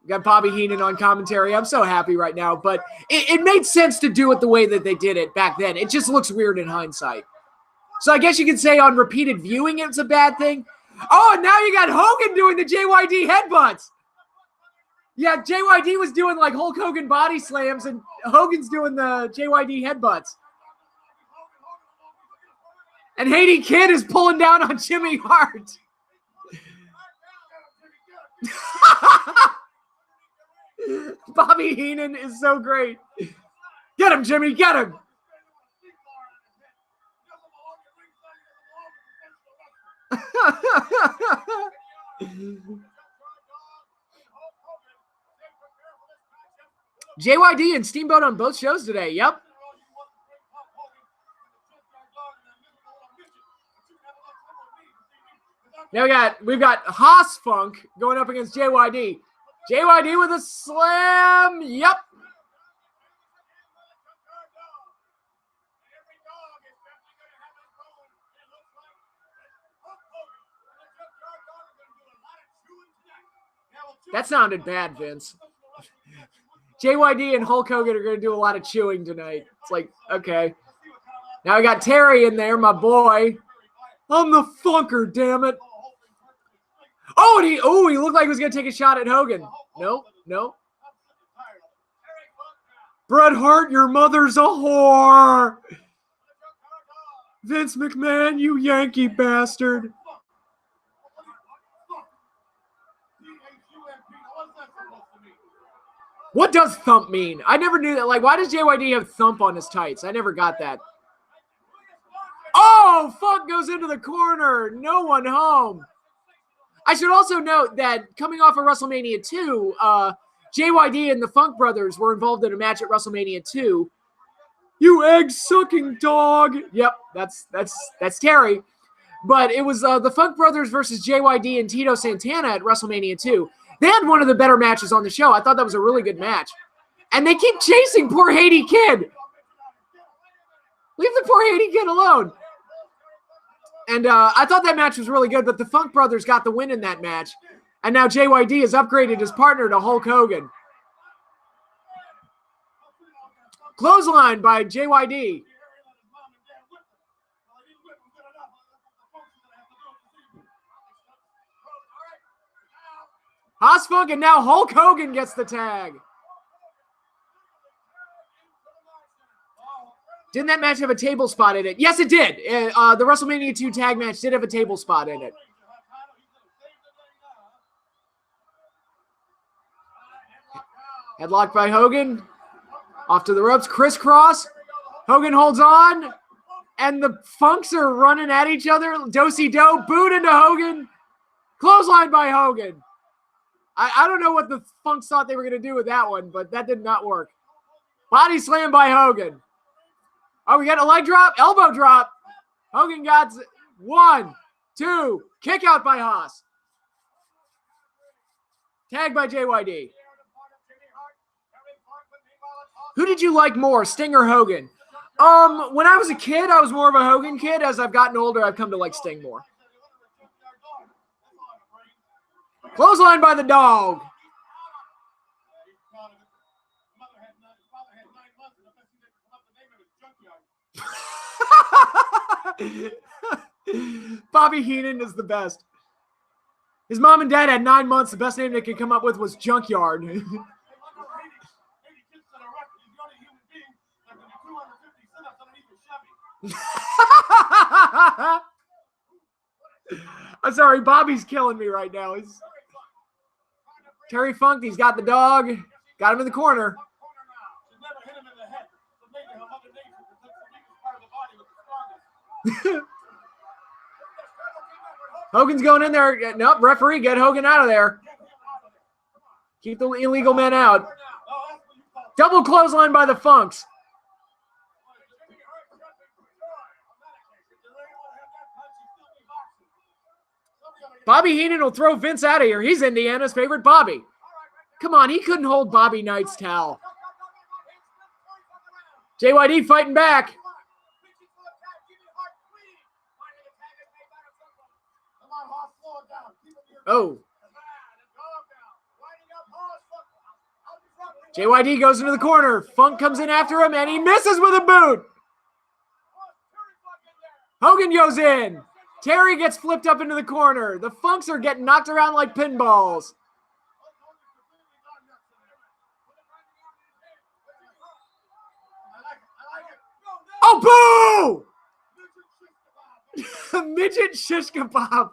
A: got Bobby Heenan on commentary. I'm so happy right now, but it made sense to do it the way that they did it back then. It just looks weird in hindsight. So I guess you could say on repeated viewing, it's a bad thing. Oh, and now you got Hogan doing the JYD headbutts. Yeah, JYD was doing like Hulk Hogan body slams and Hogan's doing the JYD headbutts. And Haiti Kid is pulling down on Jimmy Hart. Bobby Heenan is so great. Get him, Jimmy. Get him. JYD and Steamboat on both shows today. Yep. Now we've got Haas Funk going up against JYD. JYD with a slam. Yep. That sounded bad, Vince. JYD and Hulk Hogan are going to do a lot of chewing tonight. It's like, okay. Now we got Terry in there, my boy. I'm the Funker, damn it. Oh, he looked like he was going to take a shot at Hogan. No. Bret Hart, your mother's a whore. Vince McMahon, you Yankee bastard. What does thump mean? I never knew that. Like, why does JYD have thump on his tights? I never got that. Oh, Funk goes into the corner. No one home. I should also note that coming off of WrestleMania 2, JYD and the Funk brothers were involved in a match at WrestleMania 2. You egg-sucking dog. Yep, that's Terry. But it was the Funk brothers versus JYD and Tito Santana at WrestleMania 2. They had one of the better matches on the show. I thought that was a really good match. And they keep chasing poor Haiti Kid. Leave the poor Haiti Kid alone. And I thought that match was really good, but the Funk brothers got the win in that match. And now JYD has upgraded his partner to Hulk Hogan. Clothesline by JYD. Haas Funk, and now Hulk Hogan gets the tag. Didn't that match have a table spot in it? Yes, it did. The WrestleMania 2 tag match did have a table spot in it. Headlock by Hogan. Off to the ropes. Crisscross. Hogan holds on. And the Funks are running at each other. Do-si-do. Boot into Hogan. Clothesline by Hogan. I don't know what the Funks thought they were going to do with that one, but that did not work. Body slam by Hogan. Oh, we got a leg drop, elbow drop. Hogan got 1, 2, kick out by Haas. Tag by JYD. Who did you like more, Sting or Hogan? When I was a kid, I was more of a Hogan kid. As I've gotten older, I've come to like Sting more. Clothesline by the dog. Bobby Heenan is the best. His mom and dad had 9 months. The best name they could come up with was Junkyard. I'm sorry, Bobby's killing me right now. Terry Funk, he's got the dog. Got him in the corner. Hogan's going in there. Nope, referee, get Hogan out of there. Keep the illegal men out. Double clothesline by the Funks. Bobby Heenan will throw Vince out of here. He's Indiana's favorite Bobby. Come on, he couldn't hold Bobby Knight's towel. JYD fighting back. Oh. JYD goes into the corner. Funk comes in after him, and he misses with a boot. Hogan goes in. Terry gets flipped up into the corner. The Funks are getting knocked around like pinballs. Oh, boo! Midget shish kebab.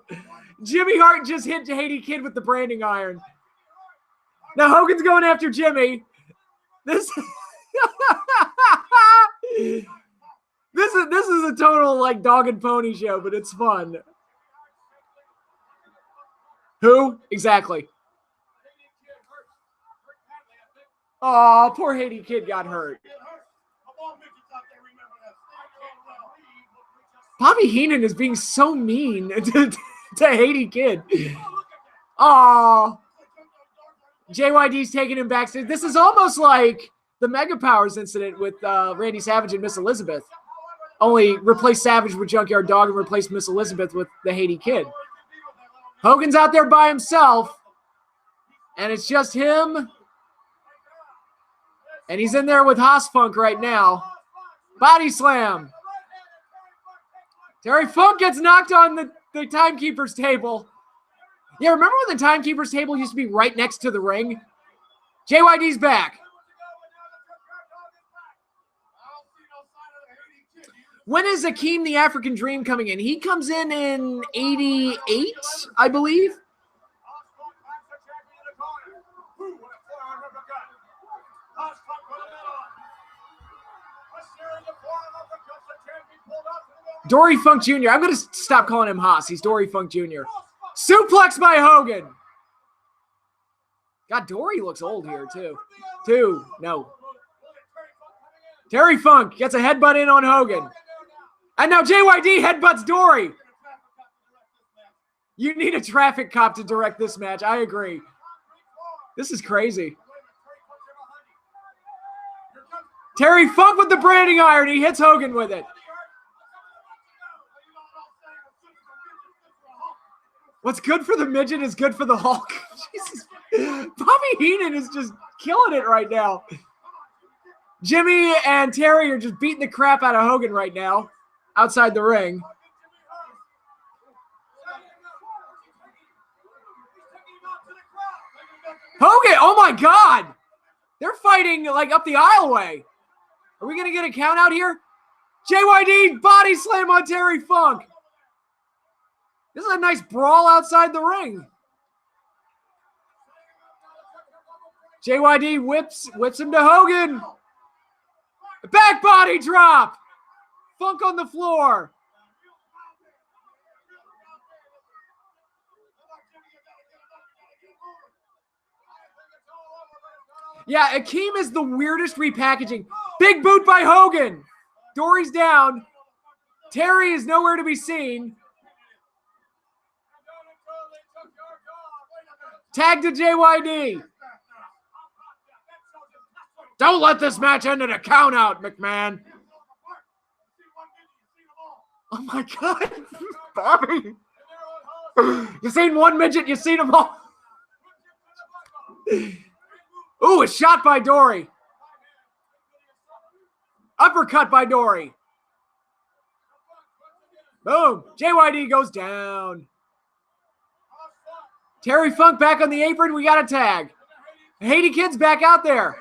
A: Jimmy Hart just hit Haiti Kid with the branding iron. Now Hogan's going after Jimmy. This this is a total like dog and pony show, but it's fun. Who? Exactly. Oh, poor Haiti Kid got hurt. Bobby Heenan is being so mean to Haiti Kid. Oh, JYD's taking him backstage. This is almost like the Mega Powers incident with Randy Savage and Miss Elizabeth. Only replace Savage with Junkyard Dog and replace Miss Elizabeth with the Haiti Kid. Hogan's out there by himself, and it's just him. And he's in there with Haas Funk right now. Body slam. Terry Funk gets knocked on the timekeeper's table. Yeah, remember when the timekeeper's table used to be right next to the ring? JYD's back. When is Akeem the African Dream coming in? He comes in 88, I believe. Dory Funk Jr. I'm going to stop calling him Haas. He's Dory Funk Jr. Suplex by Hogan. God, Dory looks old here, too. No. Terry Funk gets a headbutt in on Hogan. And now JYD headbutts Dory. You need a traffic cop to direct this match. I agree. This is crazy. Terry Funk with the branding iron. He hits Hogan with it. What's good for the midget is good for the Hulk. Jesus. Bobby Heenan is just killing it right now. Jimmy and Terry are just beating the crap out of Hogan right now outside the ring. Hogan, oh my God. They're fighting like up the aisleway. Are we going to get a count out here? JYD body slam on Terry Funk. This is a nice brawl outside the ring. JYD whips him to Hogan. Back body drop. Funk on the floor. Yeah, Akeem is the weirdest repackaging. Big boot by Hogan. Dory's down. Terry is nowhere to be seen. Tag to JYD. Don't let this match end in a count out, McMahon. Oh my God, Bobby. You seen one midget, you seen them all. Ooh, a shot by Dory. Uppercut by Dory. Boom. JYD goes down. Terry Funk back on the apron. We got a tag. Haiti Kid's back out there.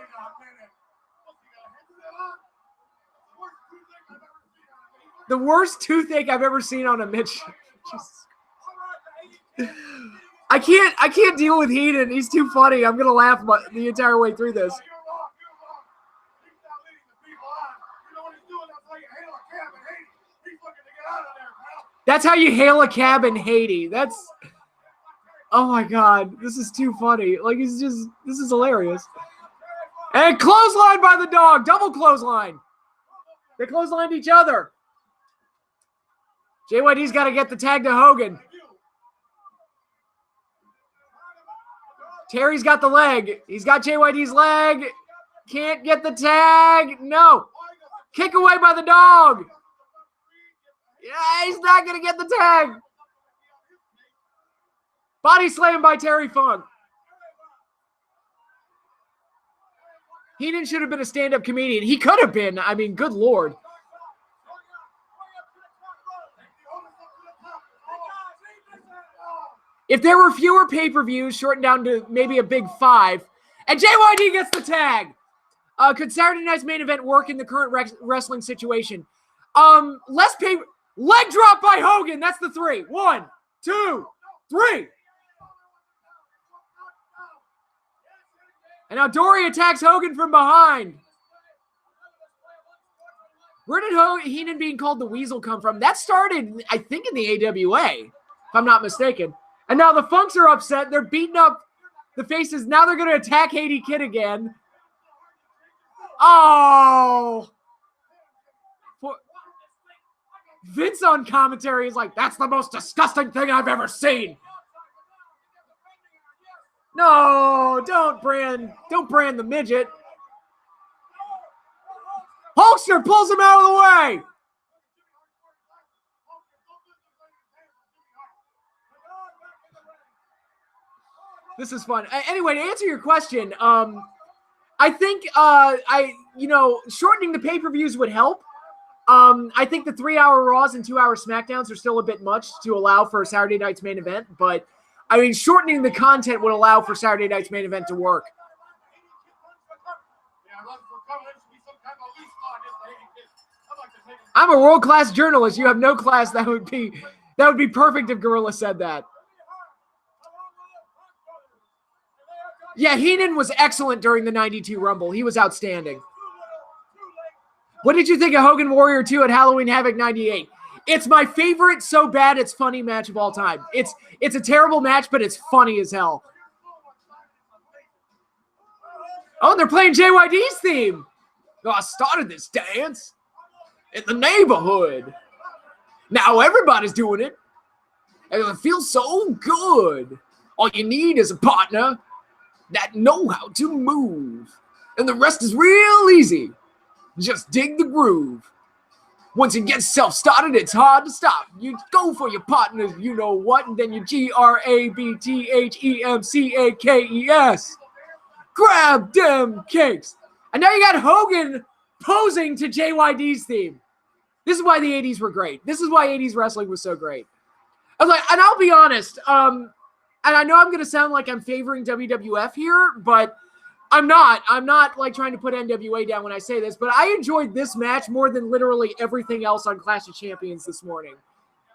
A: The worst toothache I've ever seen on a midget. I can't deal with Heenan. He's too funny. I'm gonna laugh the entire way through this. That's how you hail a cab in Haiti. That's, oh my God, this is too funny. Like, this is hilarious. And clothesline by the dog, double clothesline. They clotheslined each other. JYD's got to get the tag to Hogan. Terry's got the leg. He's got JYD's leg. Can't get the tag. No. Kick away by the dog. Yeah, he's not going to get the tag. Body slam by Terry Funk. Heenan should have been a stand-up comedian. He could have been. I mean, good Lord. If there were fewer pay-per-views, shortened down to maybe a big 5, and JYD gets the tag. Could Saturday Night's main event work in the current wrestling situation? Less pay. Leg drop by Hogan. That's the 3. 1, 2, 3. And now Dory attacks Hogan from behind. Where did Heenan being called the Weasel come from? That started, I think, in the AWA, if I'm not mistaken. And now the Funks are upset. They're beating up the Faces. Now they're going to attack Haiti Kid again. Oh! Vince on commentary is like, that's the most disgusting thing I've ever seen. No, don't brand the midget. Hulkster pulls him out of the way. This is fun. Anyway, to answer your question, I think shortening the pay-per-views would help. I think the 3-hour Raws and 2-hour SmackDowns are still a bit much to allow for Saturday night's main event, but I mean, shortening the content would allow for Saturday night's main event to work. I'm a world-class journalist. You have no class. That would be perfect if Gorilla said that. Yeah, Heenan was excellent during the 92 Rumble. He was outstanding. What did you think of Hogan Warrior 2 at Halloween Havoc 98? It's my favorite so bad it's funny match of all time. It's a terrible match, but it's funny as hell. Oh, they're playing JYD's theme. Oh, I started this dance in the neighborhood. Now everybody's doing it. And it feels so good. All you need is a partner that know how to move. And the rest is real easy. Just dig the groove. Once you get self-started, it's hard to stop. You go for your partners, you know what, and then you GRABTHEMCAKES. Grab them cakes. And now you got Hogan posing to JYD's theme. This is why the 80s were great. This is why 80s wrestling was so great. I was like, and I'll be honest, and I know I'm going to sound like I'm favoring WWF here, but I'm not like trying to put NWA down when I say this, but I enjoyed this match more than literally everything else on Clash of Champions this morning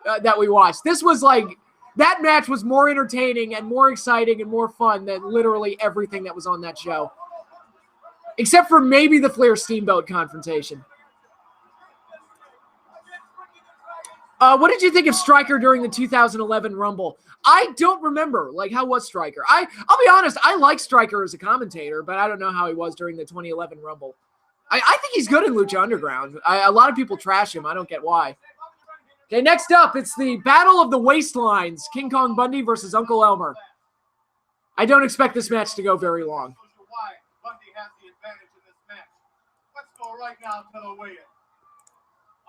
A: that we watched. This was like, that match was more entertaining and more exciting and more fun than literally everything that was on that show. Except for maybe the Flair Steamboat confrontation. What did you think of Stryker during the 2011 Rumble? I don't remember. Like, how was Stryker? I'll be honest, I like Stryker as a commentator, but I don't know how he was during the 2011 Rumble. I think he's good in Lucha Underground. A lot of people trash him. I don't get why. Okay, next up, it's the Battle of the Waistlines. King Kong Bundy versus Uncle Elmer. I don't expect this match to go very long.
D: Bundy has the advantage in this match. Let's go right now to the weigh-in.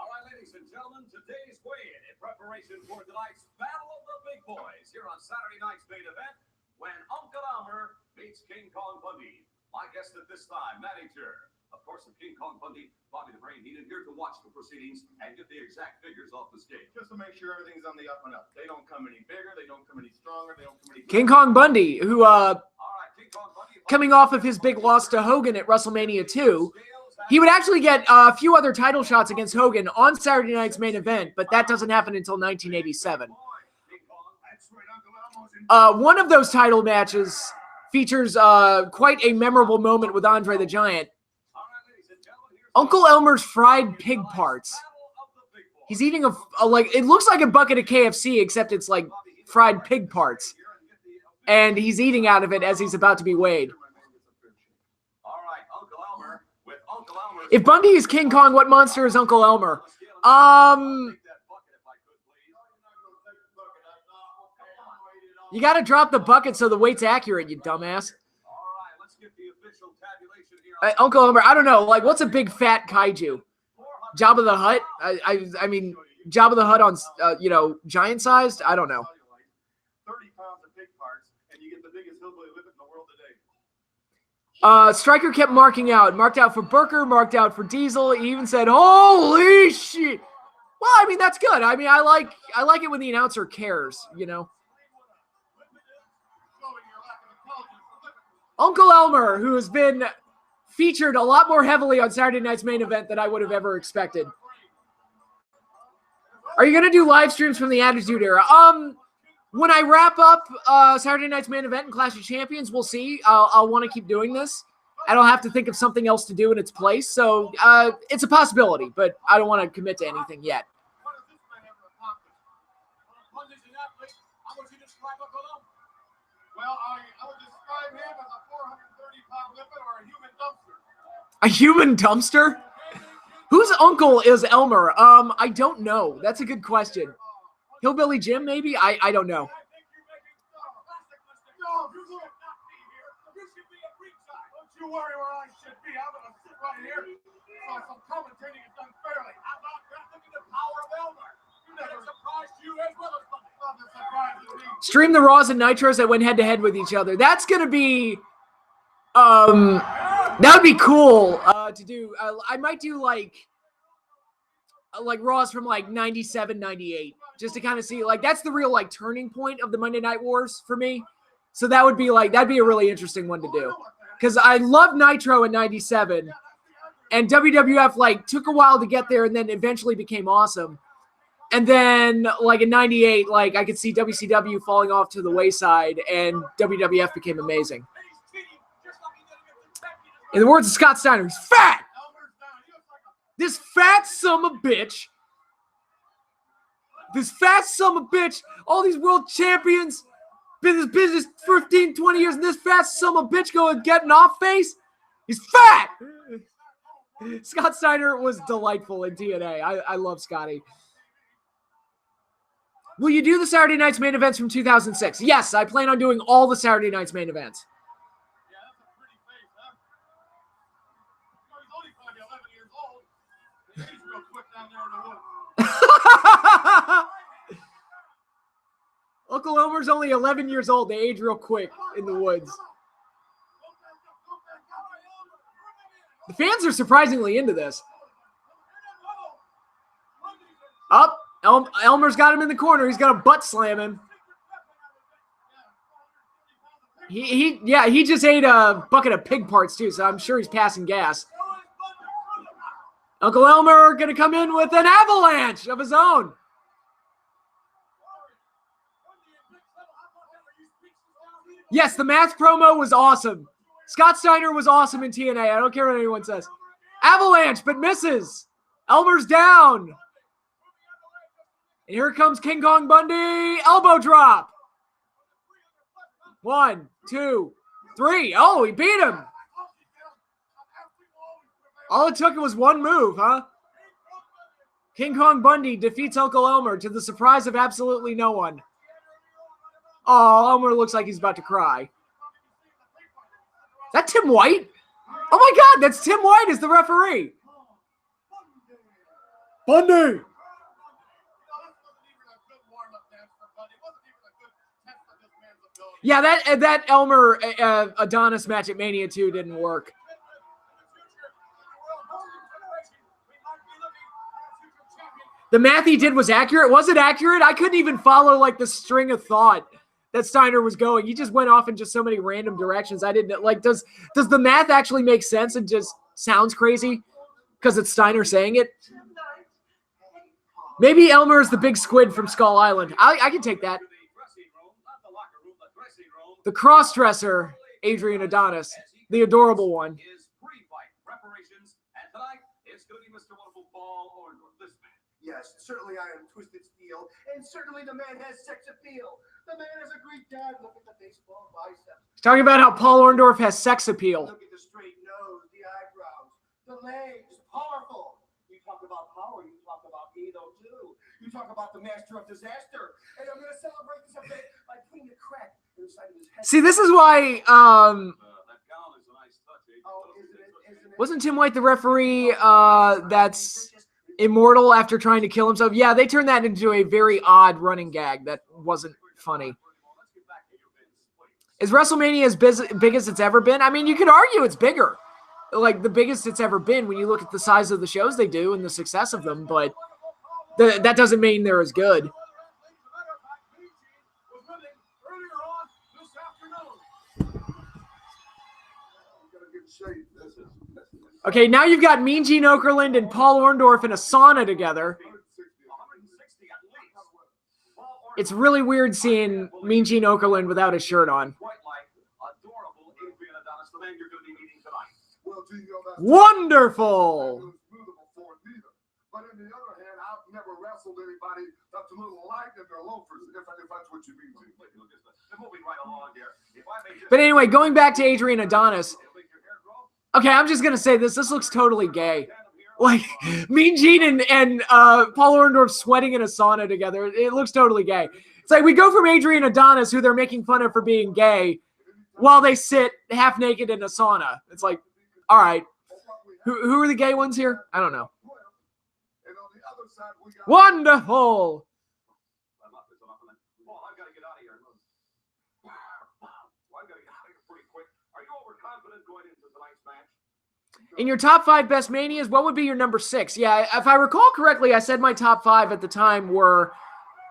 E: All right, ladies and gentlemen, today's weigh-in in preparation for tonight's Battle of the Big Boys here on Saturday night's main event when Uncle Elmer meets King Kong Bundy. My guest at this time, manager, of course, of King Kong Bundy, Bobby the Brain Heenan, here to watch the proceedings and get the exact figures off the scale.
D: Just to make sure everything's on the up and up. They don't come any bigger. They don't come any stronger. They don't come any...
A: King Kong Bundy, who,
E: All right, King Kong Bundy,
A: coming off of his big loss to Hogan at WrestleMania 2, he would actually get a few other title shots against Hogan on Saturday night's main event, but that doesn't happen until 1987. One of those title matches features quite a memorable moment with Andre the Giant. Uncle Elmer's fried pig parts. He's eating like, it looks like a bucket of KFC, except it's like fried pig parts. And he's eating out of it as he's about to be weighed. If Bundy is King Kong, what monster is Uncle Elmer? You got to drop the bucket so the weight's accurate, you dumbass. Uncle Elmer, I don't know. Like, what's a big fat kaiju? Jabba the Hutt? I mean, Jabba the Hutt on, giant sized? I don't know.
D: 30 pounds of pig parts, and you get the biggest hillbilly living in the world today.
A: Stryker kept marked out for Burker, marked out for Diesel. He even said, "Holy shit!" Well, I mean, that's good. I mean, I like it when the announcer cares, you know. Uncle Elmer, who has been featured a lot more heavily on Saturday night's main event than I would have ever expected. Are you gonna do live streams from the Attitude Era? When I wrap up Saturday night's main event and Clash of Champions, we'll see. I'll want to keep doing this. I don't have to think of something else to do in its place. So it's a possibility, but I don't want to commit to anything yet.
D: Well, I would describe him as a 430-pound limpet or a human dumpster.
A: A human dumpster? Whose uncle is Elmer? I don't know. That's a good question. Hillbilly Jim, maybe? I don't know.
D: Don't you worry where I should be. I'm going to sit right here. So some commentating is done fairly. How about that? Look at the power of Elmer. You never surprised you as well as nothing surprises me.
A: Stream the Raws and Nitros that went head-to-head with each other. That's going to be... that would be cool to do. I might do like Raws from like 97, 98, just to kind of see, like, that's the real like turning point of the Monday Night Wars for me. So that would be like, that'd be a really interesting one to do. Because I love Nitro in 97, and WWF like took a while to get there and then eventually became awesome. And then like in 98, like I could see WCW falling off to the wayside and WWF became amazing. In the words of Scott Steiner, he's fat! This fat son of a bitch. This fat son of a bitch. All these world champions. Been in this business 15, 20 years, and this fat son of a bitch going getting off face. He's fat! Scott Steiner was delightful in TNA. I love Scotty. Will you do the Saturday Night's main events from 2006? Yes, I plan on doing all the Saturday Night's main events. Uncle Elmer's only 11 years old. They age real quick in the woods. The fans are surprisingly into this. Up. Elmer's got him in the corner. He's got a butt slam him. He just ate a bucket of pig parts too, so I'm sure he's passing gas. Uncle Elmer going to come in with an avalanche of his own. Yes, the match promo was awesome. Scott Steiner was awesome in TNA. I don't care what anyone says. Avalanche, but misses. Elmer's down. And here comes King Kong Bundy. Elbow drop. 1, 2, 3. Oh, he beat him. All it took was one move, huh? King Kong Bundy defeats Uncle Elmer to the surprise of absolutely no one. Oh, Elmer looks like he's about to cry. Is that Tim White? Oh my God, that's Tim White as the referee. Bundy. Yeah, that Elmer Adonis match at Mania 2 didn't work. The math he did was accurate. Was it accurate? I couldn't even follow like the string of thought that Steiner was going. He just went off in just so many random directions. I didn't like. Does the math actually make sense and just sounds crazy because it's Steiner saying it? Maybe Elmer is the big squid from Skull Island. I can take that. The cross-dresser, Adrian Adonis, the adorable one.
D: Yes, certainly I am Twisted Steel, and certainly the man has sex appeal. The man has a Greek dad. Look at the baseball biceps.
A: He's talking about how Paul Orndorff has sex appeal.
D: Look at the straight nose, the eyebrows, the legs, powerful. You talk about power, you talk about ego too. You talk about the master of disaster. And I'm going to celebrate this event by putting a crack inside of his head.
A: See, this is why wasn't Tim White the referee that's immortal after trying to kill himself? Yeah, they turned that into a very odd running gag that wasn't funny. Is WrestleMania as big as it's ever been? I mean, you could argue it's bigger. Like, the biggest it's ever been when you look at the size of the shows they do and the success of them, but that doesn't mean they're as good. Okay, now you've got Mean Gene Okerlund and Paul Orndorff in a sauna together. It's really weird seeing Mean Gene Okerlund without his shirt on. Wonderful.
C: But on the other hand, I've never wrestled anybody that's a little light in their loafers, if that's what you mean.
A: But anyway, going back to Adrian Adonis. Okay, I'm just gonna say this. This looks totally gay. Like Mean Gene and Paul Orndorff sweating in a sauna together. It looks totally gay. It's like we go from Adrian Adonis, who they're making fun of for being gay, while they sit half naked in a sauna. It's like, all right, who are the gay ones here? I don't know. Wonderful. In your top 5 best Manias, what would be your number 6? Yeah, if I recall correctly, I said my top 5 at the time were,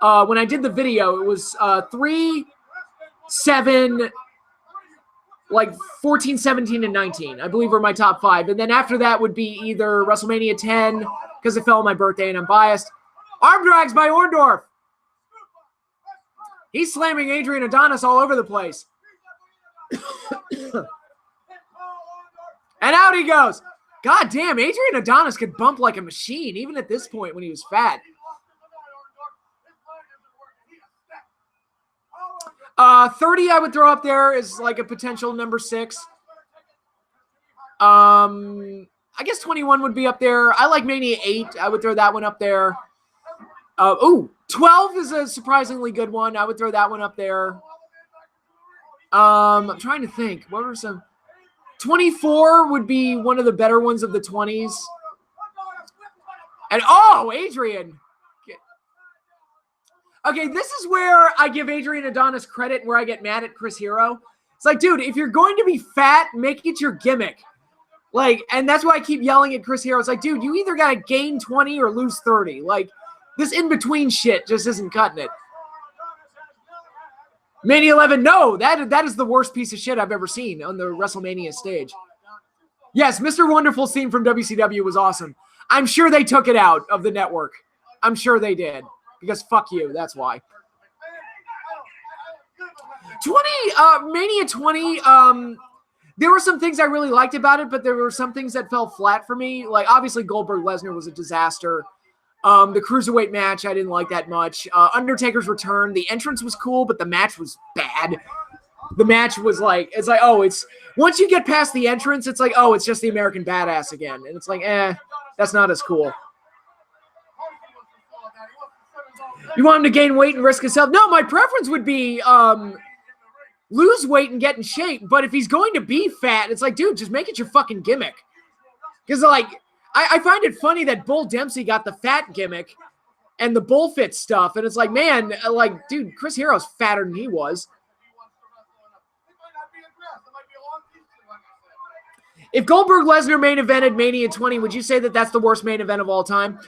A: when I did the video, it was 3, 7, like 14, 17, and 19, I believe were my top 5. And then after that would be either WrestleMania 10, because it fell on my birthday and I'm biased. Arm drags by Orndorff. He's slamming Adrian Adonis all over the place. And out he goes. God damn, Adrian Adonis could bump like a machine, even at this point when he was fat. 30 I would throw up there as like a potential number 6. I guess 21 would be up there. I like Mania 8. I would throw that one up there. 12 is a surprisingly good one. I would throw that one up there. I'm trying to think. What were some... 24 would be one of the better ones of the 20s. And, oh, Adrian. Okay, this is where I give Adrian Adonis credit, where I get mad at Chris Hero. It's like, dude, if you're going to be fat, make it your gimmick. Like, and that's why I keep yelling at Chris Hero. It's like, dude, you either got to gain 20 or lose 30. Like, this in-between shit just isn't cutting it. Mania 11, no, that is the worst piece of shit I've ever seen on the WrestleMania stage. Yes, Mr. Wonderful's theme from WCW was awesome. I'm sure they took it out of the network. I'm sure they did. Because fuck you, that's why. 20, Mania 20, there were some things I really liked about it, but there were some things that fell flat for me. Like, obviously, Goldberg-Lesnar was a disaster. The Cruiserweight match, I didn't like that much. Undertaker's return, the entrance was cool, but the match was bad. The match was like, it's like, oh, it's, once you get past the entrance, it's like, oh, it's just the American Badass again. And it's like, that's not as cool. You want him to gain weight and risk his health? No, my preference would be lose weight and get in shape. But if he's going to be fat, it's like, dude, just make it your fucking gimmick. Because, like, I find it funny that Bull Dempsey got the fat gimmick and the bullfit stuff. And it's like, man, like, dude, Chris Hero's fatter than he was. If Goldberg Lesnar main evented Mania 20, would you say that that's the worst main event of all time?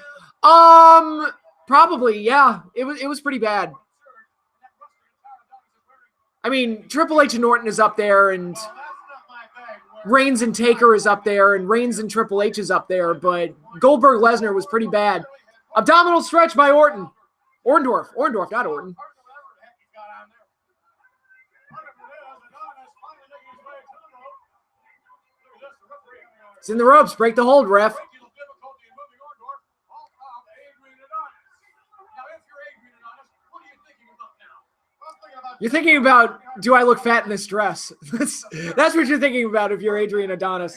A: Probably, yeah. It was pretty bad. I mean, Triple H and Orton is up there, and Reigns and Taker is up there, and Reigns and Triple H is up there, but Goldberg Lesnar was pretty bad. Abdominal stretch by Orton. Orndorff, not Orton. It's in the ropes. Break the hold, ref. You're thinking about, do I look fat in this dress? That's what you're thinking about if you're Adrian Adonis.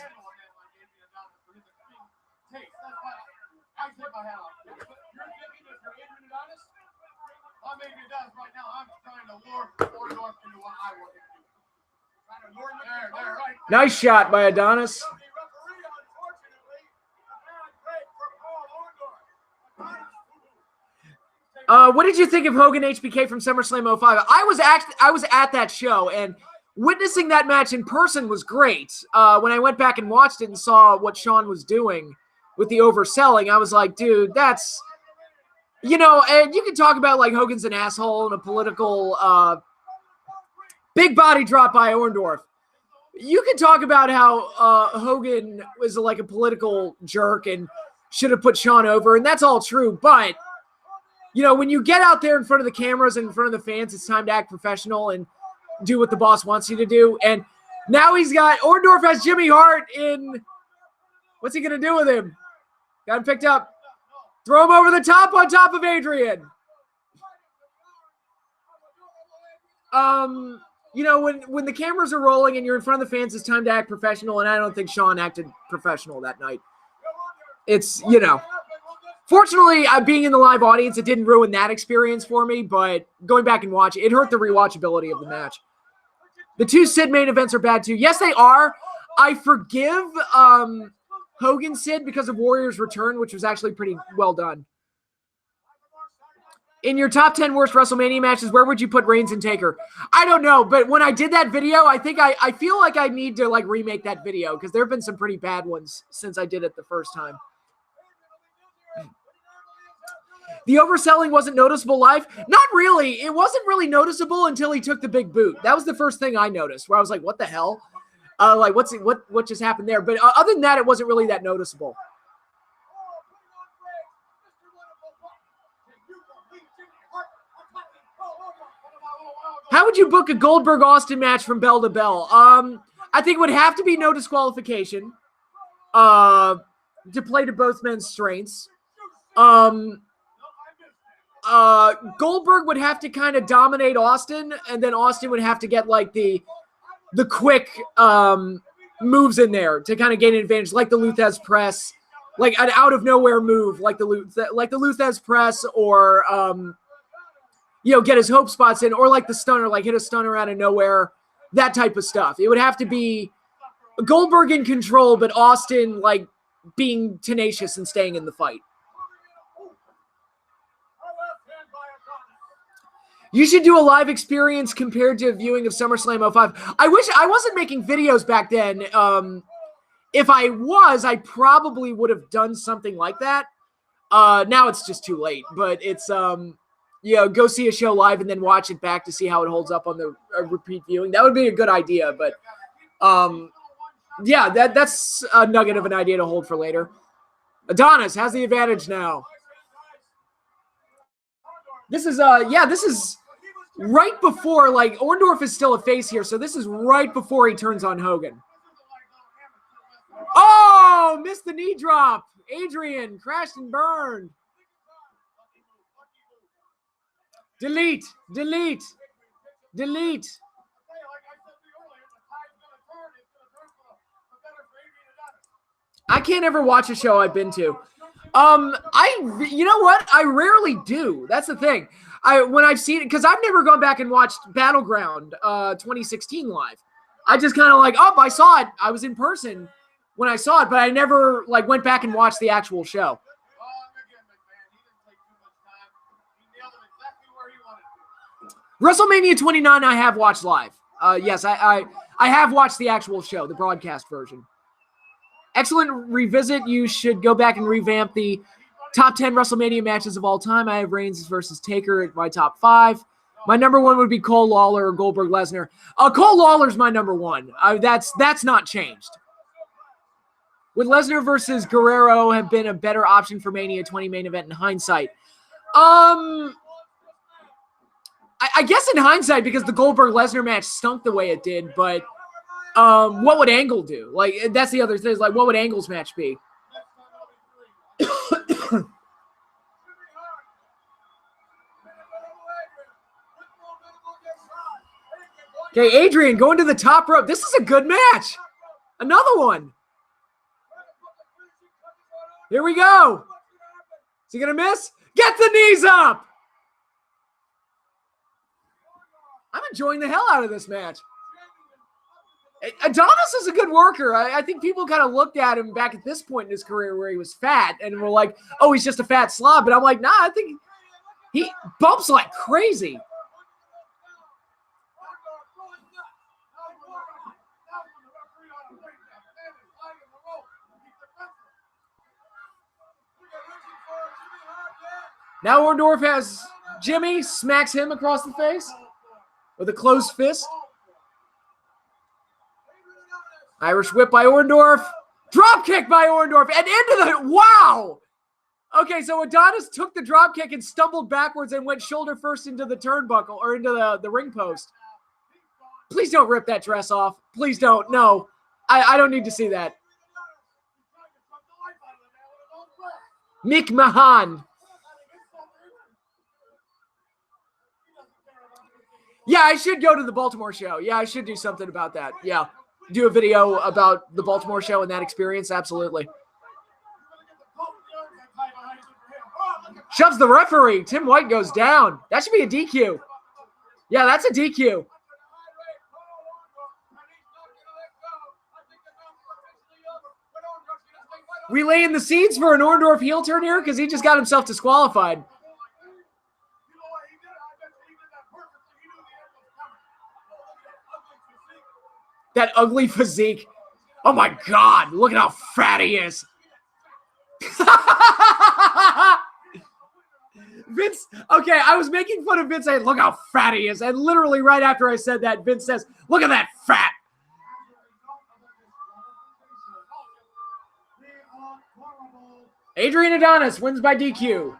A: Nice shot by Adonis. What did you think of Hogan HBK from SummerSlam 05? I was at that show, and witnessing that match in person was great. When I went back and watched it and saw what Sean was doing with the overselling, I was like, dude, that's, you know, and you can talk about like Hogan's an asshole and a political big body drop by Orndorff. You can talk about how Hogan was like a political jerk and should have put Sean over, and that's all true, but you know, when you get out there in front of the cameras and in front of the fans, it's time to act professional and do what the boss wants you to do. And now he's got, Orndorff has Jimmy Hart in, what's he going to do with him? Got him picked up. Throw him over the top on top of Adrian. You know, when the cameras are rolling and you're in front of the fans, it's time to act professional, and I don't think Shawn acted professional that night. It's, you know, fortunately, being in the live audience, it didn't ruin that experience for me, but going back and watching, it hurt the rewatchability of the match. The two Sid main events are bad too. Yes, they are. I forgive Hogan Sid because of Warrior's Return, which was actually pretty well done. In your top 10 worst WrestleMania matches, where would you put Reigns and Taker? I don't know, but when I did that video, I think I feel like I need to like remake that video because there have been some pretty bad ones since I did it the first time. The overselling wasn't noticeable live? Not really. It wasn't really noticeable until he took the big boot. That was the first thing I noticed, where I was like, what the hell? Like, what just happened there? But other than that, it wasn't really that noticeable. How would you book a Goldberg-Austin match from bell to bell? I think it would have to be no disqualification to play to both men's strengths. Goldberg would have to kind of dominate Austin, and then Austin would have to get like the quick moves in there to kind of gain an advantage, like the Luthez press, like an out of nowhere move, like the Luthez press, or you know, get his hope spots in, or like the stunner, like hit a stunner out of nowhere, that type of stuff. It would have to be Goldberg in control, but Austin like being tenacious and staying in the fight. You should do a live experience compared to a viewing of SummerSlam 05. I wish I wasn't making videos back then. If I was, I probably would have done something like that. Now it's just too late, but it's, you know, go see a show live and then watch it back to see how it holds up on the repeat viewing. That would be a good idea, but yeah, that's a nugget of an idea to hold for later. Adonis has the advantage now. This is, this is right before, like, Orndorff is still a face here, so this is right before he turns on Hogan. Oh, missed the knee drop. Adrian crashed and burned. Delete, delete, delete. I can't ever watch a show I've been to. You know what? I rarely do. That's the thing. When I've seen it, because I've never gone back and watched Battleground 2016 live. I just kind of like, oh, I saw it. I was in person when I saw it, but I never like went back and watched the actual show. WrestleMania 29 I have watched live. Yes, I have watched the actual show, the broadcast version. Excellent revisit. You should go back and revamp the top 10 WrestleMania matches of all time. I have Reigns versus Taker at my top 5. My number 1 would be Cole Lawler or Goldberg Lesnar. Cole Lawler's my number 1. That's not changed. Would Lesnar versus Guerrero have been a better option for Mania 20 main event in hindsight? I guess in hindsight, because the Goldberg-Lesnar match stunk the way it did, but what would Angle do? Like, that's the other thing, is like, what would Angle's match be? Okay, Adrian going to the top rope. This is a good match. Another one. Here we go. Is he going to miss? Get the knees up. I'm enjoying the hell out of this match. Adonis is a good worker. I think people kind of looked at him back at this point in his career where he was fat and were like, oh, he's just a fat slob. But I'm like, nah, I think he bumps like crazy. Now Orndorff has Jimmy, smacks him across the face with a closed fist. Irish whip by Orndorff. Drop kick by Orndorff. And into the... Wow! Okay, so Adonis took the drop kick and stumbled backwards and went shoulder first into the turnbuckle or into the ring post. Please don't rip that dress off. Please don't. No, I don't need to see that. Mick Mahan. Yeah, I should go to the Baltimore show. Yeah, I should do something about that. Yeah, do a video about the Baltimore show and that experience. Absolutely. Shoves the referee. Tim White goes down. That should be a DQ. Yeah, that's a DQ. We laying the seeds for an Orndorff heel turn here because he just got himself disqualified. That ugly physique. Oh my God, look at how fat he is. Vince, okay, I was making fun of Vince saying, look how fat he is. And literally right after I said that, Vince says, look at that fat. Adrian Adonis wins by DQ.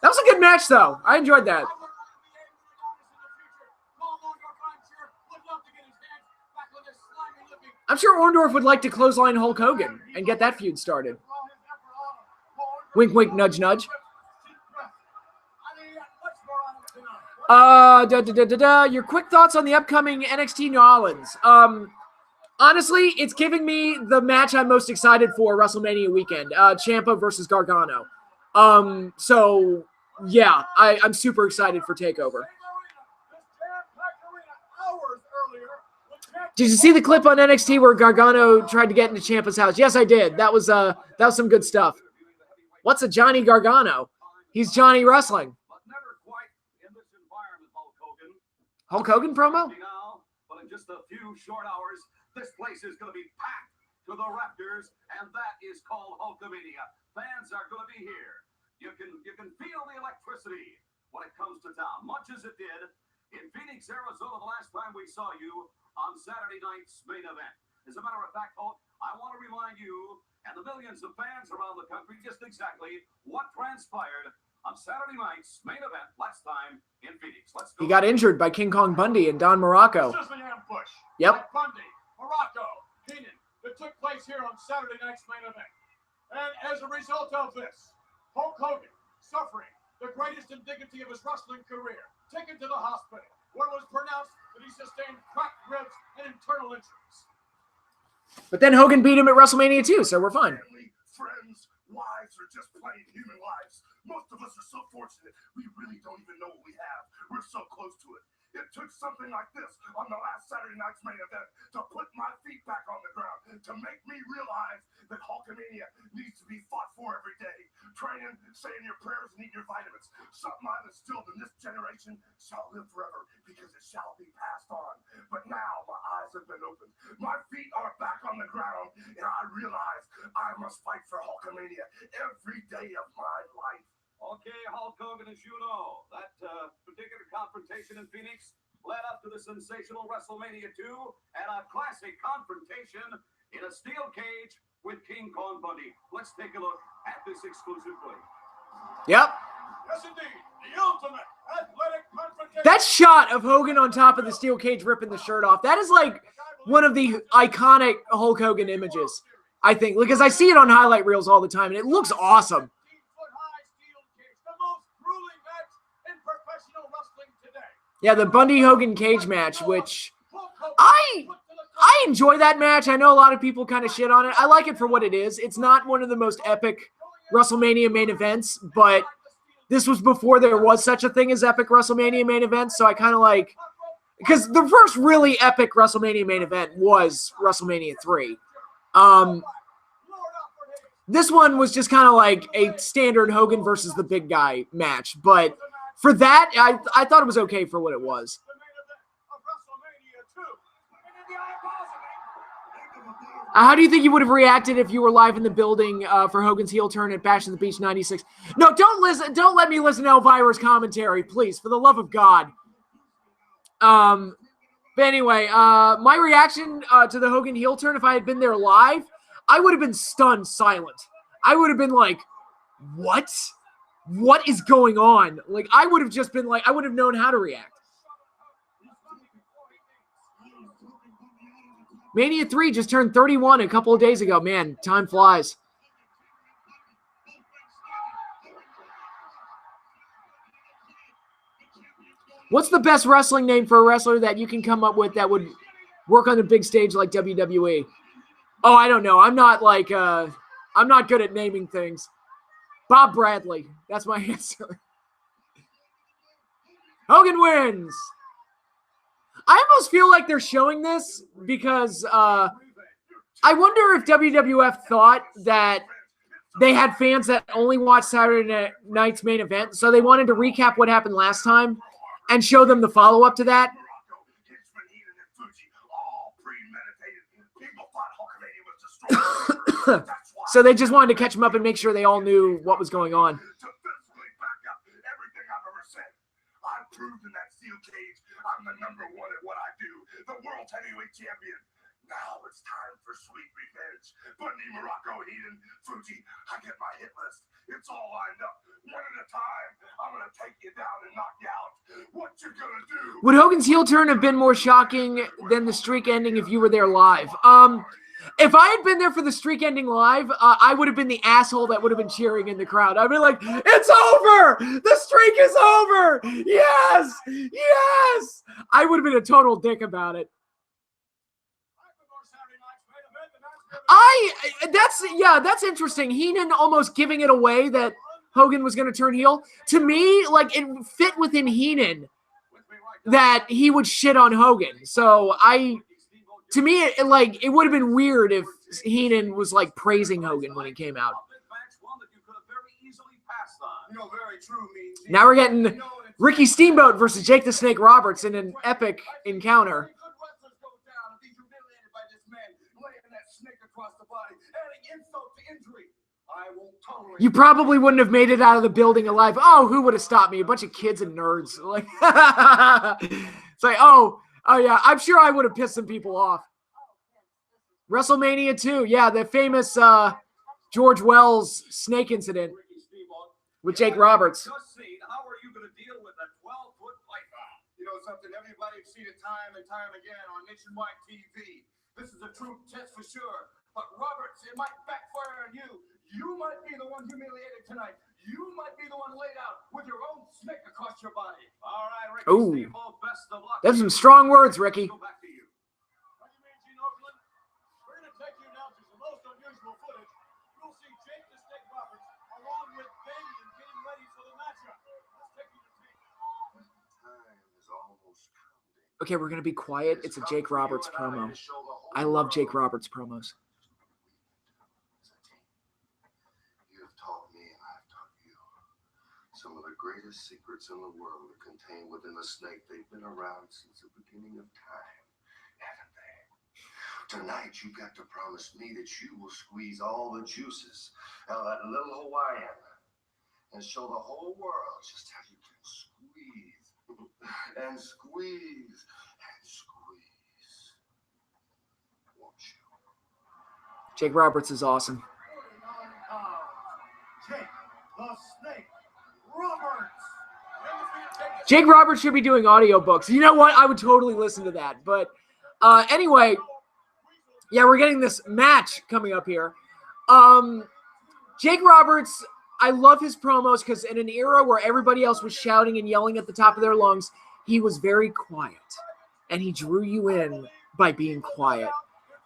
A: That was a good match, though. I enjoyed that. I'm sure Orndorff would like to clothesline Hulk Hogan and get that feud started. Wink, wink, nudge, nudge. Your quick thoughts on the upcoming NXT New Orleans. Honestly, it's giving me the match I'm most excited for WrestleMania weekend. Ciampa versus Gargano. So, yeah, I'm super excited for TakeOver. Did you see the clip on NXT where Gargano tried to get into Ciampa's house? Yes, I did. That was some good stuff. What's a Johnny Gargano? He's Johnny Wrestling. Hulk Hogan promo?
E: But in just a few short hours, this place is going to be packed to the rafters, and that is called Hulkamania. Fans are going to be here. You can feel the electricity when it comes to town, much as it did in Phoenix, Arizona, the last time we saw you on Saturday night's main event. As a matter of fact, Hulk, I want to remind you and the millions of fans around the country just exactly what transpired on Saturday night's main event last time in Phoenix. Let's go.
A: He got injured by King Kong Bundy and Don Morocco.
D: This is the ambush.
A: Yep.
D: Bundy, Morocco, Keenan, that took place here on Saturday night's main event. And as a result of this, Hulk Hogan, suffering the greatest indignity of his wrestling career, taken to the hospital, where it was pronounced that he sustained cracked ribs and internal injuries.
A: But then Hogan beat him at WrestleMania 2, so we're fine.
C: Family, friends, wives, or just plain human lives. Most of us are so fortunate, we really don't even know what we have. We're so close to it. It took something like this on the last Saturday night's main event to put my feet back on the ground, to make me realize that Hulkamania needs to be fought for every day. Training, saying your prayers, and eating your vitamins. Something I've instilled in this generation shall live forever because it shall be passed on. But now my eyes have been opened. My feet are back on the ground, and I realize I must fight for Hulkamania every day of my life.
E: Okay, Hulk Hogan, as you know, that particular confrontation in Phoenix led up to the sensational WrestleMania 2 and a classic confrontation in a steel cage with King Kong Bundy. Let's take a look at this exclusive play.
A: Yep.
D: Yes, indeed. The ultimate athletic confrontation.
A: That shot of Hogan on top of the steel cage ripping the shirt off, that is like one of the iconic Hulk Hogan images, I think, because I see it on highlight reels all the time, and it looks awesome. Yeah, the Bundy-Hogan cage match, which I enjoy that match. I know a lot of people kind of shit on it. I like it for what it is. It's not one of the most epic WrestleMania main events, but this was before there was such a thing as epic WrestleMania main events, so I kind of like... Because the first really epic WrestleMania main event was WrestleMania 3. This one was just kind of like a standard Hogan versus the big guy match, but... For that, I thought it was okay for what it was. How do you think you would have reacted if you were live in the building for Hogan's heel turn at Bash at the Beach 96? No, don't let me listen to Elvira's commentary, please, for the love of God. But anyway, my reaction to the Hogan heel turn, if I had been there live, I would have been stunned silent. I would have been like, what? What is going on? Like, I would have just been like, I would have known how to react. Mania 3 just turned 31 a couple of days ago. Man, time flies. What's the best wrestling name for a wrestler that you can come up with that would work on a big stage like WWE? Oh, I don't know. I'm not like, I'm not good at naming things. Bob Bradley. That's my answer. Hogan wins. I almost feel like they're showing this because I wonder if WWF thought that they had fans that only watched Saturday night's main event, so they wanted to recap what happened last time and show them the follow-up to that. So they just wanted to catch them up and make sure they all knew what was going on.
C: I've proved in that steel cage I'm the number one at what I do, the world heavyweight champion. Now it's time for sweet revenge. Bundy, Morocco, Eden, Fuji, I get my hit list. It's all lined up. One at a time. I'm going to take you down and knock you out. What you going to do?
A: Would Hogan's heel turn have been more shocking than the streak ending if you were there live? If I had been there for the streak ending live, I would have been the asshole that would have been cheering in the crowd. I'd be like, it's over! The streak is over! Yes! Yes! I would have been a total dick about it. That's interesting. Heenan almost giving it away that Hogan was going to turn heel. To me, like, it fit within Heenan that he would shit on Hogan. So to me, it would have been weird if Heenan was like praising Hogan when he came out. Now we're getting Ricky Steamboat versus Jake the Snake Roberts in an epic encounter. You probably wouldn't have made it out of the building alive. Oh, who would have stopped me? A bunch of kids and nerds. Like, it's like, oh yeah, I'm sure I would have pissed some people off. WrestleMania 2, yeah, the famous George Wells snake incident with Jake Roberts.
E: How are you going to deal with a 12-foot python?
D: You know something, everybody's seen it time and time again on nationwide TV. This is a true test for sure. But Roberts, it might backfire on you. You might be the one humiliated tonight. You might be the one laid out with your own snake across your body. All right, Ricky.
A: Ooh,
E: Steamboat, best of luck.
A: that's some strong words, Ricky.
E: Go back to you.
D: What do you mean, Gene Oakland? We're going to take you now to some most unusual footage. You'll see Jake the Snake Roberts along with Damien getting ready for the matchup. Let's take you to tape.
C: Time is almost counting.
A: Okay, we're going to be quiet. It's a Jake Roberts promo. I love Jake Roberts promos.
C: Some of the greatest secrets in the world are contained within a snake. They've been around since the beginning of time, haven't they? Tonight, you got to promise me that you will squeeze all the juices out of that little Hawaiian and show the whole world just how you can squeeze and squeeze and squeeze. Won't you?
A: Jake Roberts is awesome.
D: Jake the Snake Roberts.
A: Jake Roberts should be doing audiobooks. You know what? I would totally listen to that. But anyway, yeah, we're getting this match coming up here. Jake Roberts, I love his promos because in an era where everybody else was shouting and yelling at the top of their lungs, he was very quiet. And he drew you in by being quiet.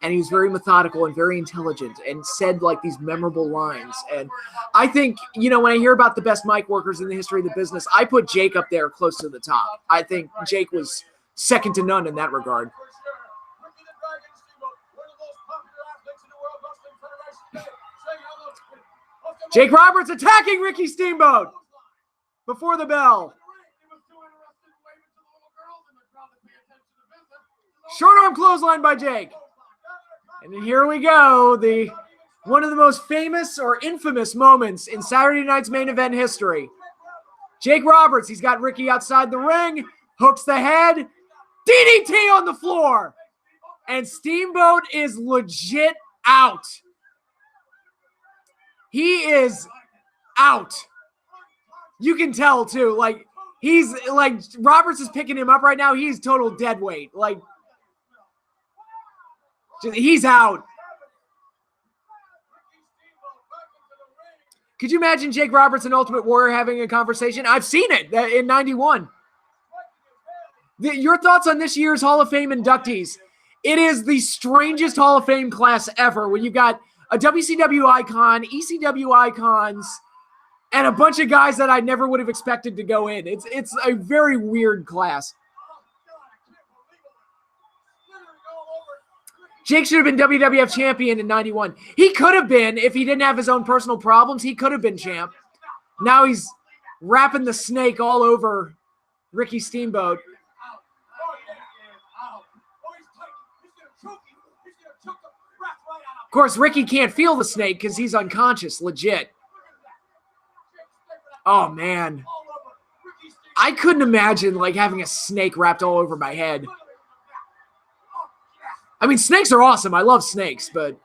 A: And he was very methodical and very intelligent and said like these memorable lines. And I think, you know, when I hear about the best mic workers in the history of the business, I put Jake up there close to the top. I think Jake was second to none in that regard. Jake Roberts attacking Ricky Steamboat before the bell. Short arm clothesline by Jake. And then here we go, one of the most famous or infamous moments in Saturday night's main event history. Jake Roberts, he's got Ricky outside the ring, hooks the head, DDT on the floor, and Steamboat is legit out. He is out. You can tell too. Like he's like Roberts is picking him up right now. He's total dead weight. Like he's out. Could you imagine Jake Roberts and Ultimate Warrior having a conversation? I've seen it in 91. Your thoughts on this year's Hall of Fame inductees? It is the strangest Hall of Fame class ever when you got a WCW icon, ECW icons, and a bunch of guys that I never would have expected to go in. It's a very weird class. Jake should have been WWF champion in 91. He could have been, if he didn't have his own personal problems, he could have been champ. Now he's wrapping the snake all over Ricky Steamboat. Of course, Ricky can't feel the snake because he's unconscious, legit. Oh, man. I couldn't imagine, like, having a snake wrapped all over my head. I mean, snakes are awesome. I love snakes, but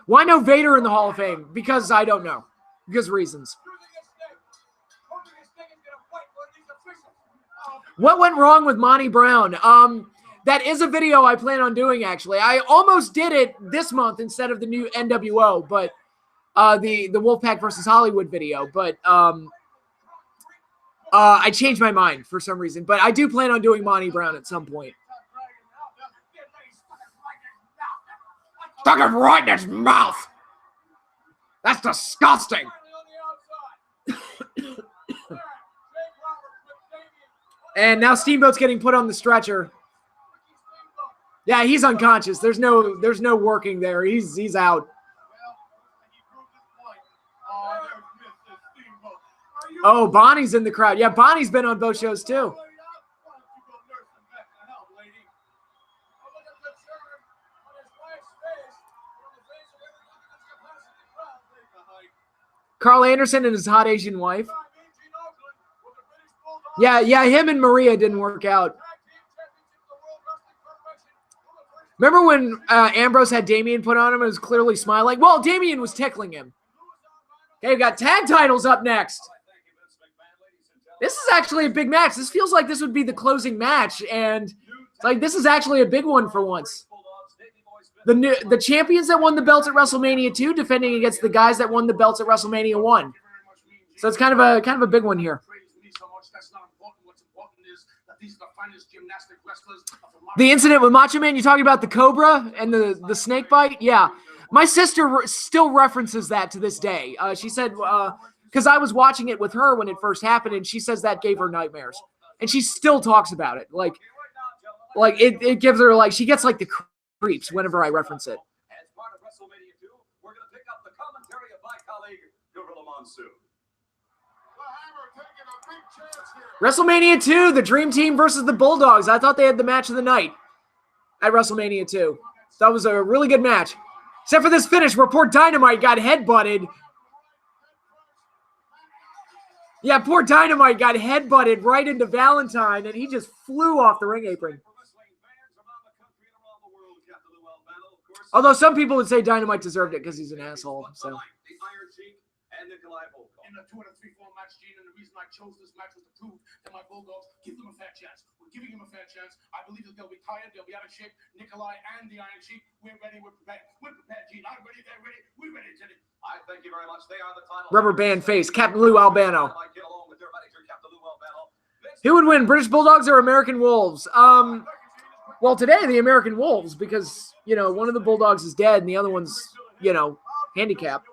A: why no Vader in the Hall of Fame? Because I don't know. Because reasons. What went wrong with Monty Brown? That is a video I plan on doing, actually. I almost did it this month instead of the new NWO, but the Wolfpack versus Hollywood video, but I changed my mind for some reason, but I do plan on doing Monty Brown at some point. Stuck it right in his mouth. That's disgusting. And now Steamboat's getting put on the stretcher. Yeah, he's unconscious. There's no working there. He's out. Oh, Bonnie's in the crowd. Yeah, Bonnie's been on both shows too. Carl Anderson and his hot Asian wife. Yeah, him and Maria didn't work out. Remember when Ambrose had Damien put on him and was clearly smiling? Well, Damien was tickling him. Okay, we got tag titles up next. This is actually a big match. This feels like this would be the closing match, and it's like this is actually a big one for once. The champions that won the belts at WrestleMania 2 defending against the guys that won the belts at WrestleMania 1. So it's kind of a big one here. The incident with Macho Man, you talking about the Cobra and the snake bite? Yeah. My sister still references that to this day. She said, because I was watching it with her when it first happened, and she says that gave her nightmares. And she still talks about it. Like it gives her, like, she gets like the creeps whenever I reference it.
E: As part of WrestleMania 2, we're going to pick up the commentary of my colleague, Gorilla Monsoon.
A: WrestleMania 2, the Dream Team versus the Bulldogs. I thought they had the match of the night at WrestleMania 2. That was a really good match. Except for this finish where poor Dynamite got headbutted. Yeah, poor Dynamite got headbutted right into Valentine, and he just flew off the ring apron. Although some people would say Dynamite deserved it because he's an asshole. So.
C: In the 2 out of 3 4 match, Gene, and the reason I chose this match was to prove that my Bulldogs give them a fair chance. We're giving them a fair chance. I believe that they'll be tired, they'll be out of shape. Nikolai and the Iron Sheik, we're ready, we're prepared. We're prepared, Gene. I'm ready, they're ready. We're ready, Teddy. I thank you very much. They are the title.
A: Rubber band face, Captain Lou Albano. Who would win, British Bulldogs or American Wolves? Well, today the American Wolves, because, you know, one of the Bulldogs is dead and the other one's, you know, handicapped.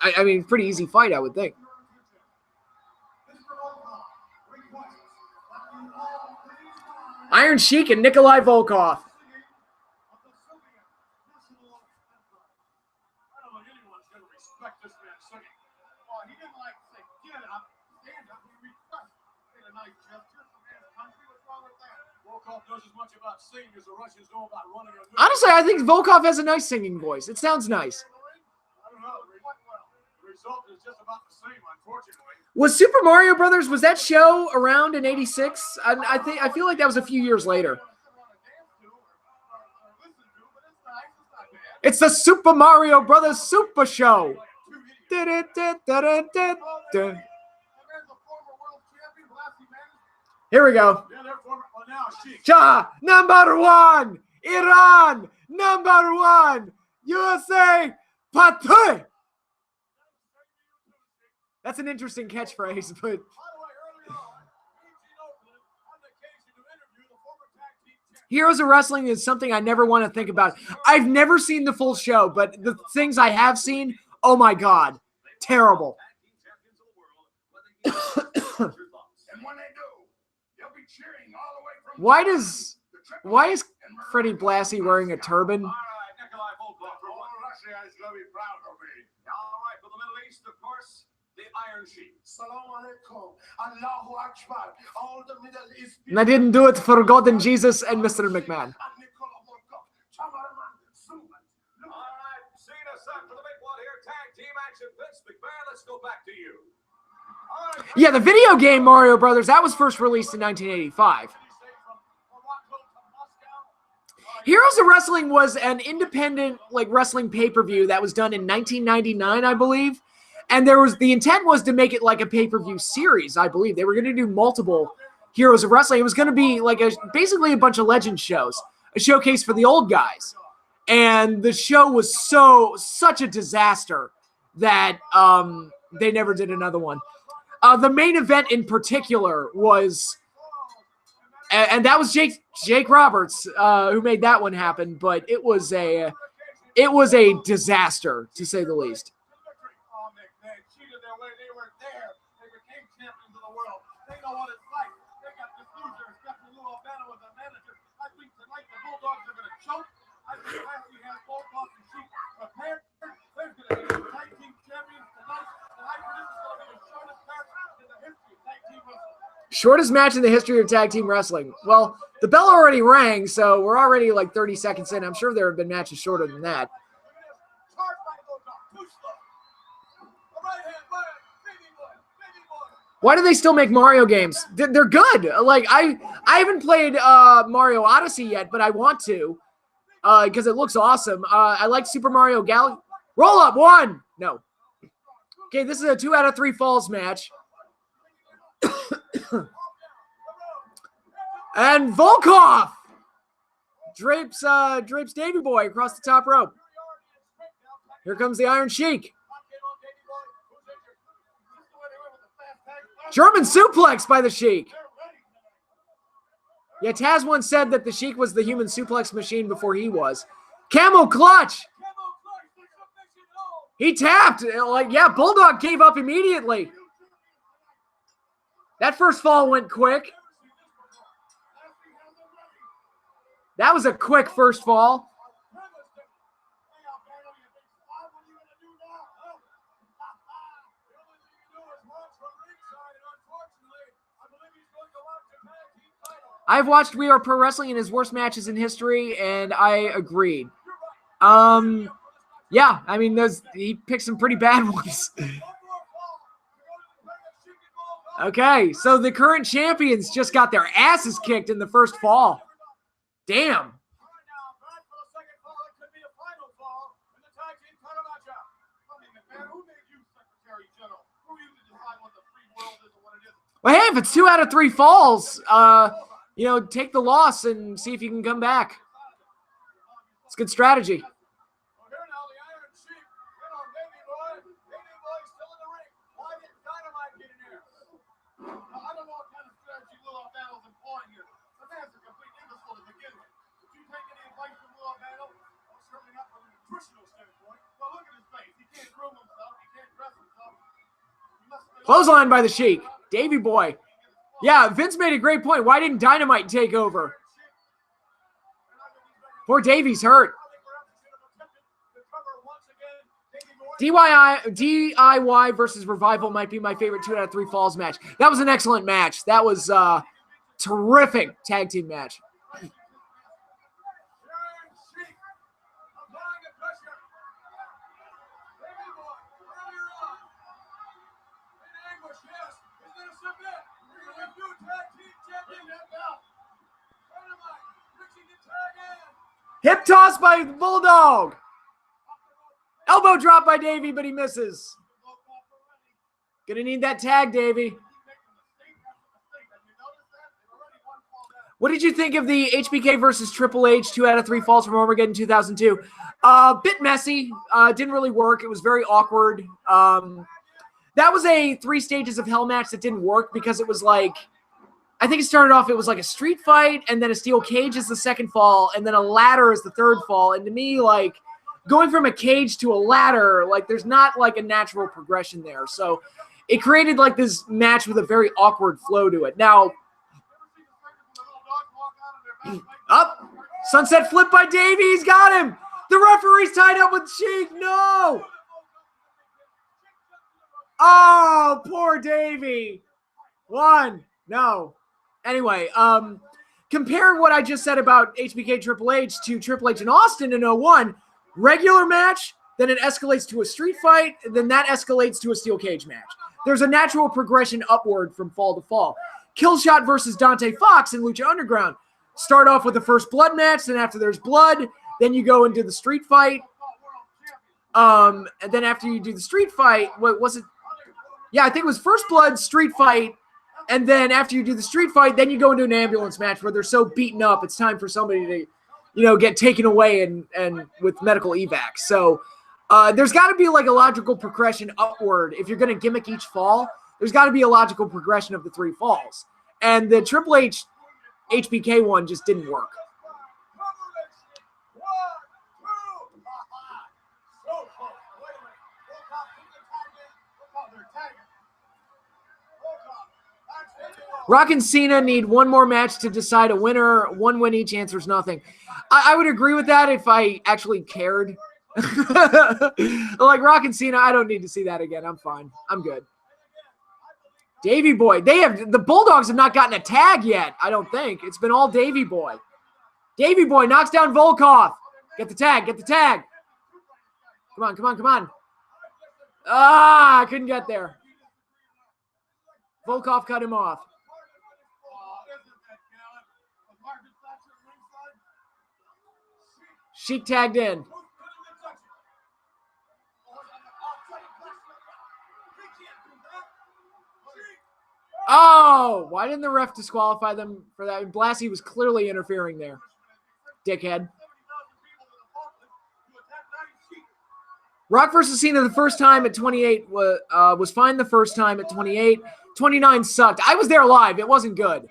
A: I mean, pretty easy fight, I would think. Iron Sheik and Nikolai Volkov. Honestly, I think Volkov has a nice singing voice. It sounds nice. Was Super Mario Brothers, was that show around in '86? I feel like that was a few years later. It's the Super Mario Brothers Super Show. Here we go. Ja, number one. Iran, number one. USA, Patay. That's an interesting catchphrase, but... Heroes of Wrestling is something I never want to think about. I've never seen the full show, but the things I have seen, oh my God, terrible. Why is Freddie Blassie wearing a turban? And I didn't do it for God and Jesus and Mr. McMahon. Yeah, the video game Mario Brothers, that was first released in 1985. Heroes of Wrestling was an independent wrestling pay-per-view that was done in 1999, I believe. And the intent was to make it like a pay-per-view series, I believe. They were going to do multiple Heroes of Wrestling. It was going to be basically a bunch of legend shows, a showcase for the old guys. And the show was such a disaster that they never did another one. The main event in particular was, and that was Jake Roberts who made that one happen. But it was a disaster, to say the least. Shortest match in the history of tag team wrestling. Well, the bell already rang, so we're already 30 seconds in. I'm sure there have been matches shorter than that. Why do they still make Mario games? They're good. I haven't played Mario Odyssey yet, but I want to because it looks awesome. I like Super Mario Galaxy. Roll up one. No. Okay, this is a 2 out of 3 falls match. And Volkov drapes Davey Boy across the top rope. Here comes the Iron Sheik. German suplex by the Sheik. Yeah, Taz once said that the Sheik was the human suplex machine before he was. Camel clutch. He tapped. Bulldog gave up immediately. That first fall went quick. That was a quick first fall. I've watched We Are Pro Wrestling in his worst matches in history, and I agreed. Yeah, I mean, he picked some pretty bad ones. Okay, so the current champions just got their asses kicked in the first fall. Damn. Well, hey, if it's 2 out of 3 falls, take the loss and see if you can come back. It's good strategy. Clothesline by the Sheik. Davey Boy. Yeah, Vince made a great point. Why didn't Dynamite take over? Poor Davey's hurt. DIY versus Revival might be my favorite 2 out of 3 falls match. That was an excellent match. That was a terrific tag team match. Hip toss by Bulldog. Elbow drop by Davey, but he misses. Gonna need that tag, Davey. What did you think of the HBK versus Triple H 2 out of 3 falls from Armageddon 2002? Bit messy. Didn't really work. It was very awkward. That was a 3 stages of hell match that didn't work because it was like, I think it started off, it was like a street fight, and then a steel cage is the second fall, and then a ladder is the third fall. And to me, like, going from a cage to a ladder, like, there's not like a natural progression there. So it created like this match with a very awkward flow to it. Now, up, sunset flip by Davey. He's got him. The referee's tied up with Sheik. No. Oh, poor Davey. One. No. Anyway, compare what I just said about HBK Triple H to Triple H and Austin in 01. Regular match, then it escalates to a street fight, and then that escalates to a steel cage match. There's a natural progression upward from fall to fall. Killshot versus Dante Fox in Lucha Underground. Start off with the first blood match, then after there's blood, then you go into the street fight. And then after you do the street fight, what was it? Yeah, I think it was first blood, street fight, and then after you do the street fight, then you go into an ambulance match where they're so beaten up, it's time for somebody to, you know, get taken away and with medical evac. So there's got to be like a logical progression upward. If you're going to gimmick each fall, there's got to be a logical progression of the 3 falls. And the Triple H HBK one just didn't work. Rock and Cena need one more match to decide a winner. 1 win each answers nothing. I would agree with that if I actually cared. Like Rock and Cena, I don't need to see that again. I'm fine. I'm good. Davey Boy. The Bulldogs have not gotten a tag yet, I don't think. It's been all Davey Boy. Davey Boy knocks down Volkov. Get the tag. Get the tag. Come on, come on, come on. Ah, I couldn't get there. Volkov cut him off. Sheik tagged in. Oh, why didn't the ref disqualify them for that? Blassie was clearly interfering there. Dickhead. Rock versus Cena the first time at 28 was fine the first time at 28. 29 sucked. I was there live. It wasn't good.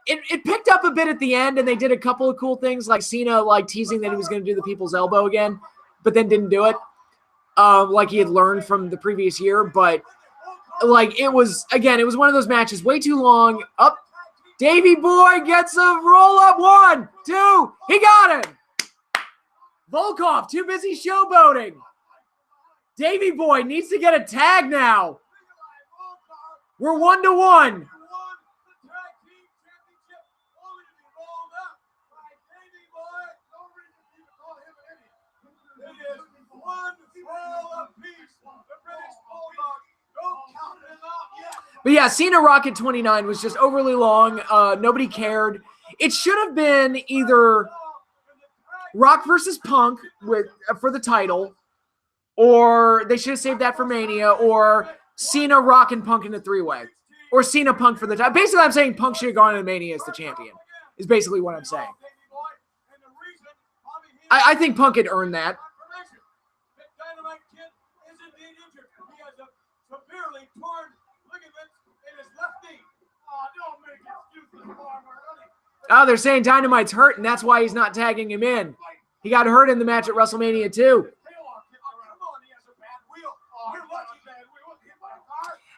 A: It picked up a bit at the end, and they did a couple of cool things, like Cena like teasing that he was going to do the people's elbow again, but then didn't do it, like he had learned from the previous year. But like it was one of those matches way too long. Up, Davey Boy gets a roll up. 1, 2, he got him. Volkov too busy showboating. Davey Boy needs to get a tag now. We're 1-1. But yeah, Cena Rock at 29 was just overly long. Nobody cared. It should have been either Rock versus Punk for the title, or they should have saved that for Mania, or Cena, Rock, and Punk in a 3-way, or Cena, Punk for the title. Basically, I'm saying Punk should have gone to Mania as the champion, is basically what I'm saying. I think Punk had earned that. Oh, they're saying Dynamite's hurt, and that's why he's not tagging him in. He got hurt in the match at WrestleMania 2.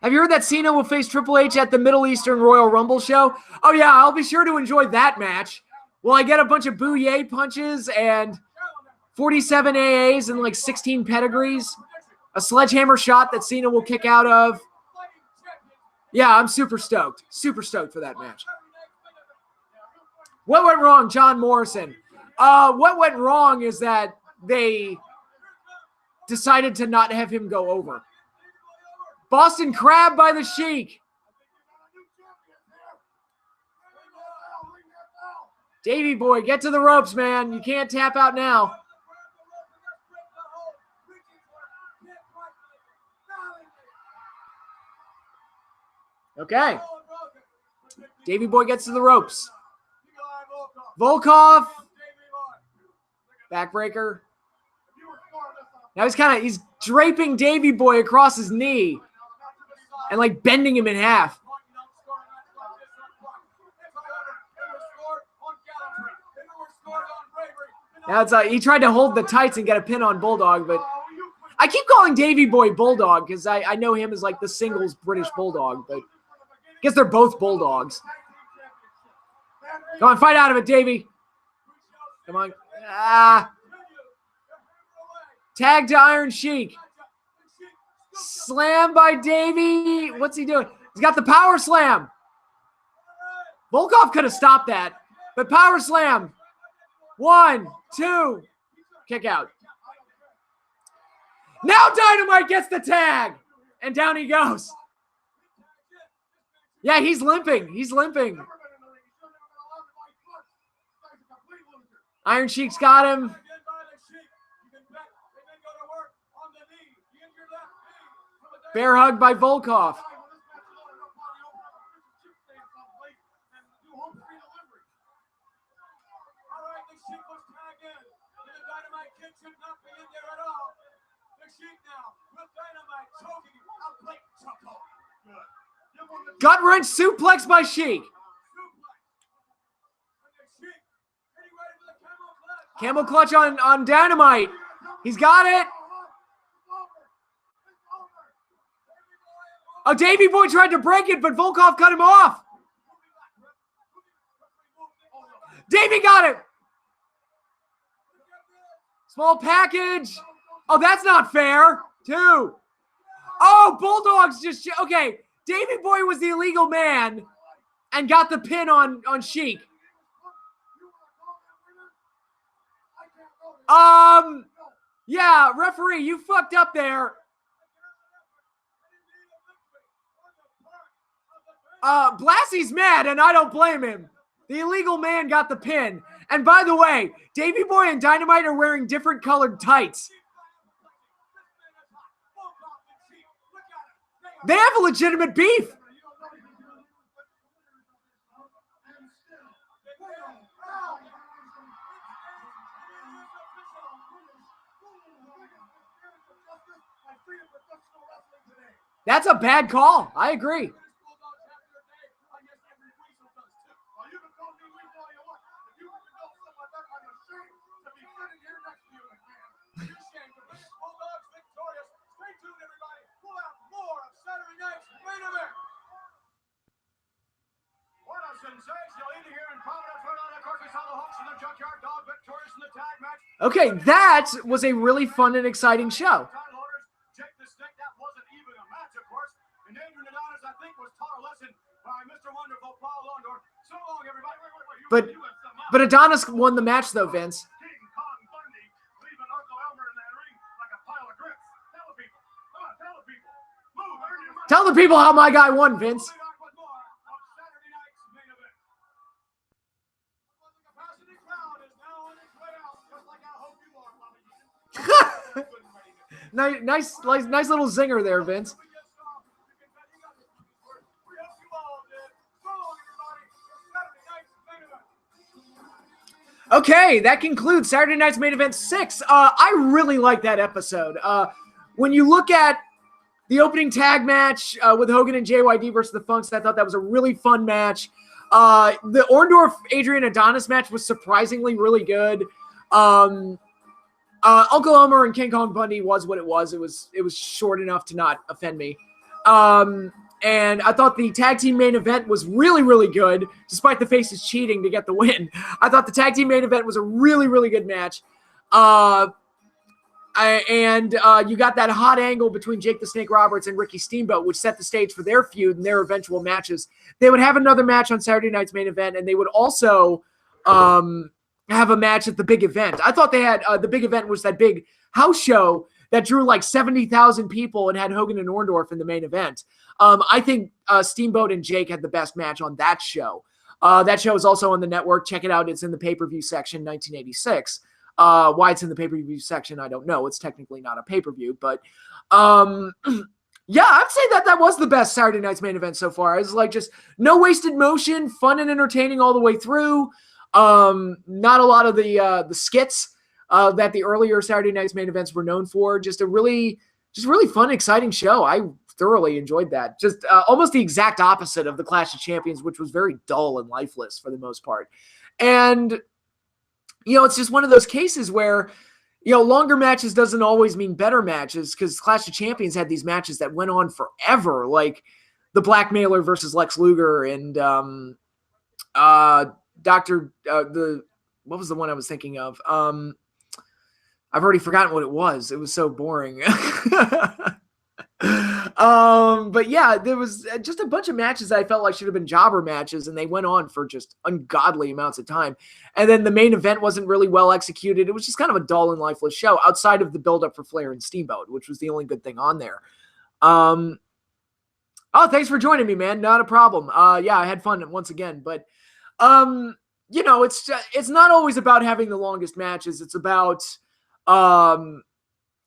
A: Have you heard that Cena will face Triple H at the Middle Eastern Royal Rumble show? Oh, yeah, I'll be sure to enjoy that match. Will I get a bunch of booyah punches and 47 AAs and like 16 pedigrees? A sledgehammer shot that Cena will kick out of? Yeah, I'm super stoked. Super stoked for that match. What went wrong, John Morrison? What went wrong is that they decided to not have him go over. Boston Crab by the Sheik. Davey Boy, get to the ropes, man. You can't tap out now. Okay. Davey Boy gets to the ropes. Volkov. Backbreaker. Now he's draping Davey Boy across his knee and like bending him in half. Now it's he tried to hold the tights and get a pin on Bulldog, but I keep calling Davey Boy Bulldog because I know him as like the singles British Bulldog, but I guess they're both Bulldogs. Come on, fight out of it, Davey. Come on. Tag to Iron Sheik. Slam by Davey. What's he doing? He's got the power slam. Volkov could have stopped that, but power slam. 1, 2. Kick out. Now Dynamite gets the tag. And down he goes. Yeah, he's limping. He's limping. Iron Sheik's got him. Bear hug by Volkov. Gut wrench suplex by Sheik. Camel clutch on Dynamite. He's got it. Oh, Davey Boy tried to break it, but Volkov cut him off. Davey got it. Small package. Oh, that's not fair. 2. Oh, Bulldogs just... Okay, Davey Boy was the illegal man and got the pin on Sheik. Yeah, referee, you fucked up there. Blassie's mad, and I don't blame him. The illegal man got the pin. And by the way, Davey Boy and Dynamite are wearing different colored tights. They have a legitimate beef. That's a bad call. I agree. Okay, that was a really fun and exciting show. But Adonis won the match, though, Vince. Tell the people how my guy won, Vince. nice little zinger there, Vince. Okay, that concludes Saturday Night's Main Event 6. I really like that episode. When you look at the opening tag match with Hogan and JYD versus the Funks, I thought that was a really fun match. The Orndorff-Adrian Adonis match was surprisingly really good. Uncle Elmer and King Kong Bundy was what it was. It was short enough to not offend me. And I thought the tag team main event was really, really good, despite the faces cheating to get the win. I thought the tag team main event was a really, really good match. You got that hot angle between Jake the Snake Roberts and Ricky Steamboat, which set the stage for their feud and their eventual matches. They would have another match on Saturday Night's Main Event, and they would also have a match at the big event. I thought they had the big event was that big house show that drew like 70,000 people and had Hogan and Orndorff in the main event. I think Steamboat and Jake had the best match on that show. That show is also on the network. Check it out. It's in the pay-per-view section, 1986. Why it's in the pay-per-view section, I don't know. It's technically not a pay-per-view, but Yeah, I'd say that was the best Saturday night's main event so far. It's like just no wasted motion, fun and entertaining all the way through. Not a lot of the skits that the earlier Saturday night's main events were known for. Just really fun, exciting show. I thoroughly enjoyed that. Just almost the exact opposite of the Clash of Champions, which was very dull and lifeless for the most part. And it's just one of those cases where longer matches doesn't always mean better matches, because Clash of Champions had these matches that went on forever, like the Blackmailer versus Lex Luger and what was the one I was thinking of? I've already forgotten what it was. It was so boring. But yeah, there was just a bunch of matches that I felt like should have been jobber matches, and they went on for just ungodly amounts of time. And then the main event wasn't really well executed. It was just kind of a dull and lifeless show outside of the build-up for Flair and Steamboat, which was the only good thing on there. Oh, thanks for joining me, man. Not a problem. Yeah, I had fun once again, but it's not always about having the longest matches. It's about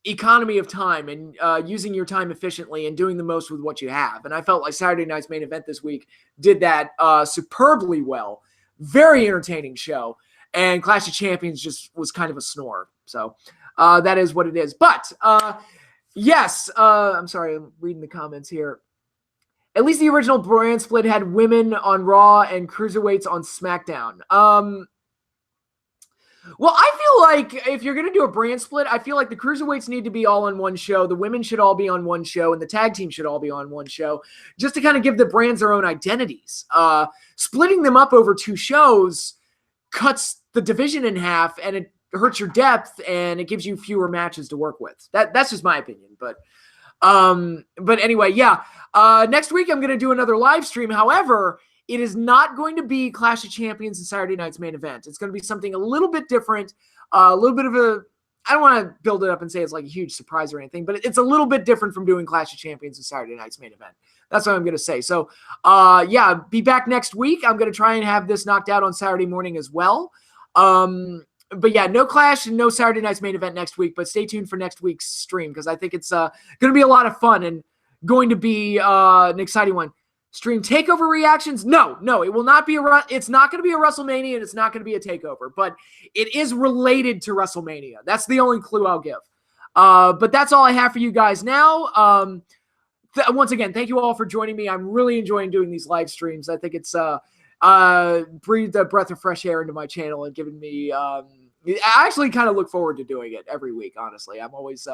A: economy of time and using your time efficiently and doing the most with what you have. And I felt like Saturday night's main event this week did that superbly well. Very entertaining show. And Clash of Champions just was kind of a snore. So that is what it is. But yes, I'm sorry, I'm reading the comments here. At least the original brand split had women on Raw and cruiserweights on SmackDown. Well, I feel like if you're going to do a brand split, I feel like the cruiserweights need to be all on one show. The women should all be on one show, and the tag team should all be on one show, just to kind of give the brands their own identities. Splitting them up over two shows cuts the division in half, and it hurts your depth, and it gives you fewer matches to work with. That's just my opinion. But anyway, yeah. Next week I'm going to do another live stream. However, it is not going to be Clash of Champions and Saturday night's main event. It's going to be something a little bit different, a little bit of a, I don't want to build it up and say it's like a huge surprise or anything, but it's a little bit different from doing Clash of Champions and Saturday night's main event. That's what I'm going to say. So, yeah, be back next week. I'm going to try and have this knocked out on Saturday morning as well. But yeah, no Clash and no Saturday night's main event next week, but stay tuned for next week's stream, because I think it's going to be a lot of fun and going to be an exciting one. Stream takeover reactions? No, it will not be it's not going to be a WrestleMania, and it's not going to be a takeover, but it is related to WrestleMania. That's the only clue I'll give. But that's all I have for you guys now. Once again, thank you all for joining me. I'm really enjoying doing these live streams. I think it's breathed a breath of fresh air into my channel and given me I actually kind of look forward to doing it every week, honestly. I'm always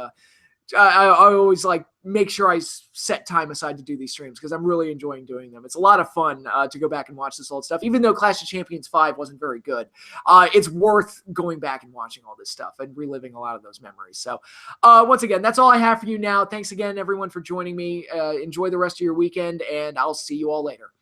A: I always like make sure I set time aside to do these streams, because I'm really enjoying doing them. It's a lot of fun to go back and watch this old stuff. Even though Clash of Champions 5 wasn't very good, it's worth going back and watching all this stuff and reliving a lot of those memories. So once again, that's all I have for you now. Thanks again, everyone, for joining me. Enjoy the rest of your weekend, and I'll see you all later.